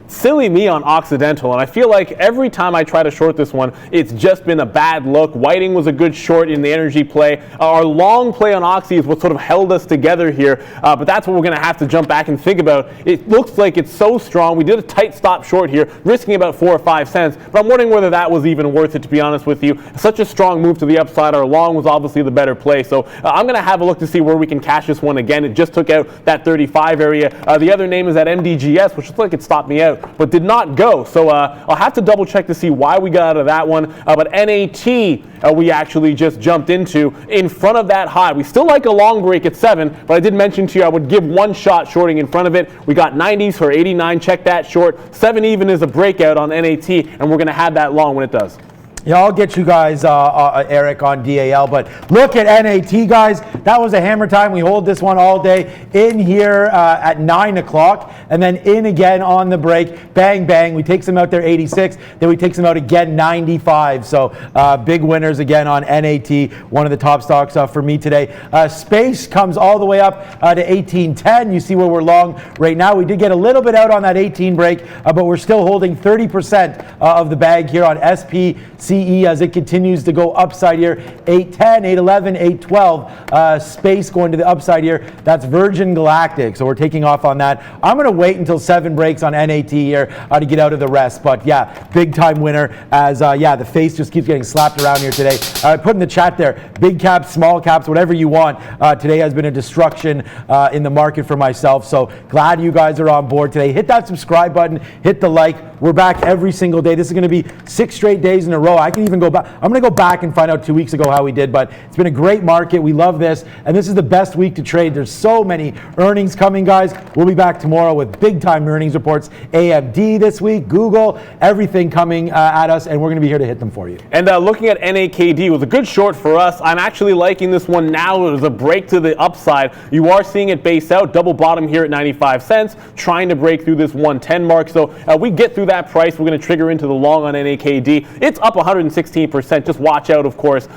silly me on Occidental, and I feel like every time I try to short this one, it's just been a bad look. Whiting was a good short in the energy play. Our long play on Oxy is what sort of held us together here, but that's what we're going to have to jump back and think about. It looks like it's so strong. We did a tight stop short here, risking about 4 or 5 cents, but I'm wondering whether that was even worth it, to be honest with you. Such a strong move to the upside. Our long was obviously the better play, so I'm going to have a look to see where we can cash this one again. It just took out that 35 area. The other name is that MDGS, which looks like it stopped me out, but did not go. So I'll have to double check to see why we got out of that one. But NAT, we actually just jumped into in front of that high. We still like a long break at 7, but I did mention to you I would give one shot shorting in front of it. We got 90s for 89. Check that short. 7 even is a breakout on NAT, and we're going to have that long when it does. Yeah, I'll get you guys, Eric, on DAL, but look at NAT, guys. That was a hammer time. We hold this one all day in here at 9 o'clock, and then in again on the break. Bang, bang. We take some out there 86, then we take some out again 95. So big winners again on NAT, one of the top stocks for me today. Space comes all the way up to 1810. You see where we're long right now. We did get a little bit out on that 18 break, but we're still holding 30% of the bag here on SPCE as it continues to go upside here. 810, 811, 812. Space going to the upside here. That's Virgin Galactic. So we're taking off on that. I'm going to wait until 7 breaks on NAT here to get out of the rest. But yeah, big time winner as the face just keeps getting slapped around here today. I put in the chat there, big caps, small caps, whatever you want. Today has been a destruction in the market for myself. So glad you guys are on board today. Hit that subscribe button, hit the like. We're back every single day. This is going to be 6 straight days in a row. I can even go back. I'm going to go back and find out 2 weeks ago how we did, but it's been a great market. We love this, and this is the best week to trade. There's so many earnings coming, guys. We'll be back tomorrow with big time earnings reports. AMD this week, Google, everything coming at us, and we're going to be here to hit them for you. And looking at NAKD was a good short for us. I'm actually liking this one now. It was a break to the upside. You are seeing it base out, double bottom here at 95 cents, trying to break through this 110 mark. So we get through that price, we're going to trigger into the long on NAKD. It's up 116%. Just watch out, of course,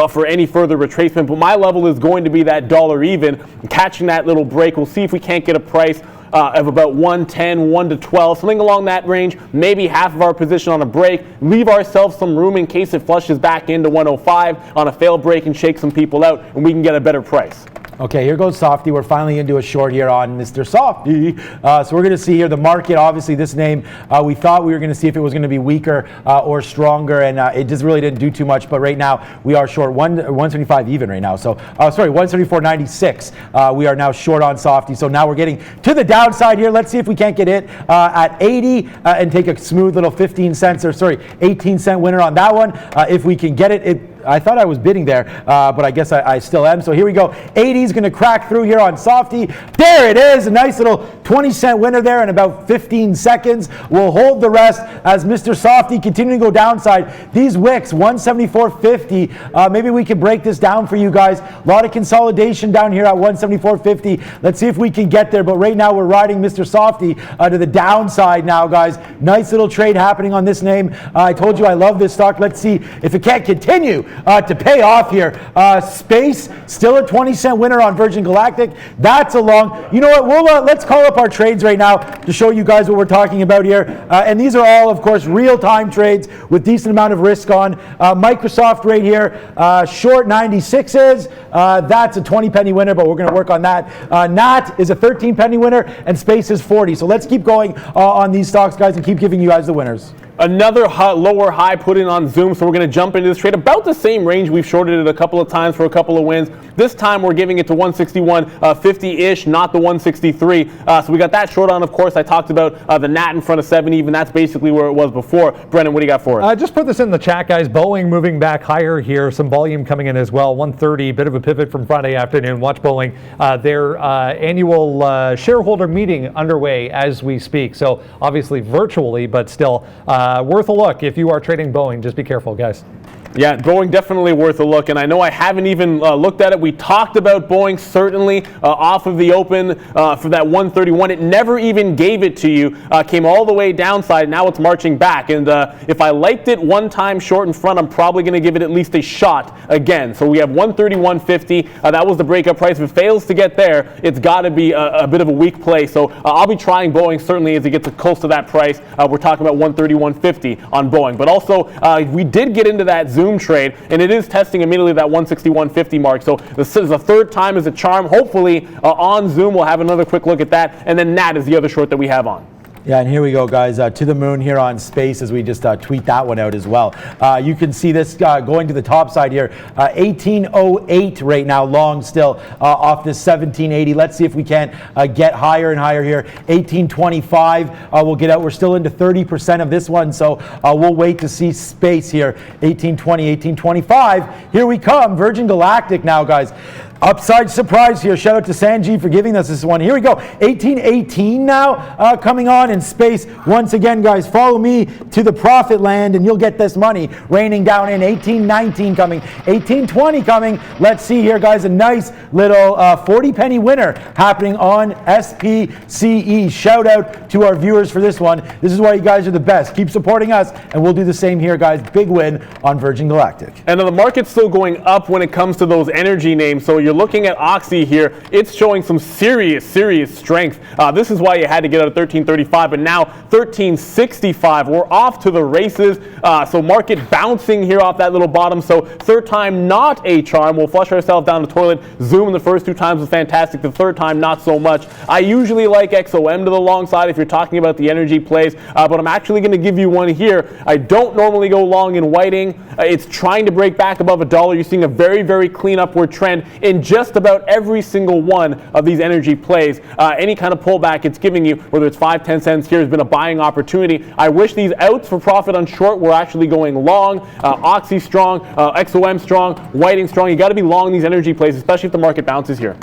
for any further retracement. But my level is going to be that dollar even, catching that little break. We'll see if we can't get a price of about 110, 1 to 12, something along that range, maybe half of our position on a break, leave ourselves some room in case it flushes back into 105 on a failed break and shake some people out, and we can get a better price. Okay, here goes Softy. We're finally into a short here on Mr. Softy. So we're going to see here the market. Obviously, this name, we thought we were going to see if it was going to be weaker or stronger, and it just really didn't do too much. But right now, we are short 175 even right now. So, sorry, 174.96. We are now short on Softy. So now we're getting to the downside here. Let's see if we can't get it at 80 and take a smooth little 18 cent winner on that one. If we can get it, I thought I was bidding there, but I guess I still am. So here we go. 80 is going to crack through here on Softy. There it is. A nice little 20-cent winner there in about 15 seconds. We'll hold the rest as Mr. Softy continuing to go downside. These wicks, 174.50. Maybe we can break this down for you guys. A lot of consolidation down here at 174.50. Let's see if we can get there. But right now we're riding Mr. Softy to the downside now, guys. Nice little trade happening on this name. I told you I love this stock. Let's see if it can't continue to pay off here. Space, still a 20-cent winner on Virgin Galactic. That's a long. You know what? We'll let's call up our trades right now to show you guys what we're talking about here. And these are all, of course, real-time trades with decent amount of risk on. Microsoft right here, short 96s. That's a 20-penny winner, but we're going to work on that. NAT is a 13-penny winner, and Space is 40. So let's keep going on these stocks, guys, and keep giving you guys the winners. Another lower high put in on Zoom, so we're going to jump into this trade. About the same range. We've shorted it a couple of times for a couple of wins. This time we're giving it to 161.50-ish, not the 163. So we got that short on, of course. I talked about the NAT in front of 7 even. That's basically where it was before. Brennan, what do you got for us? Just put this in the chat, guys. Boeing moving back higher here. Some volume coming in as well. 130, bit of a pivot from Friday afternoon. Watch Boeing. Their annual shareholder meeting underway as we speak. So obviously virtually, but still worth a look. If you are trading Boeing, just be careful, guys. Yeah, Boeing definitely worth a look, and I know I haven't even looked at it. We talked about Boeing certainly off of the open for that 131. It never even gave it to you. Came all the way downside. Now it's marching back, and if I liked it one time short in front, I'm probably going to give it at least a shot again. So we have 131.50. That was the breakup price. If it fails to get there, it's got to be a bit of a weak play. So I'll be trying Boeing certainly as it gets close to that price. We're talking about 131.50 on Boeing, but also we did get into that Zoom trade, and it is testing immediately that 161.50 mark. So this is the third time as a charm. Hopefully on Zoom we'll have another quick look at that, and then NAT is the other short that we have on. Yeah, and here we go, guys, to the moon here on Space as we just tweet that one out as well. You can see this going to the top side here, 1808 right now, long still off this 1780. Let's see if we can get higher and higher here. 1825 we'll get out. We're still into 30% of this one, so we'll wait to see Space here. 1820, 1825. Here we come, Virgin Galactic now, guys. Upside surprise here. Shout out to Sanjeev for giving us this one. Here we go. 1818 now coming on in Space. Once again, guys, follow me to the profit land and you'll get this money raining down in. 1819 coming. 1820 coming. Let's see here, guys. A nice little 40-penny winner happening on SPCE. Shout out to our viewers for this one. This is why you guys are the best. Keep supporting us and we'll do the same here, guys. Big win on Virgin Galactic. And the market's still going up when it comes to those energy names. So you're looking at Oxy here. It's showing some serious strength. This is why you had to get out of 1335, but now 1365. We're off to the races. So market bouncing here off that little bottom. So third time, not a charm. We'll flush ourselves down the toilet. Zoom the first 2 times was fantastic. The third time, not so much. I usually like XOM to the long side if you're talking about the energy plays, but I'm actually going to give you one here. I don't normally go long in whiting. It's trying to break back above $1. You're seeing a very clean upward trend in just about every single one of these energy plays. Any kind of pullback it's giving you, whether it's 5-10 cents here, has been a buying opportunity. I wish these outs for profit on short were actually going long. Oxy strong, XOM strong, whiting strong. You got to be long these energy plays, especially if the market bounces here.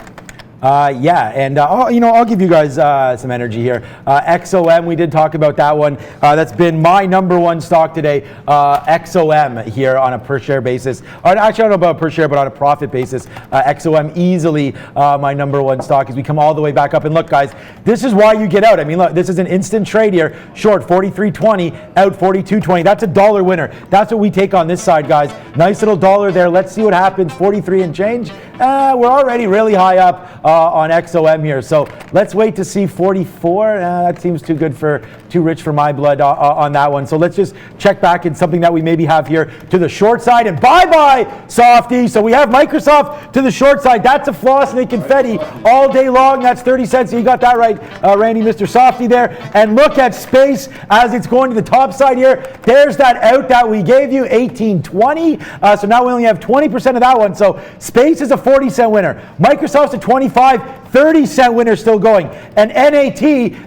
Yeah, and I'll give you guys some energy here. XOM, we did talk about that one. That's been my number one stock today. XOM here on a per share basis. Actually, I don't know about per share, but on a profit basis, XOM easily my number one stock as we come all the way back up. And look, guys, this is why you get out. I mean, look, this is an instant trade here. Short 43.20, out 42.20. That's a dollar winner. That's what we take on this side, guys. Nice little dollar there. Let's see what happens. 43 and change. We're already really high up on XOM here, so let's wait to see 44. That seems too rich for my blood on that one. So let's just check back in something that we maybe have here to the short side, and bye-bye, Softy. So we have Microsoft to the short side. That's a floss snake confetti all day long. That's 30 cents. So you got that right, Randy, Mr. Softy there. And look at space as it's going to the top side here. There's that out that we gave you, 18.20. So now we only have 20% of that one. So space is a 40-cent winner. Microsoft's a 25, 30-cent winner still going. And NAT,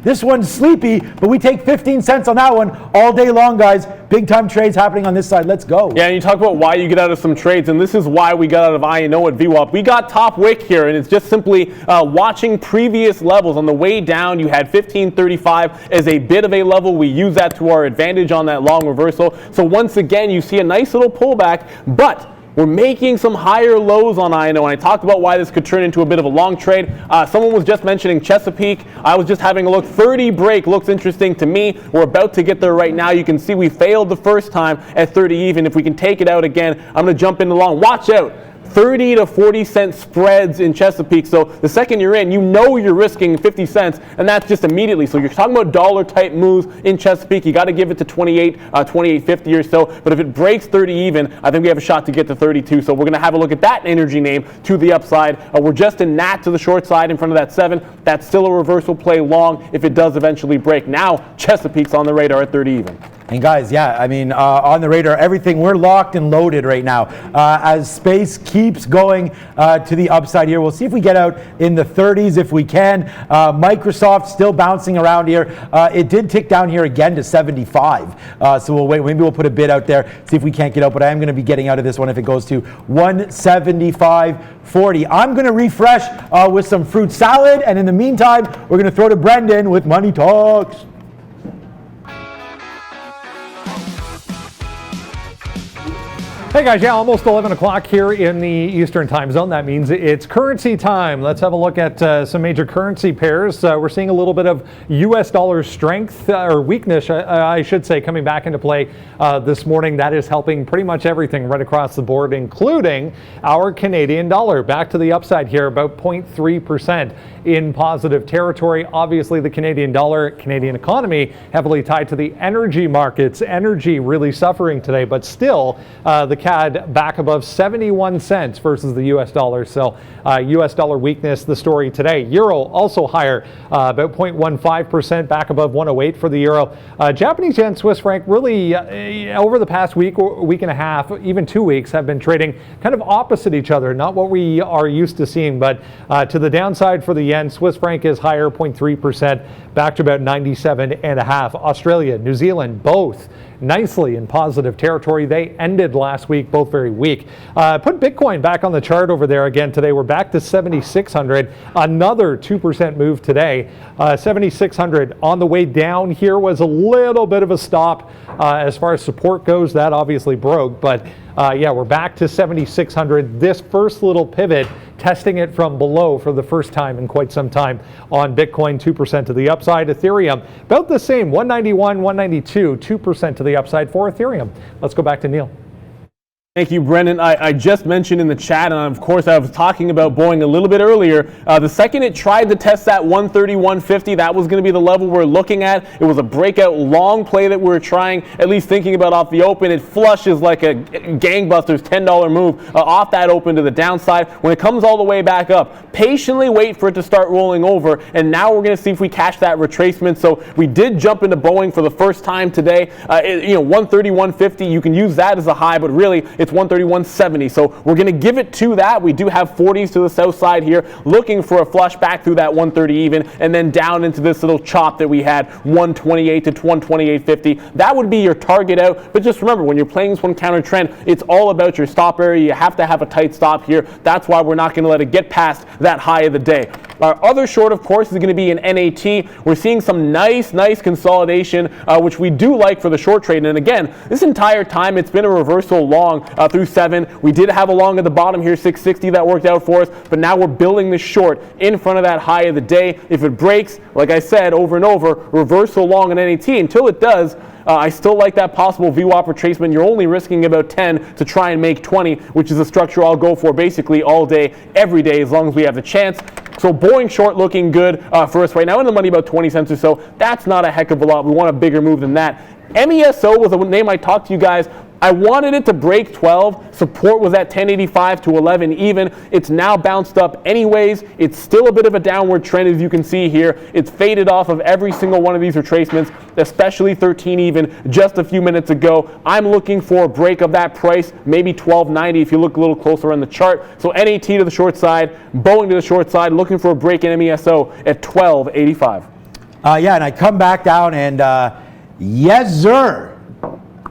this one's sleepy, but we take 15 cents on that one all day long, guys. Big time trades happening on this side. Let's go. Yeah, and you talk about why you get out of some trades, and this is why we got out of INO at VWAP. We got top wick here, and it's just simply watching previous levels. On the way down, you had 15.35 as a bit of a level. We use that to our advantage on that long reversal. So once again, you see a nice little pullback, but we're making some higher lows on INO, and I talked about why this could turn into a bit of a long trade. Someone was just mentioning Chesapeake. I was just having a look. 30 break looks interesting to me. We're about to get there right now. You can see we failed the first time at 30 even. If we can take it out again, I'm going to jump in the long. Watch out. 30 to 40 cent spreads in Chesapeake. So the second you're in, you know you're risking 50 cents, and that's just immediately. So you're talking about dollar type moves in Chesapeake. You got to give it to 28, 28.50 or so. But if it breaks 30 even, I think we have a shot to get to 32. So we're going to have a look at that energy name to the upside. We're just in NAT to the short side in front of that 7. That's still a reversal play long if it does eventually break. Now Chesapeake's on the radar at 30 even. And guys, yeah, I mean, on the radar, everything, we're locked and loaded right now. As space keeps going to the upside here, we'll see if we get out in the 30s if we can. Microsoft still bouncing around here. It did tick down here again to 75. So we'll wait. Maybe we'll put a bid out there, see if we can't get out. But I am going to be getting out of this one if it goes to 175.40. I'm going to refresh with some fruit salad. And in the meantime, we're going to throw to Brendan with Money Talks. Hey guys, yeah, almost 11 o'clock here in the Eastern time zone. That means it's currency time. Let's have a look at some major currency pairs. We're seeing a little bit of U.S. dollar strength, or weakness, I should say, coming back into play this morning. That is helping pretty much everything right across the board, including our Canadian dollar. Back to the upside here, about 0.3% in positive territory. Obviously, the Canadian dollar, Canadian economy, heavily tied to the energy markets. Energy really suffering today, but still the CAD back above 71 cents versus the U.S. dollar. So U.S. dollar weakness, the story today. Euro also higher, about 0.15%, back above 108 for the euro. Japanese yen, Swiss franc, really over the past week and a half, even 2 weeks, have been trading kind of opposite each other. Not what we are used to seeing, but to the downside for the yen. Swiss franc is higher, 0.3%, back to about 97.5. Australia, New Zealand, both nicely in positive territory. They ended last week both very weak. Put Bitcoin back on the chart over there again today. We're back to 7,600. Another 2% move today. 7,600 on the way down here was a little bit of a stop as far as support goes. That obviously broke, but yeah, we're back to 7,600. This first little pivot, testing it from below for the first time in quite some time on Bitcoin, 2% to the upside. Ethereum, about the same, 191, 192, 2% to the upside for Ethereum. Let's go back to Neil. Thank you, Brendan. I just mentioned in the chat, and of course I was talking about Boeing a little bit earlier. The second it tried to test that 131.50, that was going to be the level we're looking at. It was a breakout long play that we were trying, at least thinking about off the open. It flushes like a gangbusters $10 move off that open to the downside. When it comes all the way back up, patiently wait for it to start rolling over, and now we're going to see if we catch that retracement. So we did jump into Boeing for the first time today. 131.50, you can use that as a high, but really it's 131.70. So we're going to give it to that. We do have 40s to the south side here, looking for a flush back through that 130 even, and then down into this little chop that we had, 128 to 128.50. That would be your target out. But just remember, when you're playing this one counter trend, it's all about your stop area. You have to have a tight stop here. That's why we're not going to let it get past that high of the day. Our other short, of course, is going to be an NAT. We're seeing some nice consolidation, which we do like for the short trade. And again, this entire time, it's been a reversal long through 7. We did have a long at the bottom here, 660, that worked out for us. But now we're building this short in front of that high of the day. If it breaks, like I said over and over, reversal long an NAT. Until it does, I still like that possible VWAP retracement. You're only risking about 10 to try and make 20, which is a structure I'll go for basically all day, every day, as long as we have the chance. So Boeing short looking good for us right now, in the money about 20 cents or so. That's not a heck of a lot. We want a bigger move than that. MESO was a name I talked to you guys. I wanted it to break 12. Support was at 1085 to 11 even. It's now bounced up anyways. It's still a bit of a downward trend, as you can see here. It's faded off of every single one of these retracements, especially 13 even just a few minutes ago. I'm looking for a break of that price, maybe 1290 if you look a little closer on the chart. So NAT to the short side, Boeing to the short side, looking for a break in MESO at 1285. Yeah, and I come back down and yes, sir.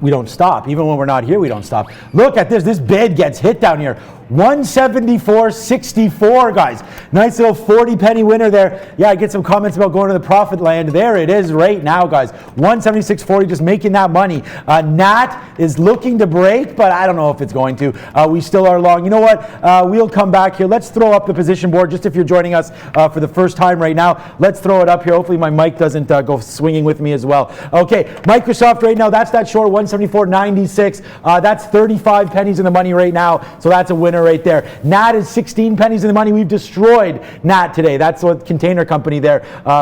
We don't stop. Even when we're not here, we don't stop. Look at this. This bid gets hit down here. 174.64, guys. Nice little 40 penny winner there. Yeah, I get some comments about going to the profit land. There it is right now, guys. 176.40, just making that money. Nat is looking to break, but I don't know if it's going to. We still are long. You know what? We'll come back here. Let's throw up the position board, just if you're joining us for the first time right now. Let's throw it up here. Hopefully my mic doesn't go swinging with me as well. Okay, Microsoft right now, that's that short, 174.96. That's 35 pennies in the money right now, so that's a winner right there. Nat is 16 pennies in the money. We've destroyed Nat today. That's what container company there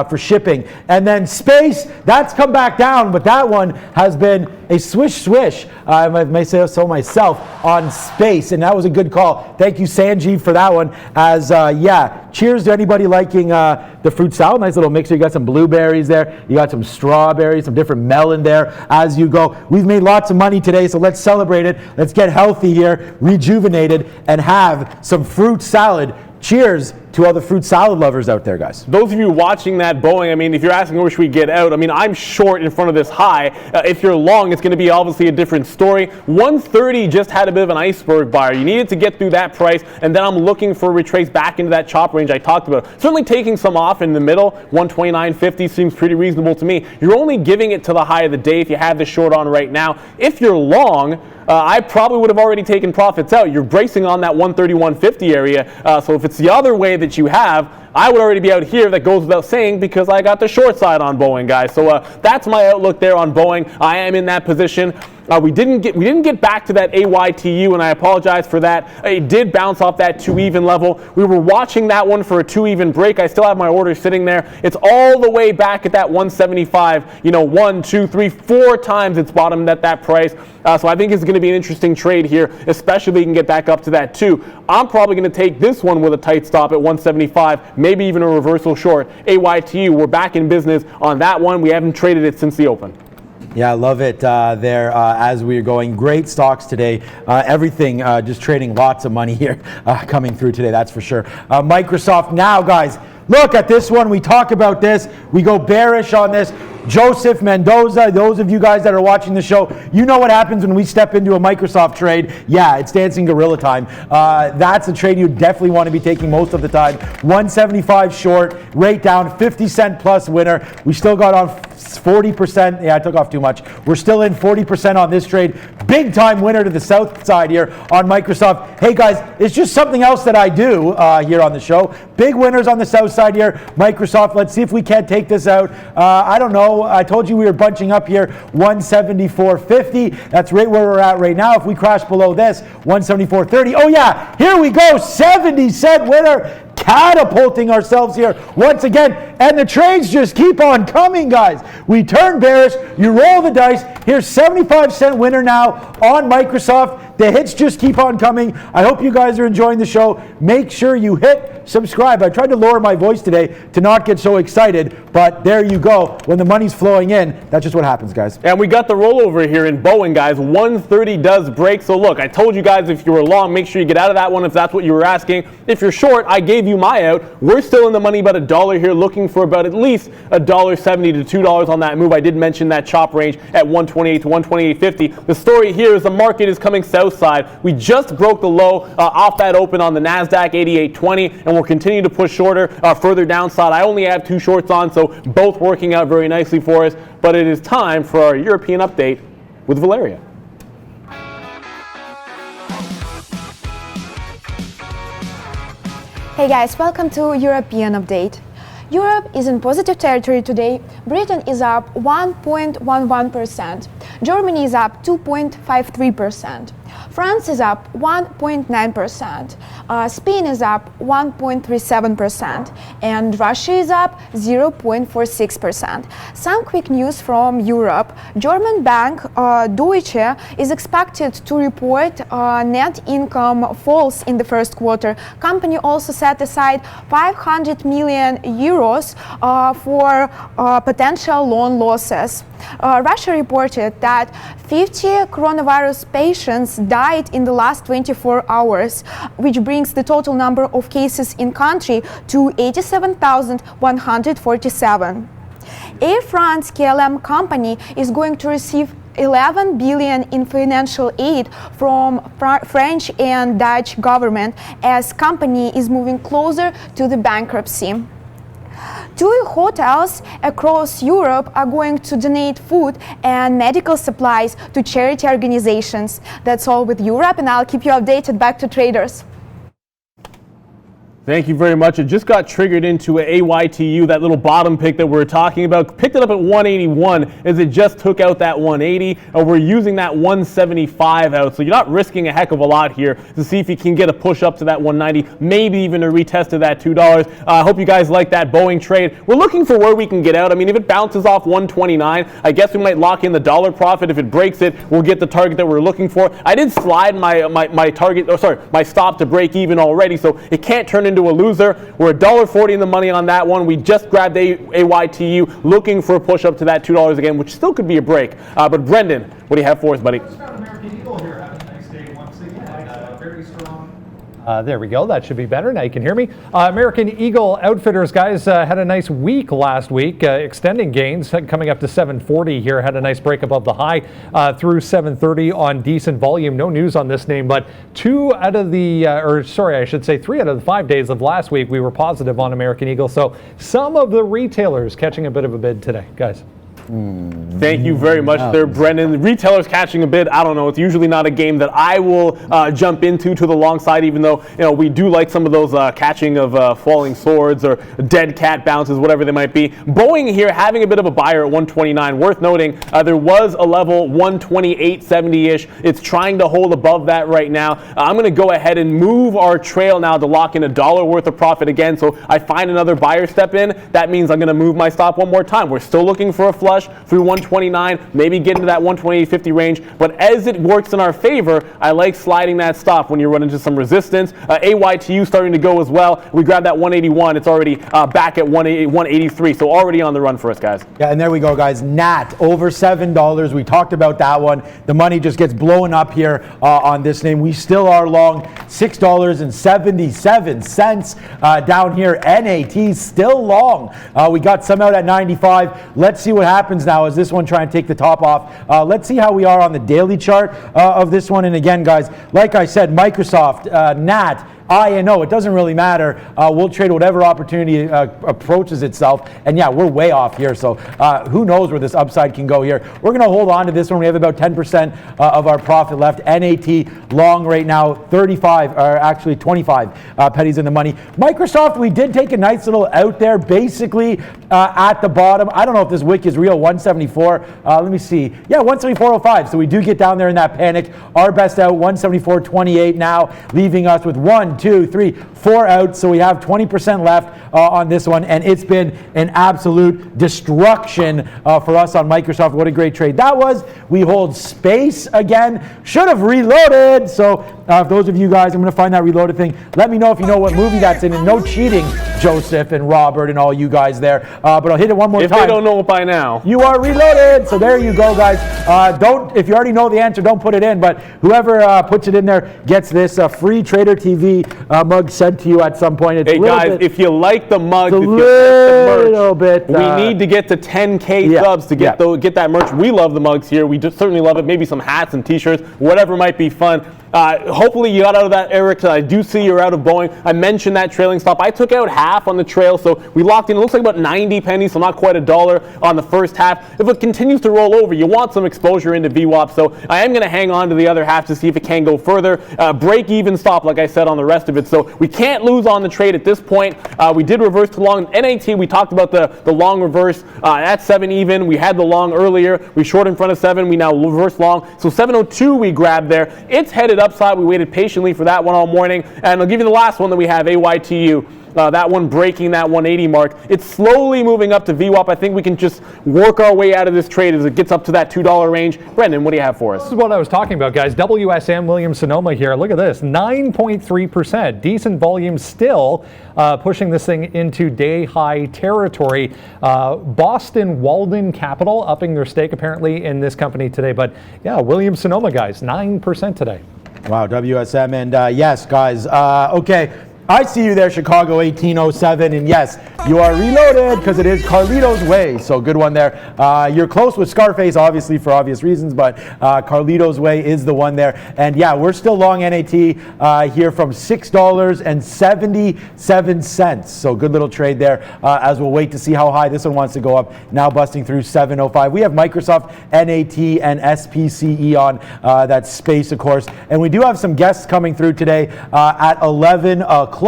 for shipping. And then Space, that's come back down, but that one has been a swish. I may say so myself on Space, and that was a good call. Thank you, Sanjeev, for that one. As yeah, cheers to anybody liking the fruit salad. Nice little mixer. You got some blueberries there. You got some strawberries, some different melon there as you go. We've made lots of money today, so let's celebrate it. Let's get healthy here, rejuvenated, and have some fruit salad. Cheers to all the fruit salad lovers out there, guys. Those of you watching that Boeing, I mean, if you're asking where should we get out, I mean, I'm short in front of this high. If you're long, it's going to be obviously a different story. 130 just had a bit of an iceberg buyer. You needed to get through that price, and then I'm looking for a retrace back into that chop range I talked about. Certainly taking some off in the middle, 129.50 seems pretty reasonable to me. You're only giving it to the high of the day if you have the short on right now. If you're long, I probably would have already taken profits out. You're bracing on that 131.50 area, so if it's the other way that you have, I would already be out here. That goes without saying because I got the short side on Boeing, guys. So that's my outlook there on Boeing. I am in that position. We didn't get back to that AYTU, and I apologize for that. It did bounce off that 2 even level. We were watching that one for a 2 even break. I still have my orders sitting there. It's all the way back at that 175. You know, 1, 2, 3, 4 times it's bottomed at that price. So I think it's going to be an interesting trade here, especially if we can get back up to that 2. I'm probably going to take this one with a tight stop at 175, maybe even a reversal short. AYTU, we're back in business on that one. We haven't traded it since the open. Yeah, I love it there as we're going. Great stocks today. Everything just trading lots of money here coming through today, that's for sure. Microsoft now, guys. Look at this one. We talk about this. We go bearish on this. Joseph Mendoza, those of you guys that are watching the show, you know what happens when we step into a Microsoft trade. Yeah, it's dancing gorilla time. That's a trade you definitely want to be taking most of the time. 175 short, rate down, 50 cent plus winner. We still got on 40%. Yeah, I took off too much. We're still in 40% on this trade. Big time winner to the south side here on Microsoft. Hey guys, it's just something else that I do here on the show. Big winners on the south side here. Microsoft, let's see if we can't take this out. I don't know. I told you we were bunching up here, 174.50. That's right where we're at right now. If we crash below this, 174.30. Oh yeah, here we go, 70 cent winner. Catapulting ourselves here once again, and the trades just keep on coming, guys. We turn bearish, you roll the dice. Here's 75 cent winner now on Microsoft. The hits just keep on coming. I hope you guys are enjoying the show. Make sure you hit subscribe. I tried to lower my voice today to not get so excited, but there you go. When the money's flowing in, that's just what happens, guys. And we got the rollover here in Boeing, guys. 130 does break. So look, I told you guys if you were long, make sure you get out of that one if that's what you were asking. If you're short, I gave you my out. We're still in the money about $1 here, looking for about at least $1.70 to $2 on that move. I did mention that chop range at 128 to 128.50. The story here is the market is coming south side. We just broke the low off that open on the NASDAQ 88.20, and we'll continue to push shorter further downside. I only have 2 shorts on, so both working out very nicely for us. But it is time for our European update with Valeria. Hey guys, welcome to European Update. Europe is in positive territory today. Britain is up 1.11%. Germany is up 2.53%. France is up 1.9%. Spain is up 1.37%. And Russia is up 0.46%. Some quick news from Europe. German bank Deutsche is expected to report net income falls in the first quarter. Company also set aside 500 million euros for potential loan losses. Russia reported that 50 coronavirus patients died in the last 24 hours, which brings the total number of cases in country to 87,147. Air France KLM company is going to receive 11 billion in financial aid from French and Dutch government as company is moving closer to the bankruptcy. 2 hotels across Europe are going to donate food and medical supplies to charity organizations. That's all with Europe, and I'll keep you updated. Back to traders. Thank you very much. It just got triggered into a AYTU, that little bottom pick that we're talking about. Picked it up at 181 as it just took out that 180, and we're using that 175 out. So you're not risking a heck of a lot here to see if you can get a push up to that 190, maybe even a retest of that $2. I hope you guys like that Boeing trade. We're looking for where we can get out. I mean, if it bounces off 129, I guess we might lock in the dollar profit. If it breaks it, we'll get the target that we're looking for. I did slide my target, my stop to break even already, so it can't turn into a loser. We're $1.40 in the money on that one. We just grabbed AYTU, looking for a push up to that $2 again, which still could be a break. But Brendan, what do you have for us, buddy? American Eagle here. Have a nice day once again. Very strong. There we go. That should be better. Now you can hear me. American Eagle Outfitters, guys, had a nice week last week, extending gains, coming up to 740 here. Had a nice break above the high through 730 on decent volume. No news on this name, but 3 out of the 5 days of last week, we were positive on American Eagle. So some of the retailers catching a bit of a bid today, guys. Thank you very much there, Brendan. The retailers catching a bid. I don't know. It's usually not a game that I will jump into to the long side, even though we do like some of those catching of falling swords or dead cat bounces, whatever they might be. Boeing here having a bit of a buyer at 129. Worth noting, there was a level 128.70-ish. It's trying to hold above that right now. I'm going to go ahead and move our trail now to lock in $1 worth of profit again. So I find another buyer step in. That means I'm going to move my stop one more time. We're still looking for a flush through 129, maybe get into that 128.50 range. But as it works in our favor, I like sliding that stop when you run into some resistance. AYTU starting to go as well. We grab that 181. It's already back at 183, so already on the run for us, guys. Yeah, and there we go, guys. NAT over $7. We talked about that one. The money just gets blown up here on this name. We still are long $6.77 down here. NAT still long. We got some out at 95. Let's see what happens now as this one trying to take the top off. Let's see how we are on the daily chart of this one. And again, guys, like I said, Microsoft, NAT, I&O, it doesn't really matter. We'll trade whatever opportunity approaches itself. And yeah, we're way off here. So who knows where this upside can go here. We're going to hold on to this one. We have about 10% of our profit left. NAT long right now, 35, or actually 25 pennies in the money. Microsoft, we did take a nice little out there, basically at the bottom. I don't know if this wick is real, 174. Let me see. Yeah, 174.05. So we do get down there in that panic. Our best out, 174.28 now, leaving us with 1, 2, 3, 4 outs. So we have 20% left on this one, and it's been an absolute destruction for us on Microsoft. What a great trade that was. We hold space again. Should have reloaded. So If those of you guys, I'm going to find that reloaded thing. Let me know if you know what movie that's in, and no cheating, Joseph and Robert and all you guys there. But I'll hit it one more time. If they don't know it by now. You are reloaded. So there you go, guys. If you already know the answer, don't put it in. But whoever puts it in there gets this free Trader TV mug sent to you at some point. It's hey guys, if you like the mugs, if you like the merch, we need to get to 10K subs to get that merch. We love the mugs here. We just certainly love it. Maybe some hats and t-shirts, whatever might be fun. Hopefully you got out of that, Eric. I do see you're out of Boeing. I mentioned that trailing stop. I took out half on the trail, so we locked in. It looks like about 90 pennies, so not quite $1 on the first half. If it continues to roll over, you want some exposure into VWAP, so I am going to hang on to the other half to see if it can go further. Break even stop, like I said, on the rest of it. So we can't lose on the trade at this point. We did reverse to long. NAT, we talked about the long reverse at 7 even. We had the long earlier. We short in front of 7. We now reverse long. So 702 we grabbed there. It's headed upside. We waited patiently for that one all morning. And I'll give you the last one that we have, AYTU. That one breaking that 180 mark. It's slowly moving up to VWAP. I think we can just work our way out of this trade as it gets up to that $2 range. Brendan, what do you have for us? This is what I was talking about, guys. WSM Williams-Sonoma here. Look at this, 9.3%. Decent volume still, pushing this thing into day-high territory. Boston Walden Capital upping their stake apparently in this company today. But yeah, Williams-Sonoma, guys, 9% today. Wow, WSM. And yes, guys, okay. I see you there, Chicago 1807, and yes, you are reloaded because it is Carlito's Way. So good one there. You're close with Scarface, obviously for obvious reasons, but Carlito's Way is the one there. And yeah, we're still long NAT here from $6.77. So good little trade there as we'll wait to see how high this one wants to go up. Now busting through 705. We have Microsoft, NAT, and SPCE on that space, of course. And we do have some guests coming through today at 11 o'clock,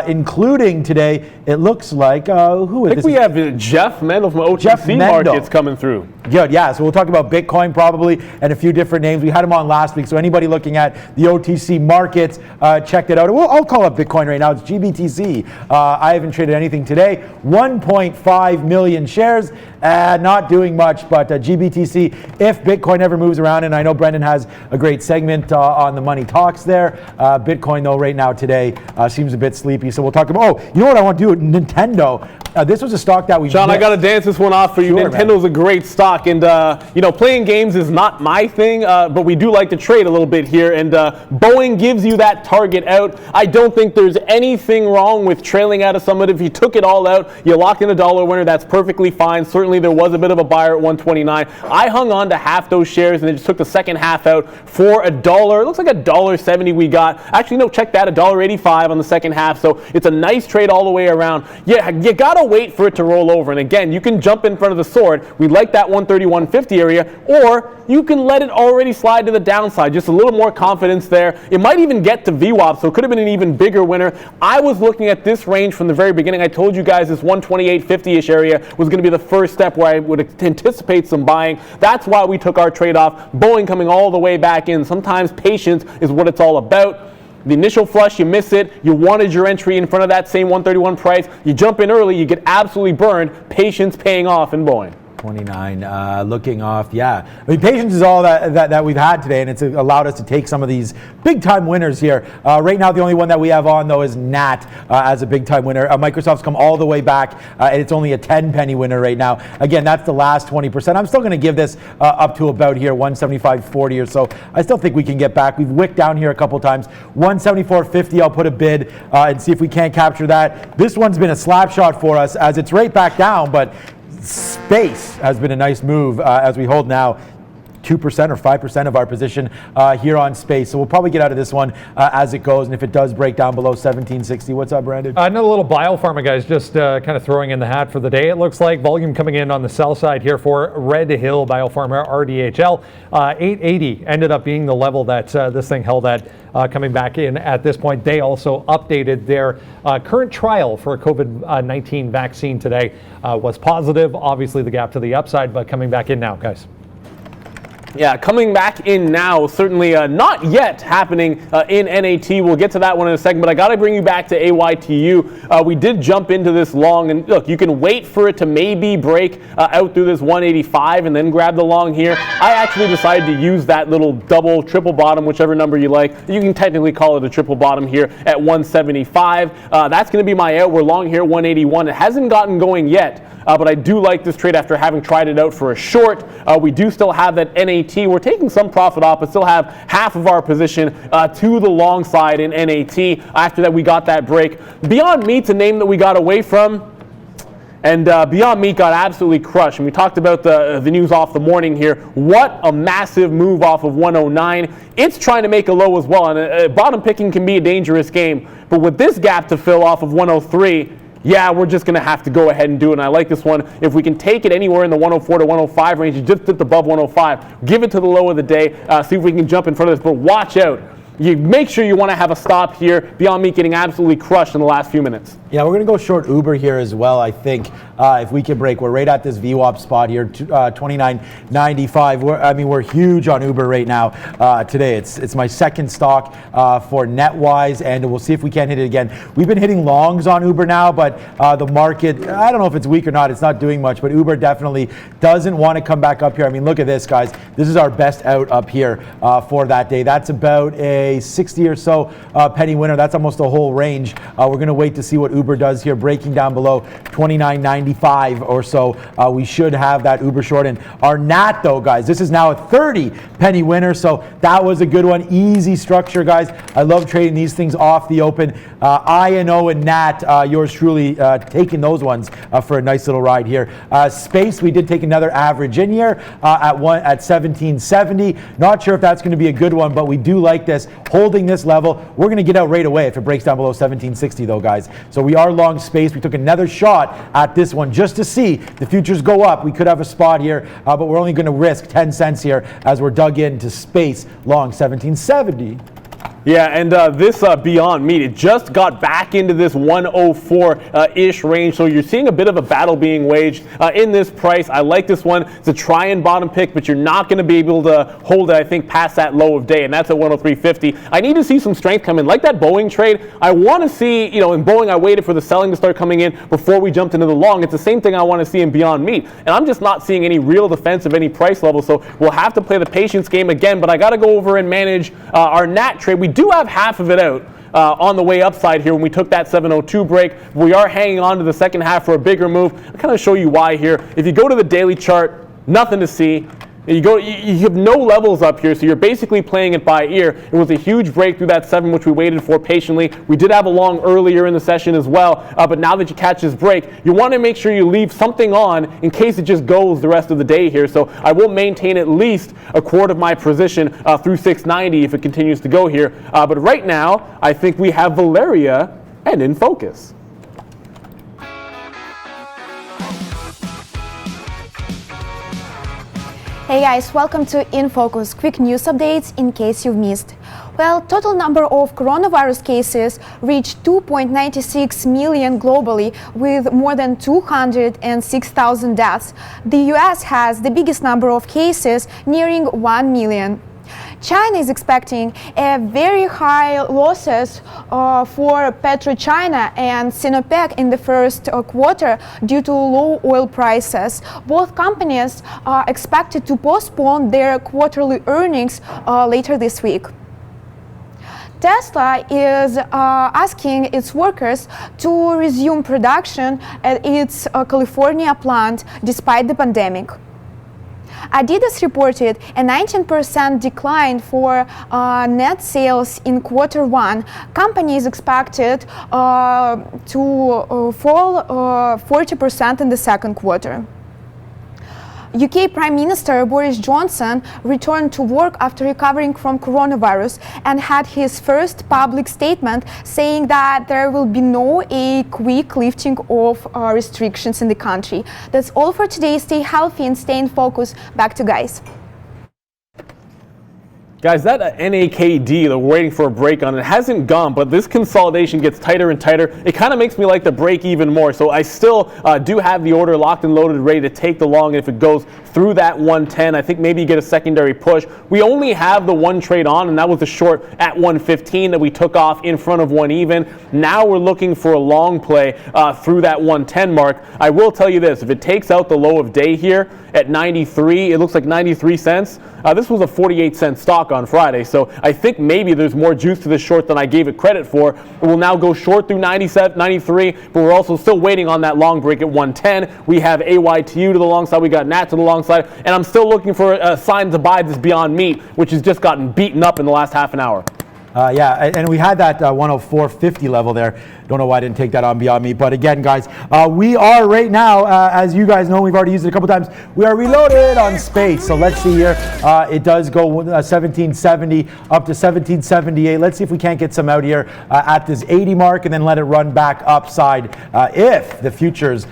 including today, it looks like, who is I think we have Jeff Mendel from OTC Markets coming through. Good, yeah, so we'll talk about Bitcoin probably and a few different names. We had him on last week, so anybody looking at the OTC Markets, check it out. I'll call up Bitcoin right now. It's GBTC. I haven't traded anything today. 1.5 million shares, not doing much, but GBTC, if Bitcoin ever moves around, and I know Brendan has a great segment on the Money Talks there. Bitcoin, though, right now today seems a bit sleepy, so we'll talk about, you know what I want to do? Nintendo. This was a stock that we Sean, I got to dance this one off for you. Sure, Nintendo's a great stock, and you know, playing games is not my thing, but we do like to trade a little bit here, and Boeing gives you that target out. I don't think there's anything wrong with trailing out of some of it. If you took it all out, you locked in a dollar winner, that's perfectly fine. Certainly there was a bit of a buyer at 129. I hung on to half those shares and then just took the second half out for $1. It looks like $1.70 we got. Actually, no, check that, $1.85 on the second half. So it's a nice trade all the way around. Yeah, you gotta wait for it to roll over. And again, you can jump in front of the sword. We like that 130-150 area, or you can let it already slide to the downside. Just a little more confidence there. It might even get to VWAP, so it could have been an even bigger winner. I was looking at this range from the very beginning. I told you guys this 128.50-ish area was going to be the first step where I would anticipate some buying. That's why we took our trade off. Boeing coming all the way back in. Sometimes patience is what it's all about. The initial flush, you miss it. You wanted your entry in front of that same 131 price. You jump in early, you get absolutely burned. Patience paying off in Boeing. 29, looking off, yeah. I mean, patience is all that we've had today, and it's allowed us to take some of these big-time winners here. Right now, the only one that we have on, though, is NAT as a big-time winner. Microsoft's come all the way back, and it's only a 10-penny winner right now. Again, that's the last 20%. I'm still going to give this up to about here, 175.40 or so. I still think we can get back. We've wicked down here a couple times. 174.50, I'll put a bid and see if we can't capture that. This one's been a slap shot for us as it's right back down, but space has been a nice move as we hold now 2% or 5% of our position here on space. So we'll probably get out of this one as it goes. And if it does break down below 1760, what's up, Brandon? Another little biopharma, guys, just kind of throwing in the hat for the day. It looks like volume coming in on the sell side here for Red Hill Biopharma, RDHL. 880 ended up being the level that this thing held at. Coming back in at this point. They also updated their current trial for a COVID-19 vaccine today. Was positive. Obviously the gap to the upside, but coming back in now, guys. Yeah, coming back in now, certainly not yet happening in NAT. We'll get to that one in a second, but I got to bring you back to AYTU. We did jump into this long, and look, you can wait for it to maybe break out through this 185 and then grab the long here. I actually decided to use that little double, triple bottom, whichever number you like. You can technically call it a triple bottom here at 175. That's going to be my out. We're long here at 181. It hasn't gotten going yet. But I do like this trade after having tried it out for a short. We do still have that NAT. We're taking some profit off, but still have half of our position to the long side in NAT. After that, we got that break. Beyond Meat's a name that we got away from. And Beyond Meat got absolutely crushed. And we talked about the news off the morning here. What a massive move off of 109. It's trying to make a low as well. And bottom picking can be a dangerous game. But with this gap to fill off of 103, yeah, we're just going to have to go ahead and do it. And I like this one. If we can take it anywhere in the 104 to 105 range, just dipped above 105, give it to the low of the day, see if we can jump in front of this. But watch out. You make sure you want to have a stop here. Beyond Meat getting absolutely crushed in the last few minutes. Yeah, we're going to go short Uber here as well, I think, if we can break. We're right at this VWAP spot here, 29.95. We're huge on Uber right now today. It's my second stock for NetWise, and we'll see if we can hit it again. We've been hitting longs on Uber now, but the market, I don't know if it's weak or not. It's not doing much, but Uber definitely doesn't want to come back up here. I mean, look at this, guys. This is our best out up here for that day. That's about a 60 or so penny winner. That's almost a whole range. We're going to wait to see what Uber does here, breaking down below 29.95 or so. We should have that Uber short. And our NAT, though, guys, this is now a 30 penny winner. So that was a good one. Easy structure, guys. I love trading these things off the open. INO and NAT, yours truly, taking those ones for a nice little ride here. Space, we did take another average in here at 1770. Not sure if that's going to be a good one, but we do like this. Holding this level, we're going to get out right away if it breaks down below 1760, though, guys. So we are long Space. We took another shot at this one just to see the futures go up. We could have a spot here, but we're only going to risk 10 cents here as we're dug into Space long 1770. Yeah, and this Beyond Meat, it just got back into this 104-ish range, so you're seeing a bit of a battle being waged in this price. I like this one. It's a try and bottom pick, but you're not going to be able to hold it, I think, past that low of day, and that's at 103.50. I need to see some strength come in. Like that Boeing trade, I want to see, in Boeing, I waited for the selling to start coming in before we jumped into the long. It's the same thing I want to see in Beyond Meat, and I'm just not seeing any real defense of any price level, so we'll have to play the patience game again, but I got to go over and manage our NAT trade. We do have half of it out on the way upside here when we took that 702 break. We are hanging on to the second half for a bigger move. I'll kind of show you why here. If you go to the daily chart, nothing to see. You have no levels up here, so you're basically playing it by ear. It was a huge break through that 7, which we waited for patiently. We did have a long earlier in the session as well, but now that you catch this break, you want to make sure you leave something on in case it just goes the rest of the day here. So I will maintain at least a quarter of my position through 690 if it continues to go here. But right now, I think we have Valeria and In Focus. Hey guys, welcome to In Focus, quick news updates in case you've missed. Well, total number of coronavirus cases reached 2.96 million globally, with more than 206,000 deaths. The US has the biggest number of cases, nearing 1 million. China is expecting a very high losses for PetroChina and Sinopec in the first quarter due to low oil prices. Both companies are expected to postpone their quarterly earnings later this week. Tesla is asking its workers to resume production at its California plant despite the pandemic. Adidas reported a 19% decline for net sales in quarter one. Company is expected to fall 40% in the second quarter. UK Prime Minister Boris Johnson returned to work after recovering from coronavirus and had his first public statement saying that there will be no quick lifting of restrictions in the country. That's all for today. Stay healthy and stay in focus. Back to guys. Guys, that NAKD that we're waiting for a break on, it hasn't gone, but this consolidation gets tighter and tighter. It kind of makes me like the break even more. So I still do have the order locked and loaded, ready to take the long. And if it goes through that 110, I think maybe you get a secondary push. We only have the one trade on, and that was the short at 115 that we took off in front of one even. Now we're looking for a long play through that 110 mark. I will tell you this, if it takes out the low of day here at 93, it looks like 93 cents. This was a 48-cent stock on Friday, so I think maybe there's more juice to this short than I gave it credit for. It will now go short through 97, 93, but we're also still waiting on that long break at 110. We have AYTU to the long side, we got NAT to the long side, and I'm still looking for a sign to buy this Beyond Meat, which has just gotten beaten up in the last half an hour. Yeah, and we had that 104.50 level there. Don't know why I didn't take that on Beyond Meat. But again, guys, we are right now, as you guys know, we've already used it a couple times, we are reloaded on space. So let's see here. It does go 1770 up to 1778. Let's see if we can't get some out here at this 80 mark and then let it run back upside. If the futures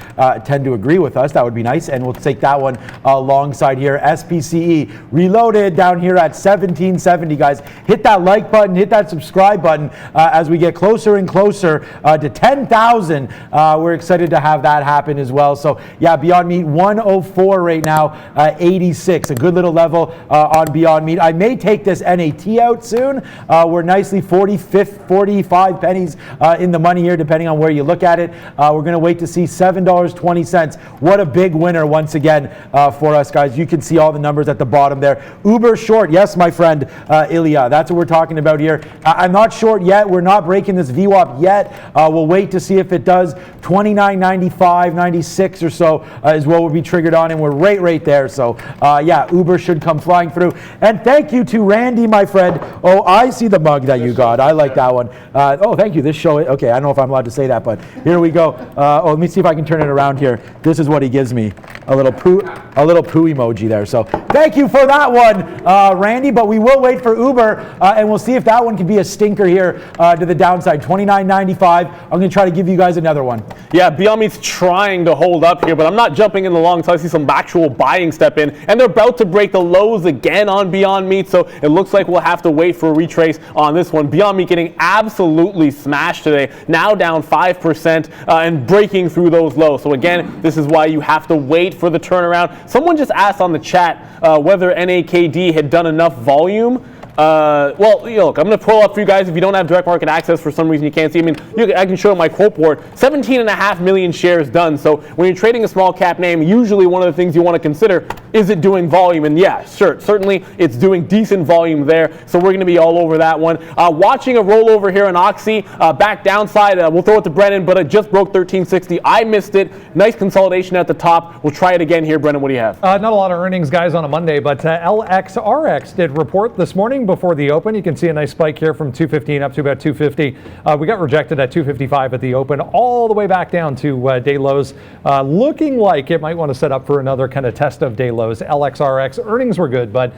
tend to agree with us, that would be nice. And we'll take that one alongside here. SPCE reloaded down here at 1770, guys. Hit that like button, hit that subscribe button as we get closer and closer to 10,000. We're excited to have that happen as well. So yeah, Beyond Meat 104 right now, 86, a good little level on Beyond Meat. I may take this NAT out soon. We're nicely 45 pennies in the money here, depending on where you look at it. We're going to wait to see $7.20. What a big winner once again for us, guys. You can see all the numbers at the bottom there. Uber short, yes, my friend Ilya. That's what we're talking about here. I'm not short yet. We're not breaking this VWAP yet. We'll wait to see if it does. 29.95, 96 or so is what will be triggered on, and we're right there. So yeah, Uber should come flying through. And thank you to Randy, my friend. Oh, I see the mug that you got. I like that one. Oh, thank you. This show, okay, I don't know if I'm allowed to say that, but here we go. Oh, let me see if I can turn it around here. This is what he gives me. A little poo emoji there. So thank you for that one, Randy, but we will wait for Uber, and we'll see if that one can be a stinker here to the downside. 29.95. I'm going to try to give you guys another one. Yeah, Beyond Meat's trying to hold up here, but I'm not jumping in the long until I see some actual buying step in, and they're about to break the lows again on Beyond Meat, so it looks like we'll have to wait for a retrace on this one. Beyond Meat getting absolutely smashed today, now down 5% and breaking through those lows. So again, this is why you have to wait for the turnaround. Someone just asked on the chat whether NAKD had done enough volume. Well, look, I'm going to pull up for you guys. If you don't have direct market access for some reason you can't see, I mean, I can show my quote board. 17.5 million shares done. So when you're trading a small cap name, usually one of the things you want to consider, is it doing volume? And yeah, sure, certainly it's doing decent volume there. So we're going to be all over that one. Watching a rollover here on Oxy, back downside. We'll throw it to Brennan, but it just broke 1360. I missed it. Nice consolidation at the top. We'll try it again here. Brennan, what do you have? Not a lot of earnings, guys, on a Monday, but LXRX did report this morning before the open. You can see a nice spike here from 215 up to about 250. We got rejected at 255 at the open, all the way back down to day lows. Looking like it might want to set up for another kind of test of day lows. LXRX earnings were good, but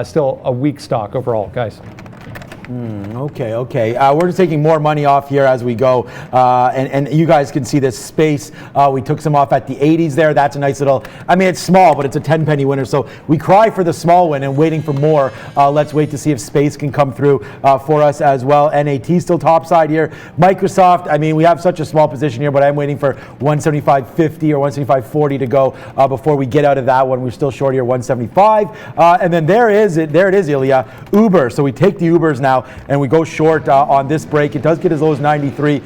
still a weak stock overall, guys. Okay. We're just taking more money off here as we go, and you guys can see this space. We took some off at the 80s there. That's a nice little, I mean, it's small, but it's a 10 penny winner. So we cry for the small win and waiting for more. Let's wait to see if space can come through for us as well. NAT still topside here. Microsoft, I mean, we have such a small position here, but I'm waiting for 175.50 or 175.40 to go before we get out of that one. We're still short here, 175. And then there it is, Ilya. Uber. So we take the Ubers now, and we go short on this break. It does get as low as 93.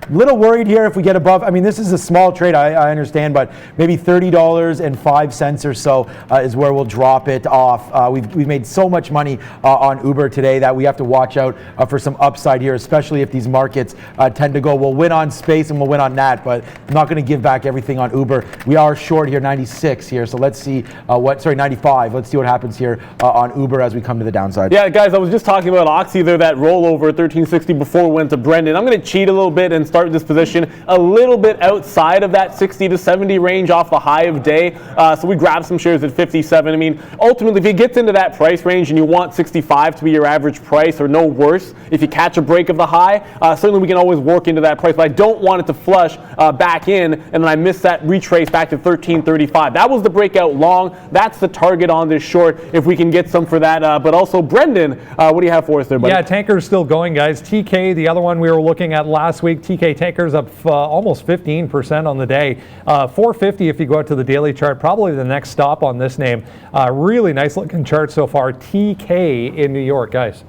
Little worried here if we get above. I mean, this is a small trade, I understand, but maybe $30.05 or so is where we'll drop it off. We've made so much money on Uber today that we have to watch out for some upside here, especially if these markets tend to go. We'll win on space and we'll win on NAT, but I'm not going to give back everything on Uber. We are short here, 96 here, so let's see 95. Let's see what happens here on Uber as we come to the downside. Yeah, guys, I was just talking about Oxy there, that rollover at 1360 before we went to Brendan. I'm going to cheat a little bit and start start this position a little bit outside of that 60 to 70 range off the high of day. So we grabbed some shares at 57. I mean, ultimately, if it gets into that price range and you want 65 to be your average price or no worse, if you catch a break of the high, certainly we can always work into that price. But I don't want it to flush back in, and then I miss that retrace back to 1335. That was the breakout long. That's the target on this short if we can get some for that. But also, Brendan, what do you have for us there, buddy? Yeah, tanker's still going, guys. TK, the other one we were looking at last week, TK tanker's up almost 15% on the day. 450 if you go out to the daily chart, probably the next stop on this name. Really nice looking chart so far. TK in New York, guys.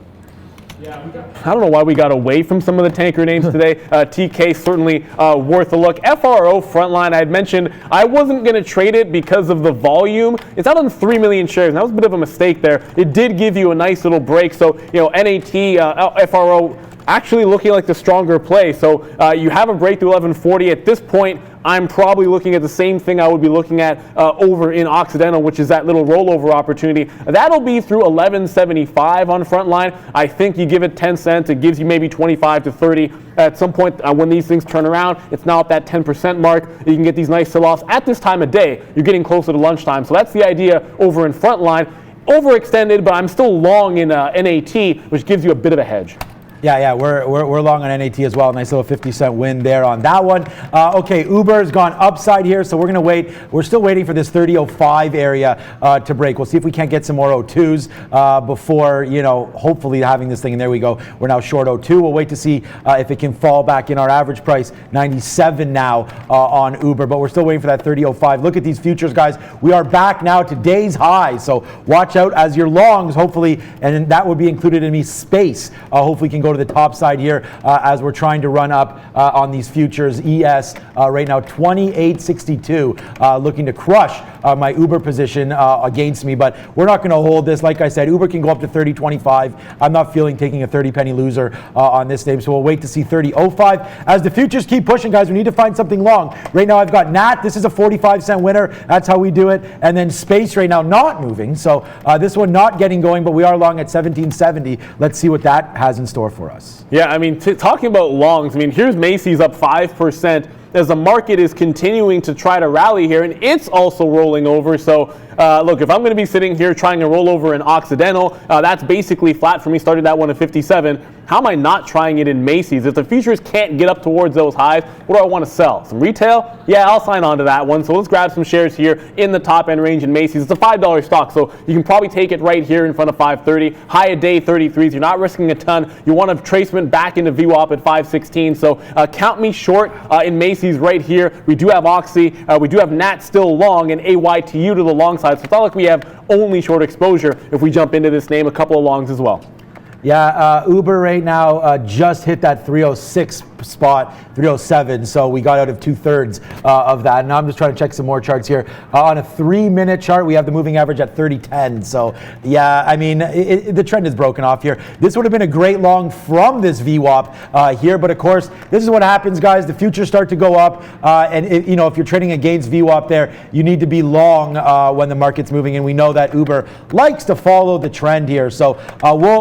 I don't know why we got away from some of the tanker names today. TK certainly worth a look. FRO Frontline, I had mentioned I wasn't going to trade it because of the volume. It's out on 3 million shares. That was a bit of a mistake there. It did give you a nice little break. So, NAT, FRO actually looking like the stronger play. So you have a break through 1140. At this point, I'm probably looking at the same thing I would be looking at over in Occidental, which is that little rollover opportunity. That'll be through 1175 on Frontline. I think you give it 10 cents, it gives you maybe 25 to 30. At some point when these things turn around, it's now at that 10% mark. You can get these nice sell-offs. At this time of day, you're getting closer to lunchtime. So that's the idea over in Frontline. Overextended, but I'm still long in NAT, which gives you a bit of a hedge. Yeah, we're long on NAT as well. Nice little 50-cent win there on that one. Okay, Uber has gone upside here, so we're going to wait. We're still waiting for this 30.05 area to break. We'll see if we can't get some more 02s before, hopefully having this thing. And there we go. We're now short 02. We'll wait to see if it can fall back in our average price, 97 now on Uber, but we're still waiting for that 30.05. Look at these futures, guys. We are back now to day's highs, so watch out as your longs, hopefully, and that would be included in me space. Hopefully can go to the top side here as we're trying to run up on these futures. ES right now 28.62, looking to crush my Uber position against me, but we're not going to hold this. Like I said, Uber can go up to 30.25. I'm not feeling taking a 30 penny loser on this name, so we'll wait to see 30.05 as the futures keep pushing, guys. We need to find something long. Right now I've got NAT. This is a 45-cent winner. That's how we do it. And then space right now not moving, so this one not getting going, but we are long at 1770. Let's see what that has in store for us. Yeah, I mean, talking about longs, I mean, here's Macy's up 5% as the market is continuing to try to rally here, and it's also rolling over. So look, if I'm going to be sitting here trying to roll over in Occidental, that's basically flat for me. Started that one at 57. How am I not trying it in Macy's? If the futures can't get up towards those highs, what do I want to sell? Some retail? Yeah, I'll sign on to that one. So let's grab some shares here in the top end range in Macy's. It's a $5 stock, so you can probably take it right here in front of 530. High a day 33s. You're not risking a ton. You want a tracement back into VWAP at 516. So count me short in Macy's right here. We do have Oxy. We do have NAT still long and AYTU to the long side. So it's not like we have only short exposure if we jump into this name. A couple of longs as well. Yeah, Uber right now just hit that 306 spot, 307, so we got out of 2/3 of that. Now I'm just trying to check some more charts here. On a 3-minute chart, we have the moving average at 30.10, so yeah, I mean, the trend is broken off here. This would have been a great long from this VWAP here, but of course, this is what happens, guys. The futures start to go up, and if you're trading against VWAP there, you need to be long when the market's moving, and we know that Uber likes to follow the trend here, so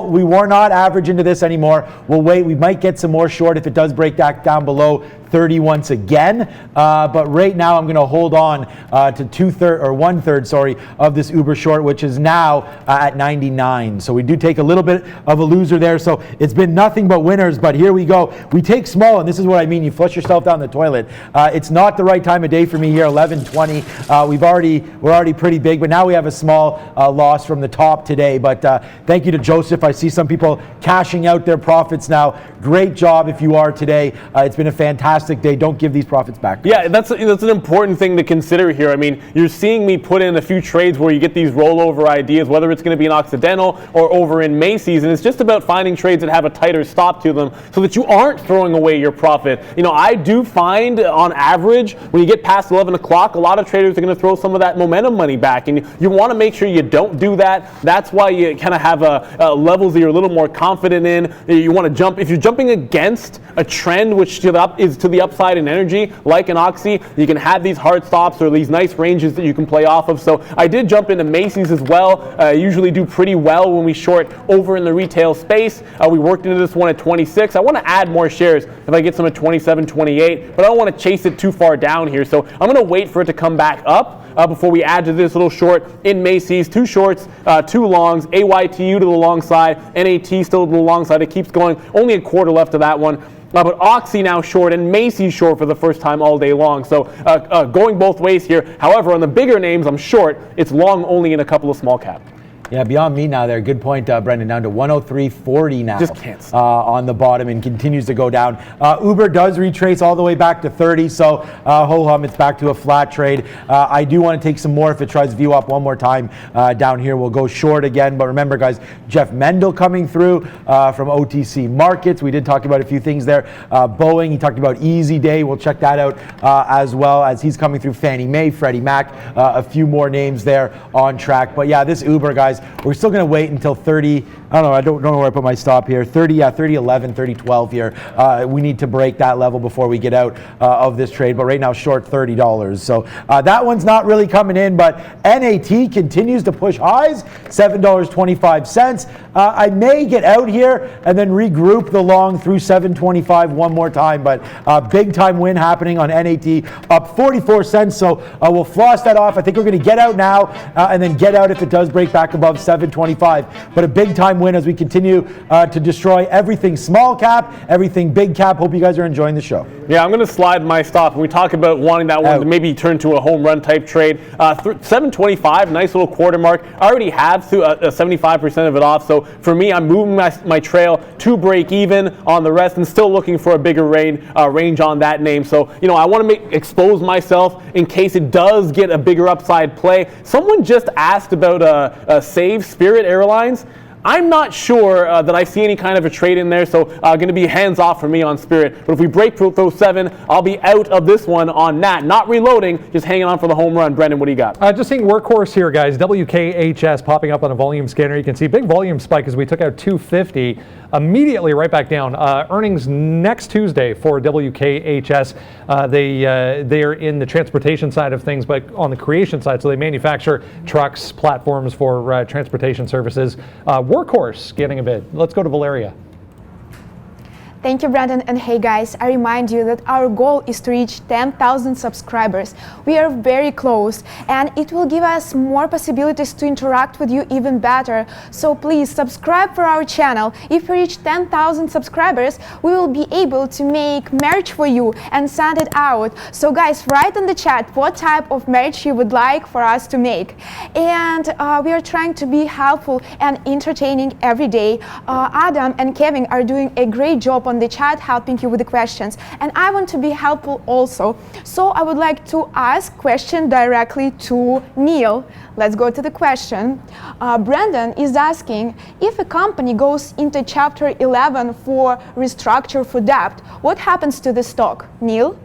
we weren't not average into this anymore. We'll wait. We might get some more short if it does break that down below 30 once again, but right now I'm going to hold on to 1/3 of this Uber short, which is now at 99. So we do take a little bit of a loser there. So it's been nothing but winners, but here we go. We take small, and this is what I mean. You flush yourself down the toilet. It's not the right time of day for me here. 11:20. We're already pretty big, but now we have a small loss from the top today. But thank you to Joseph. I see some people cashing out their profits now. Great job if you are today. It's been a fantastic day. Don't give these profits back. Yeah, that's an important thing to consider here. I mean, you're seeing me put in a few trades where you get these rollover ideas, whether it's going to be in Occidental or over in Macy's, and it's just about finding trades that have a tighter stop to them so that you aren't throwing away your profit. I do find on average when you get past 11 o'clock, a lot of traders are going to throw some of that momentum money back, and you want to make sure you don't do that. That's why you kind of have levels that you're a little more confident in. You want to jump. If you're jumping against a trend which is to to the upside in energy, like an Oxy, you can have these hard stops or these nice ranges that you can play off of. So I did jump into Macy's as well. I usually do pretty well when we short over in the retail space. We worked into this one at 26. I want to add more shares if I get some at 27, 28, but I don't want to chase it too far down here. So I'm going to wait for it to come back up before we add to this little short in Macy's. 2 shorts, 2 longs, AYTU to the long side, NAT still to the long side. It keeps going. Only a quarter left of that one. But Oxy now short and Macy's short for the first time all day long. So going both ways here. However, on the bigger names, I'm short. It's long only in a couple of small cap. Yeah, beyond me now there. Good point, Brendan, down to 103.40 now. Just can't stop. On the bottom and continues to go down. Uber does retrace all the way back to 30, so ho-hum, it's back to a flat trade. I do want to take some more if it tries to view up one more time down here. We'll go short again, but remember, guys, Jeff Mendel coming through from OTC Markets. We did talk about a few things there. Boeing, he talked about Easy Day. We'll check that out as well as he's coming through. Fannie Mae, Freddie Mac, a few more names there on track. But yeah, this Uber, guys, we're still going to wait until 30. I don't know where I put my stop here. 30.11, 30.12 here. We need to break that level before we get out of this trade. But right now, short $30. So that one's not really coming in. But NAT continues to push highs, $7.25. I may get out here and then regroup the long through $7.25 one more time. But big time win happening on NAT, up 44 cents. So we'll floss that off. I think we're going to get out now and then get out if it does break back above $7.25. But a big time win as we continue to destroy everything small cap, everything big cap. Hope you guys are enjoying the show. Yeah, I'm going to slide my stop. When we talk about wanting that one to maybe turn to a home run type trade, 725, nice little quarter mark. I already have 75% of it off. So for me, I'm moving my trail to break even on the rest and still looking for a bigger range on that name. So, I want to expose myself in case it does get a bigger upside play. Someone just asked about Save Spirit Airlines. I'm not sure that I see any kind of a trade in there, so going to be hands off for me on Spirit. But if we break through 7, I'll be out of this one on Nat. Not reloading, just hanging on for the home run. Brendan, what do you got? Just seeing workhorse here, guys. WKHS popping up on a volume scanner. You can see big volume spike as we took out 250. Immediately right back down. Earnings next Tuesday for WKHS. They are in the transportation side of things, but on the creation side, so they manufacture trucks, platforms for transportation services. Workhorse getting a bid. Let's go to Valeria. Thank you, Brandon, and hey guys, I remind you that our goal is to reach 10,000 subscribers. We are very close, and it will give us more possibilities to interact with you even better. So please subscribe for our channel. If we reach 10,000 subscribers, we will be able to make merch for you and send it out. So guys, write in the chat what type of merch you would like for us to make. And we are trying to be helpful and entertaining every day. Adam and Kevin are doing a great job on the chat helping you with the questions, and I want to be helpful also. So I would like to ask question directly to Neil. Let's go to the question. Brandon is asking, if a company goes into Chapter 11 for restructure for debt, what happens to the stock? Neil?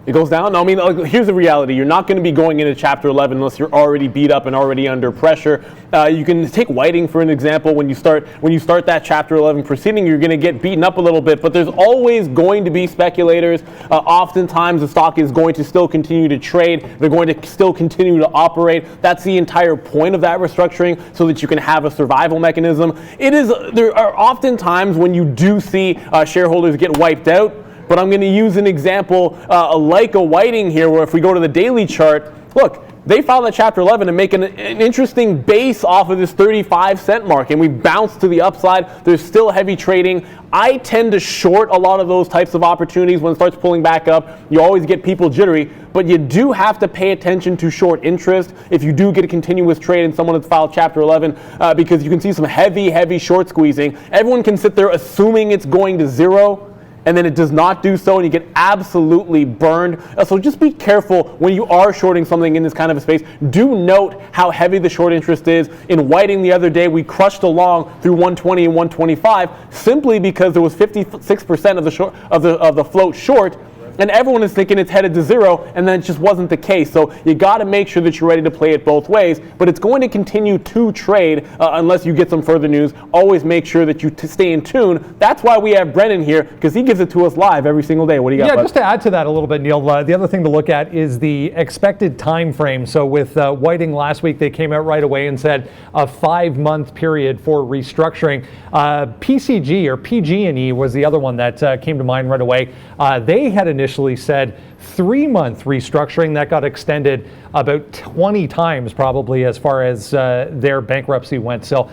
It goes down? No, I mean, here's the reality. You're not going to be going into Chapter 11 unless you're already beat up and already under pressure. You can take Whiting for an example. When you start that Chapter 11 proceeding, you're going to get beaten up a little bit, but there's always going to be speculators. Oftentimes, the stock is going to still continue to trade. They're going to still continue to operate. That's the entire point of that restructuring, so that you can have a survival mechanism. There are often times when you do see shareholders get wiped out. But I'm going to use an example like a Whiting here, where if we go to the daily chart, look, they filed a Chapter 11 and make an interesting base off of this 35-cent mark, and we bounced to the upside. There's still heavy trading. I tend to short a lot of those types of opportunities when it starts pulling back up. You always get people jittery, but you do have to pay attention to short interest if you do get a continuous trade in someone that's filed Chapter 11, because you can see some heavy short squeezing. Everyone can sit there assuming it's going to zero, and then it does not do so, and you get absolutely burned. So just be careful when you are shorting something in this kind of a space. Do note how heavy the short interest is. In Whiting the other day, we crushed along through 120 and 125 simply because there was 56% of the float short. and everyone is thinking it's headed to zero, and then it just wasn't the case. So you got to make sure that you're ready to play it both ways, but it's going to continue to trade unless you get some further news. Always make sure that you stay in tune. That's why we have Brennan here, because he gives it to us live every single day. What do you got, bud? Just to add to that a little bit, Neil, the other thing to look at is the expected time frame. So with Whiting last week, they came out right away and said a 5-month period for restructuring. PCG or PG&E was the other one that came to mind right away. They had initially said 3-month restructuring. That got extended about 20 times probably as far as their bankruptcy went. So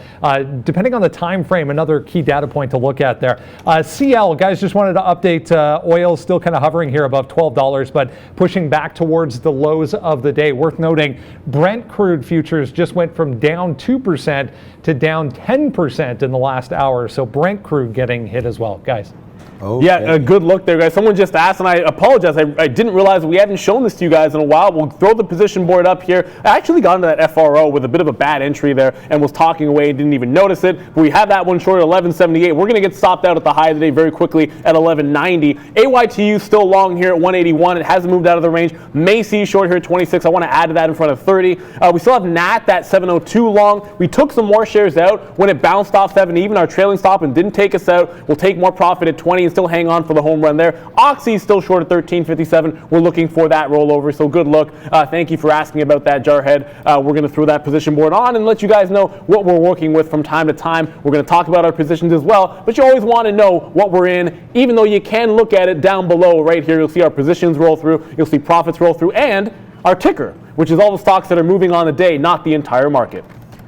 depending on the time frame, another key data point to look at there. CL, guys, just wanted to update. Oil still kind of hovering here above $12, but pushing back towards the lows of the day. Worth noting, Brent crude futures just went from down 2% to down 10% in the last hour. So Brent crude getting hit as well, guys. Okay. Yeah, a good look there, guys. Someone just asked, and I apologize. I didn't realize we hadn't shown this to you guys in a while. We'll throw the position board up here. I actually got into that FRO with a bit of a bad entry there and was talking away, didn't even notice it. But we have that one short at 11.78. We're going to get stopped out at the high of the day very quickly at 11.90. AYTU still long here at 181. It hasn't moved out of the range. Macy short here at 26. I want to add to that in front of 30. We still have NAT, that 702 long. We took some more shares out when it bounced off 7 even. Our trailing stop and didn't take us out. We'll take more profit at 20 and still hang on for the home run there. Oxy still short at 13.57. We're looking for that rollover, so good look. Thank you for asking about that, Jarhead. We're going to throw that position board on and let you guys know what we're working with from time to time. We're going to talk about our positions as well, but you always want to know what we're in, even though you can look at it down below right here. You'll see our positions roll through, you'll see profits roll through, and our ticker, which is all the stocks that are moving on the day, not the entire market.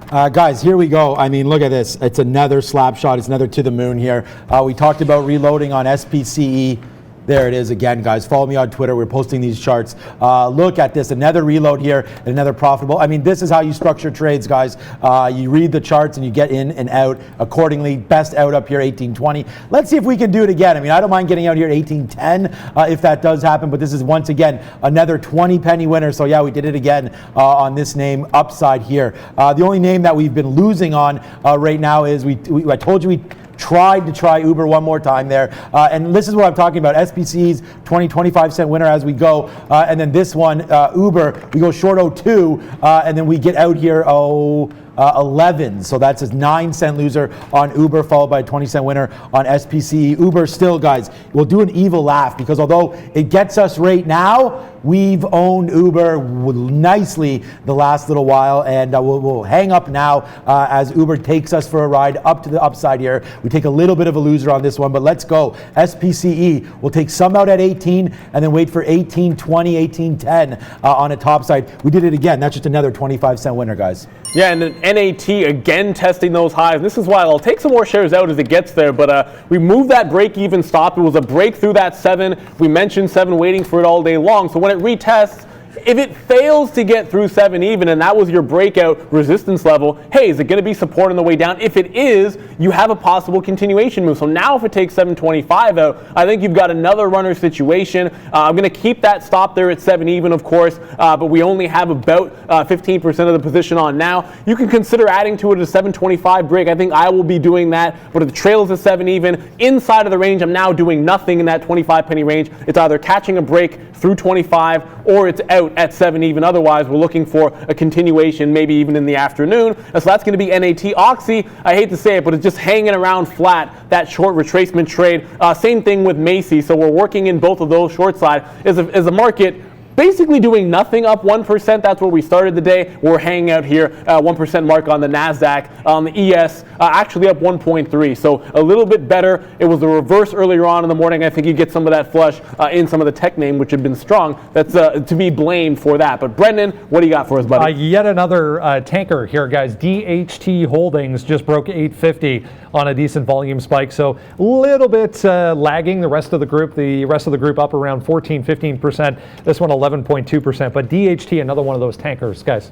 Guys, here we go. I mean, look at this. It's another slap shot. It's another to the moon here. We talked about reloading on SPCE. There it is again, guys. Follow me on Twitter. We're posting these charts. Look at this. Another reload here and another profitable. I mean, this is how you structure trades, guys. You read the charts and you get in and out accordingly. Best out up here, 18.20. Let's see if we can do it again. I mean, I don't mind getting out here at 18.10 if that does happen, but this is once again another 20 penny winner. So yeah, we did it again on this name upside here. The only name that we've been losing on right now is I told you we tried to try Uber one more time there. And this is what I'm talking about. SPC's 25 cent winner as we go. And then this one, Uber, we go short 02, and then we get out here 11. So that's a 9 cent loser on Uber, followed by a 20 cent winner on SPC. Uber still, guys, we'll do an evil laugh because although it gets us right now, we've owned Uber nicely the last little while, and we'll hang up now as Uber takes us for a ride up to the upside here. We take a little bit of a loser on this one, but let's go. SPCE, we'll take some out at 18 and then wait for 18.20, 18.10 on a top side. We did it again. That's just another 25 cent winner, guys. Yeah, and then NAT again testing those highs. This is why I'll take some more shares out as it gets there, but we moved that break-even stop. It was a break through that 7. We mentioned 7 waiting for it all day long. So when it retests, if it fails to get through 7 even, and that was your breakout resistance level, hey, is it going to be support on the way down? If it is, you have a possible continuation move. So now if it takes 725 out, I think you've got another runner situation. I'm going to keep that stop there at 7 even, of course, but we only have about 15% of the position on now. You can consider adding to it a 725 break. I think I will be doing that, but if the trail is a 7 even, inside of the range, I'm now doing nothing in that 25 penny range. It's either catching a break through 25 or it's out at 7 even. Otherwise, we're looking for a continuation, maybe even in the afternoon. So that's going to be NAT. Oxy, I hate to say it, but it's just hanging around flat, that short retracement trade. Same thing with Macy. So we're working in both of those short side. As a market basically doing nothing, up 1%. That's where we started the day. We're hanging out here, 1% mark on the NASDAQ. The ES actually up 1.3, so a little bit better. It was the reverse earlier on in the morning. I think you get some of that flush in some of the tech name, which had been strong. That's to be blamed for that. But Brendan, what do you got for us, buddy? Yet another tanker here, guys. DHT Holdings just broke 850 on a decent volume spike, so a little bit lagging the rest of the group. The rest of the group up around 14-15%. This one 11.2%, but DHT, another one of those tankers, guys.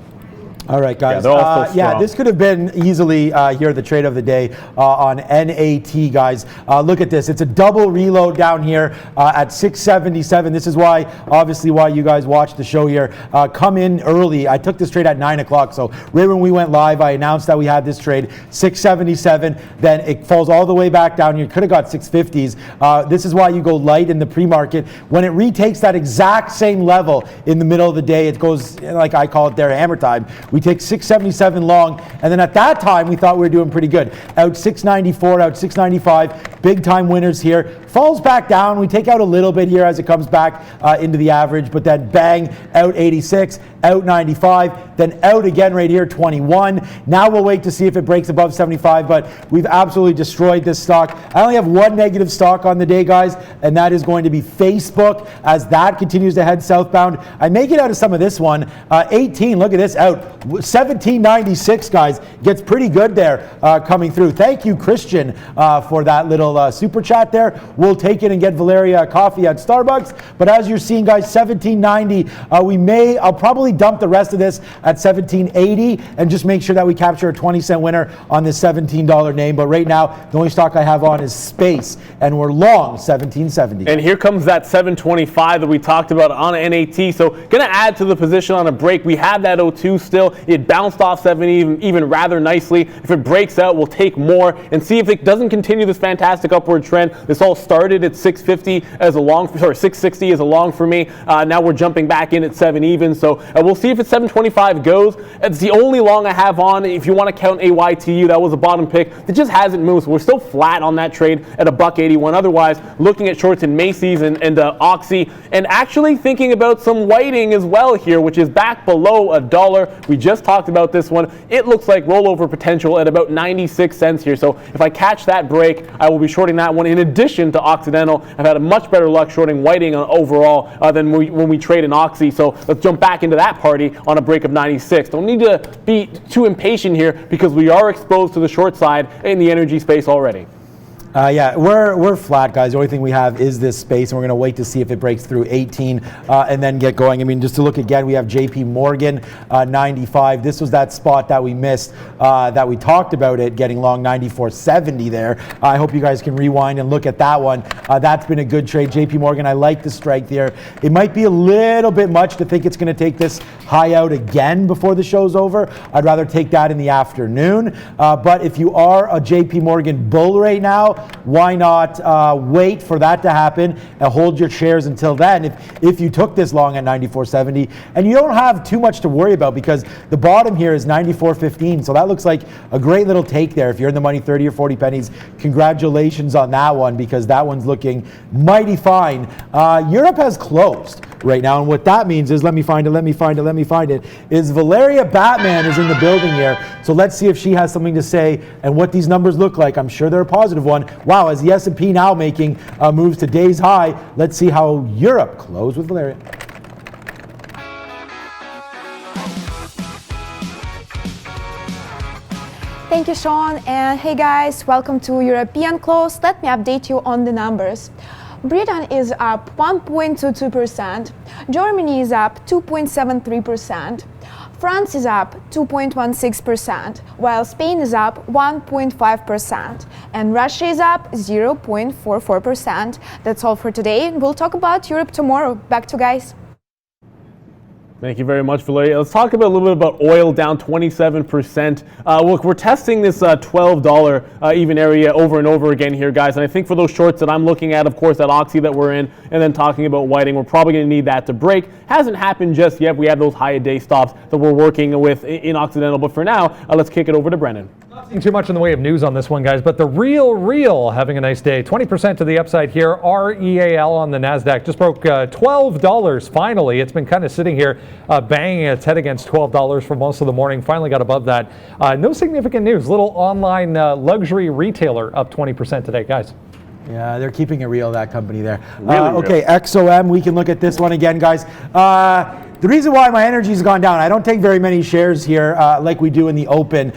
All right, guys. they're all so yeah, strong. this could have been easily here the trade of the day on NAT, guys. Look at this. It's a double reload down here at 677. This is why, obviously, why you guys watch the show here. Come in early. I took this trade at 9 o'clock. So right when we went live, I announced that we had this trade, 677. Then it falls all the way back down. You could have got 650s. This is why you go light in the pre-market. When it retakes that exact same level in the middle of the day, it goes, like I call it there, hammer time. We take 677 long, and then at that time, we thought we were doing pretty good. Out 694, out 695, big time winners here. Falls back down. We take out a little bit here as it comes back into the average, but then bang, out 86, out 95, then out again right here, 21. Now we'll wait to see if it breaks above 75, but we've absolutely destroyed this stock. I only have one negative stock on the day, guys, and that is going to be Facebook as that continues to head southbound. I may get out of some of this one. 18, look at this, out. 1796, guys, gets pretty good there coming through. Thank you, Christian, for that little super chat there. We'll take it and get Valeria a coffee at Starbucks. But as you're seeing, guys, 1790, I'll probably dump the rest of this at 1780 and just make sure that we capture a 20-cent winner on this $17 name. But right now, the only stock I have on is Space, and we're long 1770. And here comes that 725 that we talked about on NAT. So going to add to the position on a break. We have that 02 still. It bounced off 70 even rather nicely. If it breaks out, we'll take more and see if it doesn't continue this fantastic upward trend. This all started at 650 as a long, sorry, 660 as a long for me. Now we're jumping back in at 7 even. So we'll see if it's 725 goes. It's the only long I have on. If you want to count AYTU, that was a bottom pick. It just hasn't moved. So we're still flat on that trade at $1.81. Otherwise, looking at shorts in Macy's and Oxy, and actually thinking about some whiting as well here, which is back below $1. We just talked about this one. It looks like rollover potential at about 96 cents here. So if I catch that break, I will be shorting that one in addition to Occidental. I've had a much better luck shorting whiting overall than when we trade in Oxy. So let's jump back into that party on a break of 96. Don't need to be too impatient here because we are exposed to the short side in the energy space already. Yeah, we're flat, guys. The only thing we have is this space, and we're going to wait to see if it breaks through 18 and then get going. I mean, just to look again, we have JP Morgan 95. This was that spot that we missed that we talked about it getting long 94.70 there. I hope you guys can rewind and look at that one. That's been a good trade. JP Morgan, I like the strike there. It might be a little bit much to think it's going to take this high out again before the show's over. I'd rather take that in the afternoon. But if you are a JP Morgan bull right now, why not wait for that to happen and hold your shares until then if you took this long at 94.70, and you don't have too much to worry about because the bottom here is 94.15, so that looks like a great little take there. If you're in the money 30 or 40 pennies, congratulations on that one because that one's looking mighty fine. Europe has closed right now, and what that means is, let me find it, is Valeria Batman is in the building here. So let's see if she has something to say and what these numbers look like. I'm sure they're a positive one. Wow, as the S&P now making moves to day's high, let's see how Europe closed with Valeria. Thank you, Sean. And hey guys, welcome to European Close. Let me update you on the numbers. Britain is up 1.22%, Germany is up 2.73%, France is up 2.16%, while Spain is up 1.5%, and Russia is up 0.44%. That's all for today. We'll talk about Europe tomorrow. Back to you guys. Thank you very much, Valeria. Let's talk a little bit about oil, down 27%. Look, we're testing this $12 even area over and over again here, guys. And I think for those shorts that I'm looking at, of course, that Oxy that we're in, and then talking about whiting, we're probably going to need that to break. Hasn't happened just yet. We have those high day stops that we're working with in Occidental. But for now, let's kick it over to Brennan. Not seeing too much in the way of news on this one, guys, but the real having a nice day. 20% to the upside here. REAL on the NASDAQ just broke $12 finally. It's been kind of sitting here banging its head against $12 for most of the morning. Finally got above that. No significant news. Little online luxury retailer up 20% today, guys. Yeah, they're keeping it real, that company there. Really okay, real. XOM, we can look at this one again, guys. The reason why my energy's gone down, I don't take very many shares here like we do in the open.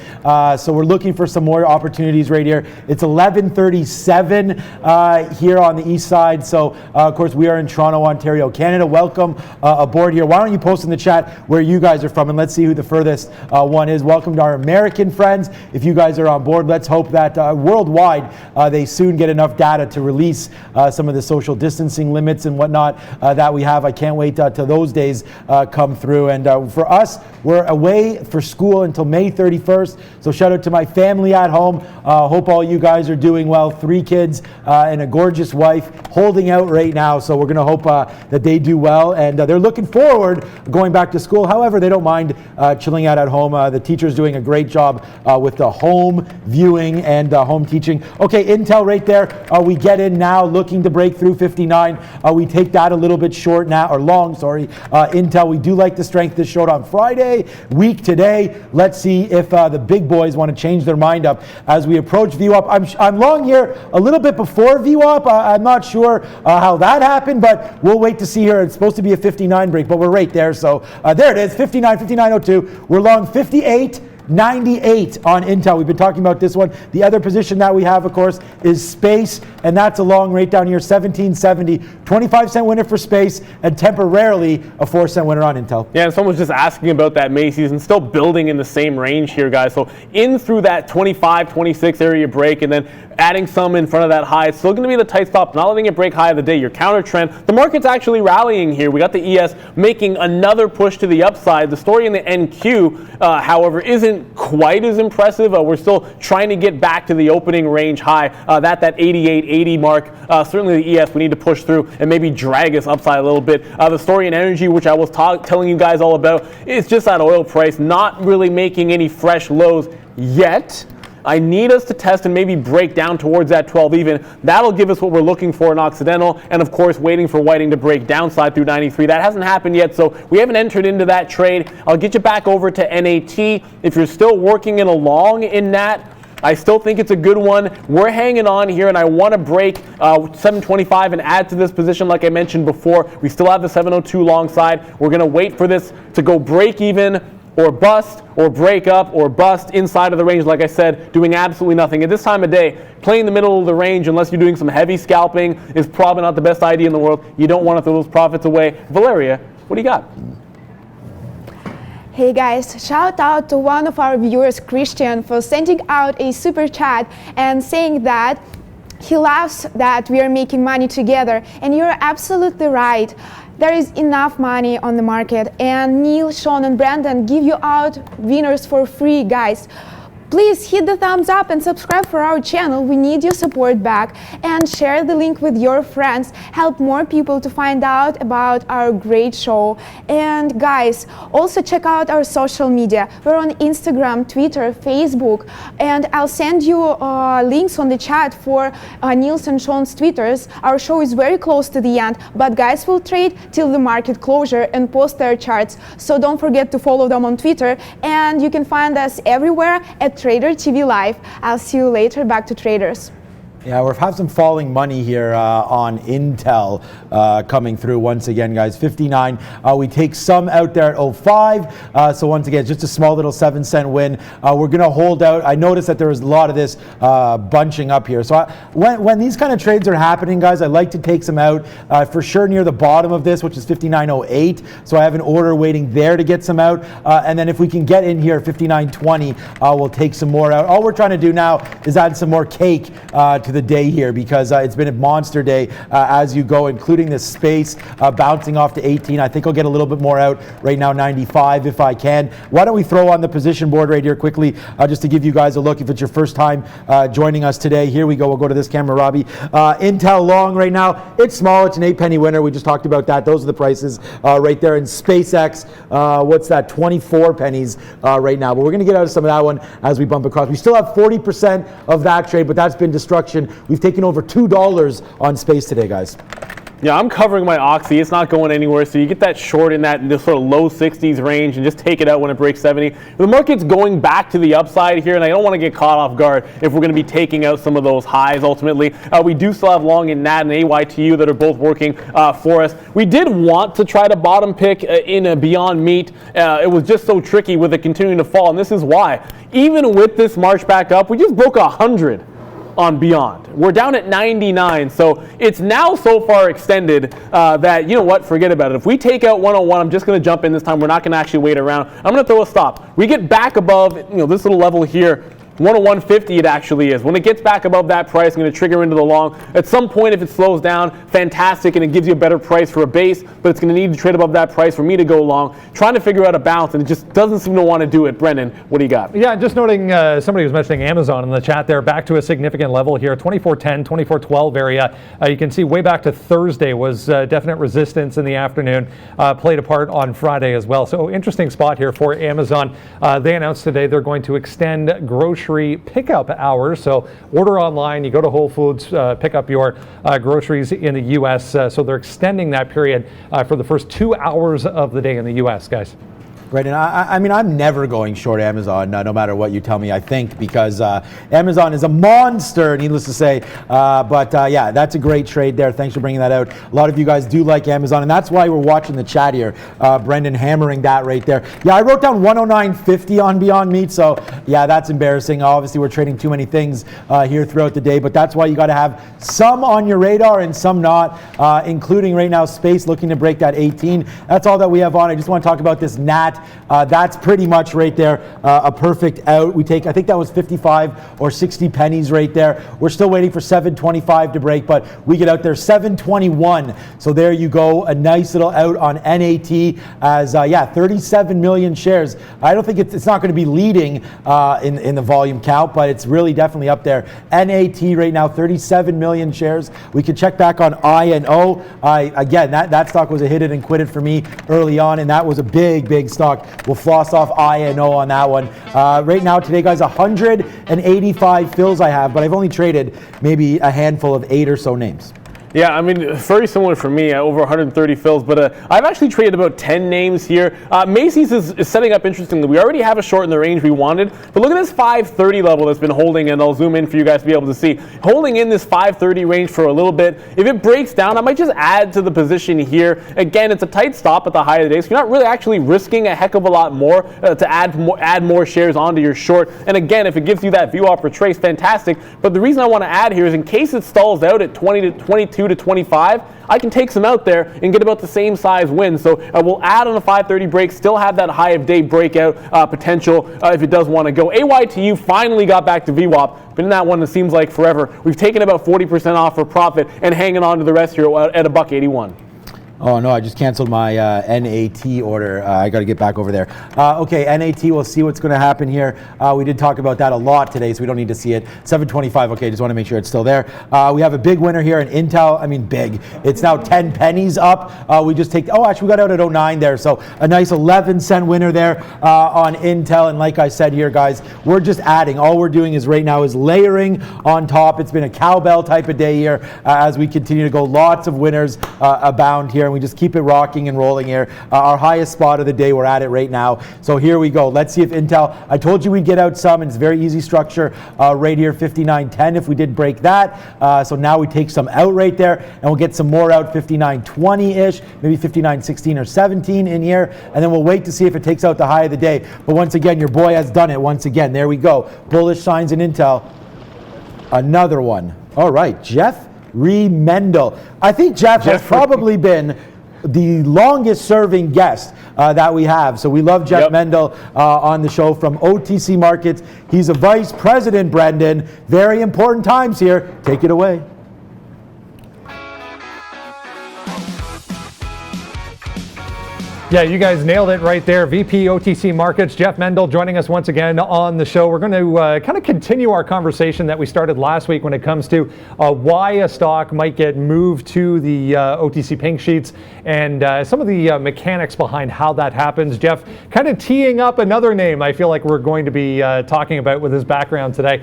So we're looking for some more opportunities right here. It's 11:37 here on the east side. So of course we are in Toronto, Ontario, Canada. Welcome aboard here. Why don't you post in the chat where you guys are from, and let's see who the furthest one is. Welcome to our American friends. If you guys are on board, let's hope that worldwide they soon get enough data to release some of the social distancing limits and whatnot that we have. I can't wait till those days come through. And for us, we're away for school until May 31st. So shout out to my family at home. Hope all you guys are doing well. 3 kids and a gorgeous wife holding out right now. So we're going to hope that they do well. And they're looking forward going back to school. However, they don't mind chilling out at home. The teacher's doing a great job with the home viewing and home teaching. Okay, Intel right there. We get in now looking to break through 59. We take that a little bit short now, or long, sorry. Intel, we do like the strength this showed on Friday, weak today. Let's see if the big boys want to change their mind up as we approach VWAP. I'm long here a little bit before VWAP. I'm not sure how that happened, but we'll wait to see here. It's supposed to be a 59 break, but we're right there. So there it is, 59.02. We're long 58.98 on Intel. We've been talking about this one. The other position that we have, of course, is Space, and that's a long right down here, 17.70. 25-cent winner for Space, and temporarily a 4-cent winner on Intel. Yeah, and someone was just asking about that Macy's, and still building in the same range here, guys. So in through that 25, 26 area break, and then adding some in front of that high. It's still going to be the tight stop, not letting it break high of the day. Your counter trend. The market's actually rallying here. We got the ES making another push to the upside. The story in the NQ, however, isn't quite as impressive. We're still trying to get back to the opening range high. That 88.80 mark. Certainly the ES we need to push through and maybe drag us upside a little bit. The story in energy, which I was telling you guys all about, is just that oil price not really making any fresh lows yet. I need us to test and maybe break down towards that 12 even. That'll give us what we're looking for in Occidental, and of course waiting for Whiting to break downside through 93. That hasn't happened yet, so we haven't entered into that trade. I'll get you back over to NAT. If you're still working in a long in NAT, I still think it's a good one. We're hanging on here, and I want to break 725 and add to this position like I mentioned before. We still have the 702 long side. We're going to wait for this to go break even, or bust, or break up, or bust inside of the range, like I said, doing absolutely nothing. At this time of day, playing the middle of the range, unless you're doing some heavy scalping, is probably not the best idea in the world. You don't want to throw those profits away. Valeria, what do you got? Hey guys, shout out to one of our viewers, Christian, for sending out a super chat and saying that he loves that we are making money together. And you're absolutely right. There is enough money on the market, and Neil, Sean, and Brandon give you out winners for free, guys. Please hit the thumbs up and subscribe for our channel. We need your support back, and share the link with your friends. Help more people to find out about our great show. And guys, also check out our social media. We're on Instagram, Twitter, Facebook, and I'll send you links on the chat for Neil's and Sean's Twitters. Our show is very close to the end, but guys will trade till the market closure and post their charts. So don't forget to follow them on Twitter, and you can find us everywhere at Trader TV Live. I'll see you later. Back to traders. Yeah, we've had some falling money here on Intel coming through once again, guys. 59. We take some out there at 05. So once again, just a small little 7-cent win. We're going to hold out. I noticed that there was a lot of this bunching up here. So when these kind of trades are happening, guys, I like to take some out for sure near the bottom of this, which is 59.08. So I have an order waiting there to get some out. And then if we can get in here at 59.20, we'll take some more out. All we're trying to do now is add some more cake to the day here, because it's been a monster day as you go, including this Space bouncing off to 18. I think I'll get a little bit more out right now, 95 if I can. Why don't we throw on the position board right here quickly, just to give you guys a look if it's your first time joining us today. Here we go. We'll go to this camera, Robbie. Intel long right now. It's small. It's an 8-penny winner. We just talked about that. Those are the prices right there. And SpaceX, what's that? 24 pennies right now. But we're going to get out of some of that one as we bump across. We still have 40% of that trade, but that's been destruction. We've taken over $2 on Space today, guys. Yeah, I'm covering my Oxy. It's not going anywhere. So you get that short in this sort of low 60s range and just take it out when it breaks 70. The market's going back to the upside here, and I don't want to get caught off guard if we're going to be taking out some of those highs ultimately. We do still have long in NAT and AYTU that are both working for us. We did want to try to bottom pick in a Beyond Meat. It was just so tricky with it continuing to fall, and this is why. Even with this march back up, we just broke 100. On Beyond. We're down at 99, so it's now so far extended that, you know what, forget about it. If we take out 101, I'm just going to jump in this time. We're not going to actually wait around. I'm going to throw a stop. We get back above, this little level here, 101.50 it actually is. When it gets back above that price, I'm going to trigger into the long. At some point, if it slows down, fantastic, and it gives you a better price for a base, but it's going to need to trade above that price for me to go long. Trying to figure out a balance, and it just doesn't seem to want to do it. Brendan, what do you got? Yeah, just noting somebody was mentioning Amazon in the chat there, back to a significant level here, 24.10, 24.12 area. You can see way back to Thursday was definite resistance in the afternoon, played a part on Friday as well. So interesting spot here for Amazon. They announced today they're going to extend grocery pickup hours. So order online, you go to Whole Foods, pick up your groceries in the U.S. So they're extending that period for the first 2 hours of the day in the U.S., guys. Right, and I mean, I'm never going short Amazon, no matter what you tell me, I think, because Amazon is a monster, needless to say. But yeah, that's a great trade there. Thanks for bringing that out. A lot of you guys do like Amazon, and that's why we're watching the chat here. Brendan hammering that right there. Yeah, I wrote down 109.50 on Beyond Meat, so yeah, that's embarrassing. Obviously, we're trading too many things here throughout the day, but that's why you got to have some on your radar and some not, including right now Space looking to break that 18. That's all that we have on. I just want to talk about this NAT. That's pretty much right there, a perfect out. We take, I think that was 55 or 60 pennies right there. We're still waiting for 725 to break, but we get out there 721. So there you go, a nice little out on NAT as, yeah, 37 million shares. I don't think it's not going to be leading in the volume count, but it's really definitely up there. NAT right now, 37 million shares. We could check back on INO. Again, that stock was a hit it and quit it for me early on, and that was a big stock. We'll floss off INO on that one. Right now, today, guys, 185 fills I have, but I've only traded maybe a handful of 8 or so names. Yeah, I mean, very similar for me, over 130 fills, but I've actually traded about 10 names here. Macy's is setting up interestingly. We already have a short in the range we wanted, but look at this 530 level that's been holding, and I'll zoom in for you guys to be able to see. Holding in this 530 range for a little bit. If it breaks down, I might just add to the position here. Again, it's a tight stop at the high of the day, so you're not really actually risking a heck of a lot more to add more shares onto your short. And again, if it gives you that view off retrace, fantastic. But the reason I want to add here is in case it stalls out at 20 to 22 to 25, I can take some out there and get about the same size win. So we'll add on a 530 break, still have that high of day breakout potential if it does want to go. AYTU finally got back to VWAP, but in that one it seems like forever. We've taken about 40% off for profit and hanging on to the rest here at $1.81. Oh no, I just canceled my NAT order. I got to get back over there. Okay, NAT, we'll see what's going to happen here. We did talk about that a lot today, so we don't need to see it. 725, okay, just want to make sure it's still there. We have a big winner here in Intel. I mean, big. It's now 10 pennies up. We just take, oh, actually, we got out at 09 there, so a nice 11-cent winner there on Intel. And like I said here, guys, we're just adding. All we're doing is right now is layering on top. It's been a cowbell type of day here as we continue to go. Lots of winners abound here. And we just keep it rocking and rolling here. Our highest spot of the day, we're at it right now. So here we go. Let's see if Intel, I told you we'd get out some, and it's very easy structure right here, 59.10 if we did break that. So now we take some out right there, and we'll get some more out, 59.20-ish, maybe 59.16 or 17 in here, and then we'll wait to see if it takes out the high of the day. But once again, your boy has done it once again. There we go. Bullish signs in Intel. Another one. All right, Jeff Remendel. I think Jeff has probably been the longest serving guest that we have. So we love Jeff Mendel on the show from OTC Markets. He's a vice president, Brendan. Very important times here. Take it away. Yeah, you guys nailed it right there. VP OTC Markets, Jeff Mendel, joining us once again on the show. We're going to kind of continue our conversation that we started last week when it comes to why a stock might get moved to the OTC pink sheets and some of the mechanics behind how that happens. Jeff, kind of teeing up another name I feel like we're going to be talking about with his background today.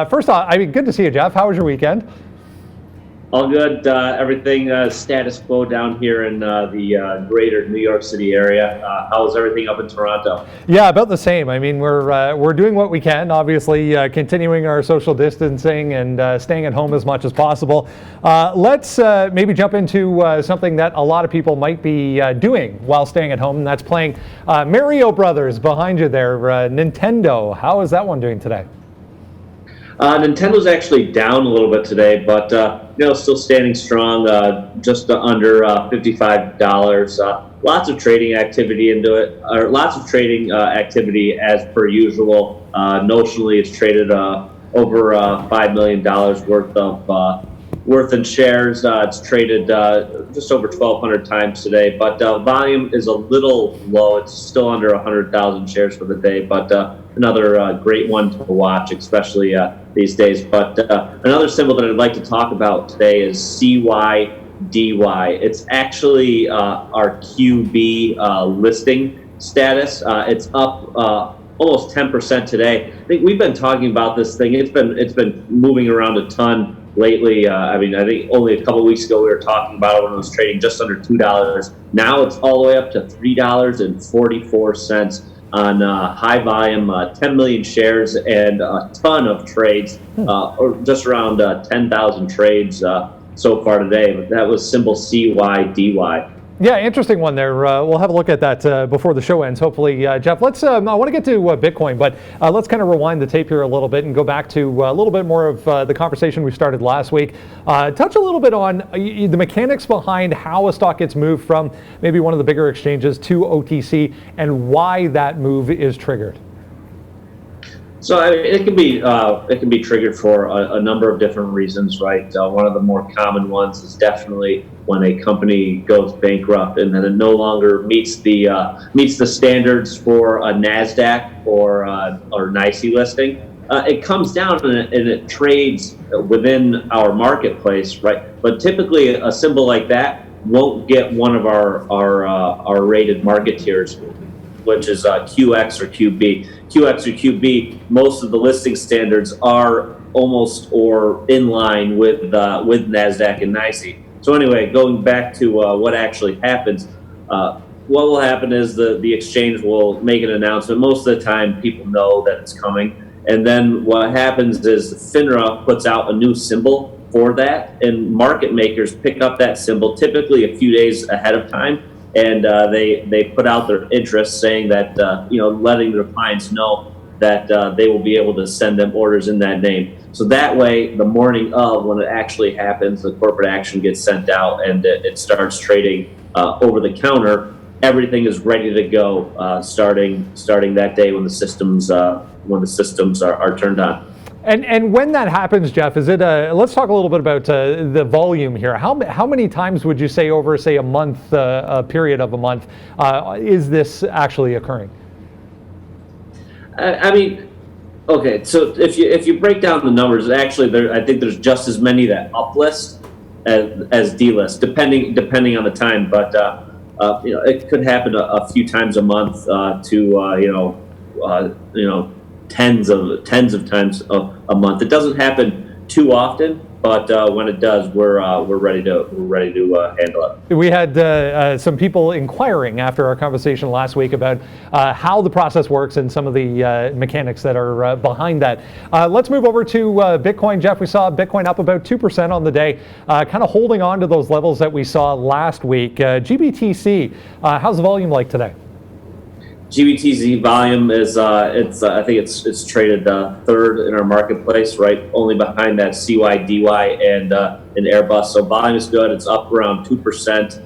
First off, I mean, good to see you, Jeff. How was your weekend? All good. Everything status quo down here in the greater New York City area. How's everything up in Toronto? Yeah, about the same. I mean, we're doing what we can, obviously continuing our social distancing and staying at home as much as possible. Let's maybe jump into something that a lot of people might be doing while staying at home, and that's playing Mario Brothers behind you there. Nintendo, how is that one doing today? Nintendo's actually down a little bit today, but still standing strong, just under $55. Lots of trading activity into it, or lots of trading activity as per usual. Notionally, it's traded over $5 million worth in shares. It's traded just over 1,200 times today, but volume is a little low. It's still under 100,000 shares for the day, but another great one to watch, especially these days. But another symbol that I'd like to talk about today is CYDY. It's actually our QB listing status. It's up almost 10% today. I think we've been talking about this thing. It's been moving around a ton lately. I think only a couple weeks ago we were talking about it when it was trading just under $2. Now it's all the way up to $3.44 on high volume, 10 million shares and a ton of trades, or just around 10,000 trades so far today. But that was symbol CYDY. Yeah, interesting one there. We'll have a look at that before the show ends, hopefully. Jeff, let's. I want to get to Bitcoin, but let's kind of rewind the tape here a little bit and go back to a little bit more of the conversation we started last week. Touch a little bit on the mechanics behind how a stock gets moved from maybe one of the bigger exchanges to OTC and why that move is triggered. So it can be triggered for a number of different reasons, right? One of the more common ones is definitely when a company goes bankrupt and then it no longer meets the standards for a NASDAQ or NYSE listing. It comes down and it trades within our marketplace, right? But typically a symbol like that won't get one of our rated market tiers, which is QX or QB. QX or QB, most of the listing standards are almost or in line with NASDAQ and NYSE. So anyway, going back to what actually happens, what will happen is the exchange will make an announcement. Most of the time, people know that it's coming. And then what happens is FINRA puts out a new symbol for that, and market makers pick up that symbol typically a few days ahead of time. And they put out their interest, saying that letting their clients know that they will be able to send them orders in that name. So that way, the morning of when it actually happens, the corporate action gets sent out and it starts trading over the counter. Everything is ready to go starting that day when the systems are turned on. And when that happens, Jeff, is it let's talk a little bit about the volume here. How many times would you say over, say, a month, a period of a month, is this actually occurring? Okay, so if you break down the numbers, actually, I think there's just as many that uplist as delist, depending on the time. But it could happen a few times a month tens of times a month. It doesn't happen too often, but when it does, we're ready to handle it. We had some people inquiring after our conversation last week about how the process works and some of the mechanics that are behind that. Let's move over to Bitcoin. Jeff, we saw Bitcoin up about 2% on the day, kind of holding on to those levels that we saw last week. GBTC, how's the volume like today? GBTC volume is I think it's traded third in our marketplace, right? Only behind that CYDY and Airbus. So volume is good. It's up around 2%.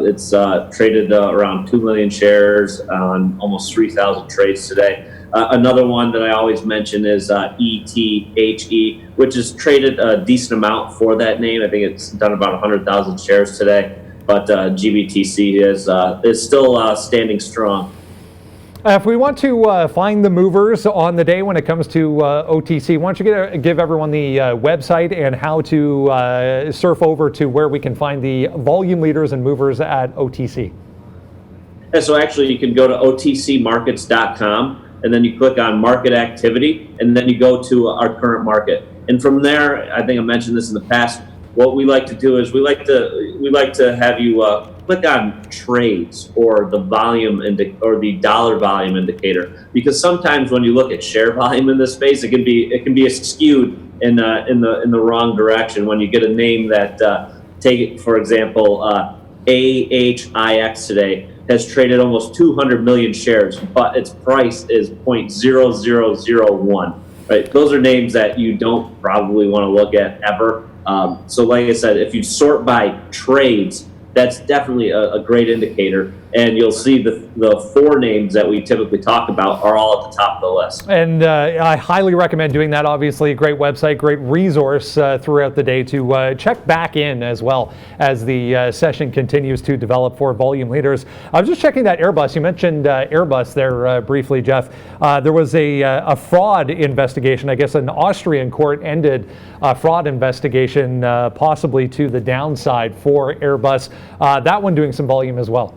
It's traded around 2 million shares on almost 3,000 trades today. Another one that I always mention is ETHE, which is traded a decent amount for that name. I think it's done about 100,000 shares today. But GBTC is still standing strong. If we want to find the movers on the day when it comes to OTC, why don't you give everyone the website and how to surf over to where we can find the volume leaders and movers at OTC? Yeah, so actually you can go to otcmarkets.com and then you click on market activity and then you go to our current market. And from there, I think I mentioned this in the past, what we like to do is we like to have you click on trades or the volume or the dollar volume indicator, because sometimes when you look at share volume in this space, it can be skewed in the wrong direction. When you get a name that take it for example, AHIX today has traded almost 200 million shares, but its price is 0.0001. Right, those are names that you don't probably want to look at ever. So like I said, if you sort by trades, that's definitely a great indicator. And you'll see the 4 names that we typically talk about are all at the top of the list. And I highly recommend doing that. Obviously, great website, great resource throughout the day to check back in as well as the session continues to develop for volume leaders. I was just checking that Airbus. You mentioned Airbus there briefly, Jeff. There was a fraud investigation. I guess an Austrian court ended a fraud investigation possibly to the downside for Airbus. That one doing some volume as well.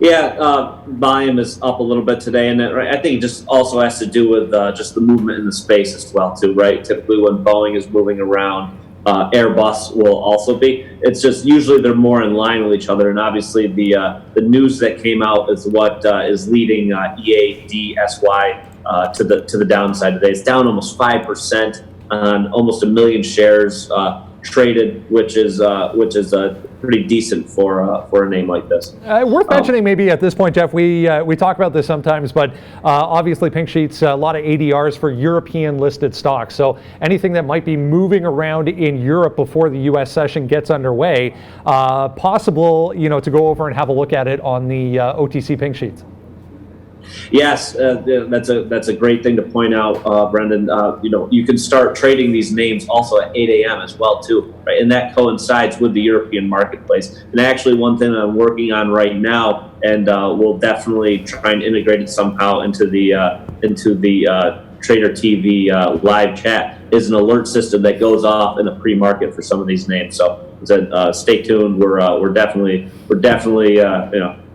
Yeah, volume is up a little bit today, and I think it just also has to do with just the movement in the space as well, too, right? Typically, when Boeing is moving around, Airbus will also be. It's just usually they're more in line with each other, and obviously the news that came out is what is leading EADSY to the downside today. It's down almost 5% on almost 1 million shares traded, which is pretty decent for a name like this. Worth mentioning maybe at this point, Jeff, we talk about this sometimes, but obviously Pink Sheet's a lot of ADRs for European listed stocks. So anything that might be moving around in Europe before the U.S. session gets underway, possible, to go over and have a look at it on the OTC Pink Sheets. Yes, that's a great thing to point out, Brendan. You can start trading these names also at 8 a.m. as well too, right? And that coincides with the European marketplace. And actually, one thing I'm working on right now, and we'll definitely try and integrate it somehow into the Trader TV live chat, is an alert system that goes off in the pre-market for some of these names. So stay tuned. We're definitely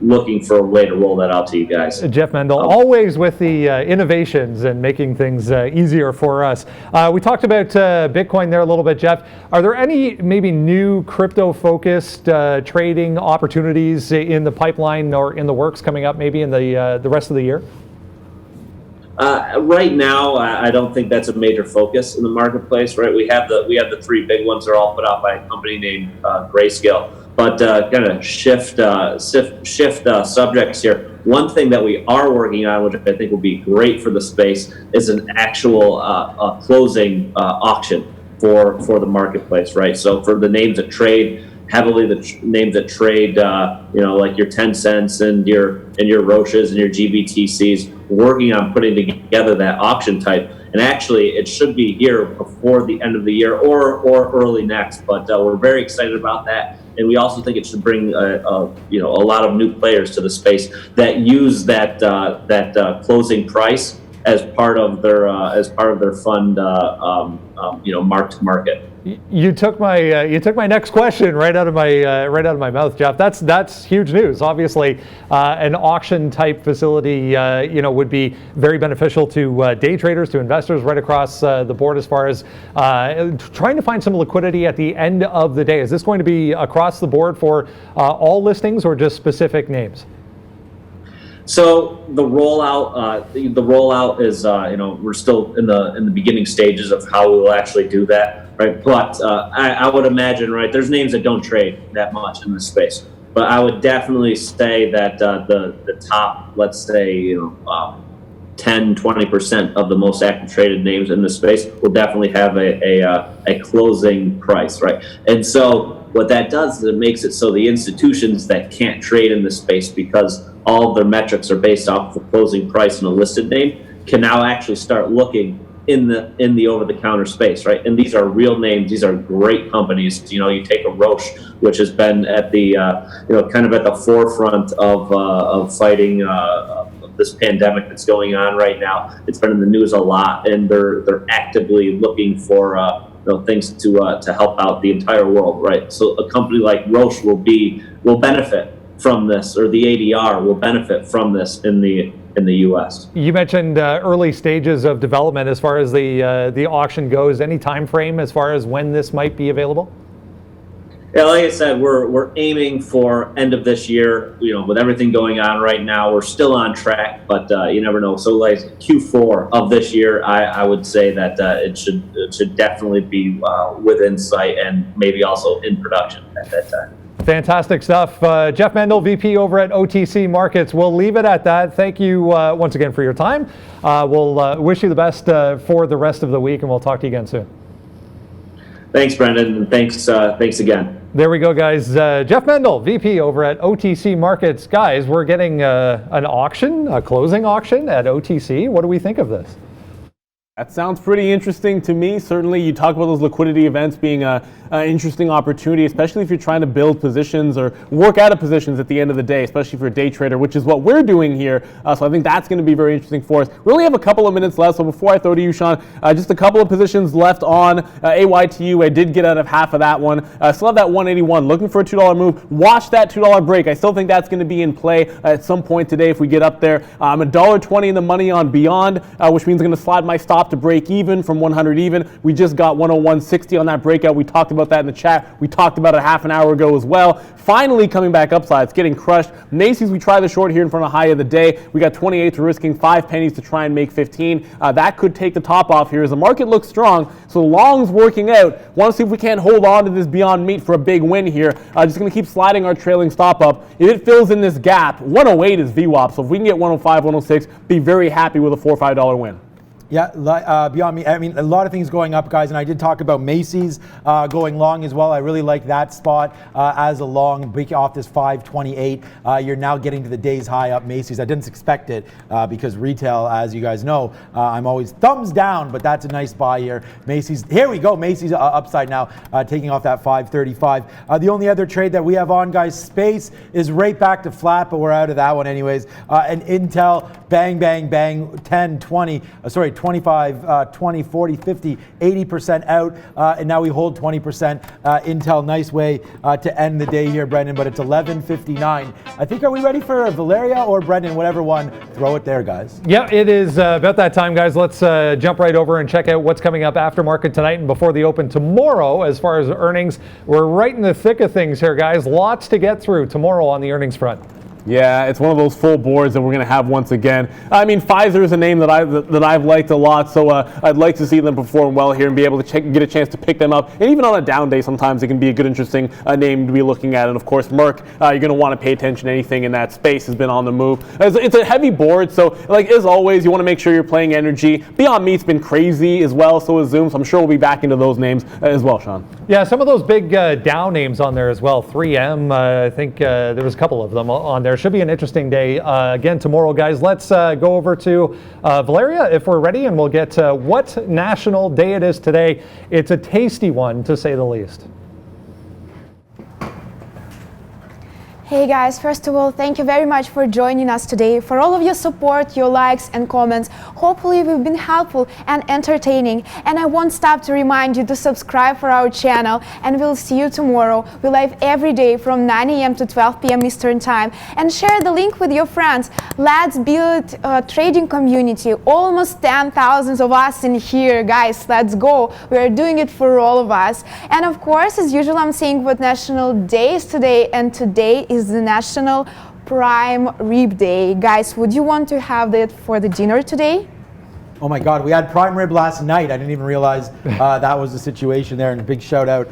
looking for a way to roll that out to you guys. Jeff Mendel, always with the innovations and making things easier for us. We talked about Bitcoin there a little bit, Jeff. Are there any maybe new crypto-focused trading opportunities in the pipeline or in the works coming up maybe in the rest of the year? Right now, I don't think that's a major focus in the marketplace. Right, we have the 3 big ones. They're all put out by a company named Grayscale. But kind of shift subjects here. One thing that we are working on, which I think will be great for the space, is an actual closing auction for the marketplace. Right, so for the names that trade heavily, the names that trade, like your 10 cents and your Roches and your GBTCs, working on putting together that auction type. And actually, it should be here before the end of the year or early next. But we're very excited about that, and we also think it should bring a lot of new players to the space that use that closing price as part of their fund, mark to market. You took my next question right out of my mouth, Jeff. That's huge news. Obviously, an auction type facility, would be very beneficial to day traders, to investors right across the board as far as trying to find some liquidity at the end of the day. Is this going to be across the board for all listings or just specific names? So the rollout is, we're still in the beginning stages of how we will actually do that, right? But I would imagine, right, there's names that don't trade that much in this space, but I would definitely say that the top, let's say, 10-20% of the most active traded names in this space will definitely have a closing price, right? And so what that does is it makes it so the institutions that can't trade in this space, because all of their metrics are based off the closing price in a listed name, can now actually start looking in the over-the-counter space, right? And these are real names. These are great companies. You take a Roche, which has been at the kind of at the forefront of fighting this pandemic that's going on right now. It's been in the news a lot, and they're actively looking for things to help out the entire world, right? So a company like Roche will benefit from this, or the ADR will benefit from this in the in the U.S. You mentioned early stages of development as far as the auction goes. Any time frame as far as when this might be available? Yeah, like I said, we're aiming for end of this year. With everything going on right now, we're still on track, but you never know. So like Q4 of this year, I would say that it should definitely be within sight and maybe also in production at that time. Fantastic stuff. Jeff Mendel, VP over at OTC Markets. We'll leave it at that. Thank you once again for your time. We'll wish you the best for the rest of the week, and we'll talk to you again soon. Thanks, Brendan, and thanks again. There we go, guys. Jeff Mendel, VP over at OTC Markets. Guys, we're getting an auction, a closing auction at OTC. What do we think of this? That sounds pretty interesting to me. Certainly, you talk about those liquidity events being an interesting opportunity, especially if you're trying to build positions or work out of positions at the end of the day, especially for a day trader, which is what we're doing here. So I think that's going to be very interesting for us. We only have a couple of minutes left, so before I throw to you, Sean, just a couple of positions left on AYTU. I did get out of half of that one. Still have that 181. Looking for a $2 move. Watch that $2 break. I still think that's going to be in play at some point today if we get up there. I'm $1.20 in the money on Beyond, which means I'm going to slide my stop to break even from 100 even. We just got 101.60 on that breakout. We talked about that in the chat. We talked about it half an hour ago as well. Finally coming back upside. It's getting crushed. Macy's, we try the short here in front of high of the day. We got 28, we're risking 5 pennies to try and make 15. That could take the top off here as the market looks strong. So long's working out. Want to see if we can't hold on to this Beyond Meat for a big win here. Just going to keep sliding our trailing stop up. If it fills in this gap, 108 is VWAP. So if we can get 105, 106, be very happy with a $4 or $5 win. Yeah, Beyond Meat. I mean, a lot of things going up, guys, and I did talk about Macy's going long as well. I really like that spot as a long, break off this 528. You're now getting to the day's high up Macy's. I didn't expect it because retail, as you guys know, I'm always thumbs down, but that's a nice buy here. Macy's, here we go. Macy's upside now, taking off that 535. The only other trade that we have on, guys, Space is right back to flat, but we're out of that one anyways. And Intel, bang, bang, bang, 10, 20, 25, 20, 40, 50, 80% out, and now we hold 20%. Intel, nice way to end the day here, Brendan, but it's 11:59. I think, are we ready for Valeria or Brendan, whatever one? Throw it there, guys. Yeah, it is about that time, guys. Let's jump right over and check out what's coming up after market tonight and before the open tomorrow. As far as earnings, we're right in the thick of things here, guys. Lots to get through tomorrow on the earnings front. Yeah, it's one of those full boards that we're going to have once again. I mean, Pfizer is a name that I've liked a lot, so I'd like to see them perform well here and be able to get a chance to pick them up. And even on a down day, sometimes it can be a good, interesting name to be looking at. And of course, Merck, you're going to want to pay attention to anything in that space has been on the move. It's a heavy board, so like as always, you want to make sure you're playing energy. Beyond Meat's been crazy as well, so is Zoom. So I'm sure we'll be back into those names as well, Sean. Yeah, some of those big down names on there as well. 3M, I think there was a couple of them on there. Should be an interesting day again tomorrow, guys. Let's go over to Valeria if we're ready, and we'll get what national day it is today. It's a tasty one, to say the least. Hey guys, first of all, thank you very much for joining us today, for all of your support, your likes and comments. Hopefully we've been helpful and entertaining, and I won't stop to remind you to subscribe for our channel, and we'll see you tomorrow. We live every day from 9 a.m. to 12 p.m. Eastern Time, and share the link with your friends. Let's build a trading community. Almost 10,000 of us in here, guys. Let's go. We are doing it for all of us. And of course, as usual, I'm saying what national day is today, and today is the National Prime Rib Day. Guys, would you want to have that for the dinner today? Oh my God, we had prime rib last night. I didn't even realize that was the situation there. And a big shout out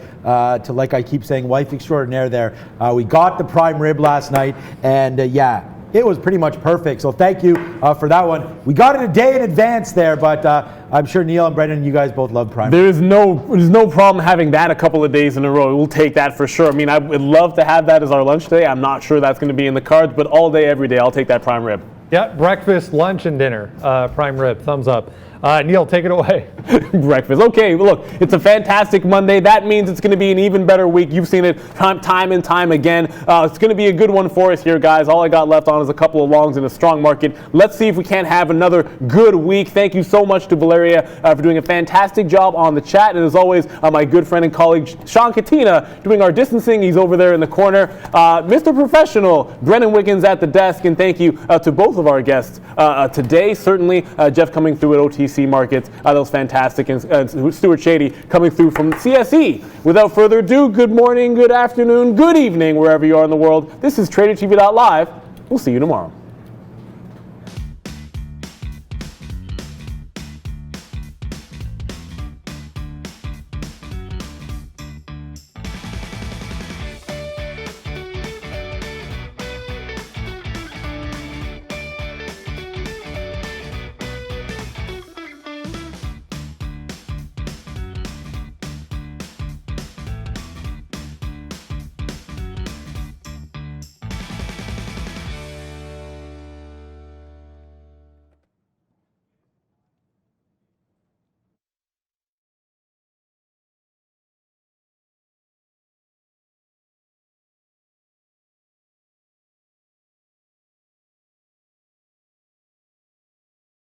to, like I keep saying, wife extraordinaire there. We got the prime rib last night, and yeah, it was pretty much perfect. So thank you for that one. We got it a day in advance there, but I'm sure Neil and Brendan, you guys both love prime. There's no problem having that a couple of days in a row. We'll take that for sure. I mean, I would love to have that as our lunch today. I'm not sure that's going to be in the cards, but all day, every day, I'll take that prime rib. Yeah, breakfast, lunch, and dinner. Prime rib, thumbs up. Neil, take it away. Breakfast. Okay, look, it's a fantastic Monday. That means it's going to be an even better week. You've seen it time and time again. It's going to be a good one for us here, guys. All I got left on is a couple of longs in a strong market. Let's see if we can't have another good week. Thank you so much to Valeria for doing a fantastic job on the chat. And as always, my good friend and colleague Sean Katina doing our distancing. He's over there in the corner. Mr. Professional, Brennan Wiggins at the desk. And thank you to both of our guests today. Certainly, Jeff coming through at OTC Markets. That was fantastic. And Stuart Shady coming through from CSE. Without further ado, good morning, good afternoon, good evening, wherever you are in the world. This is tradertv.live. We'll see you tomorrow.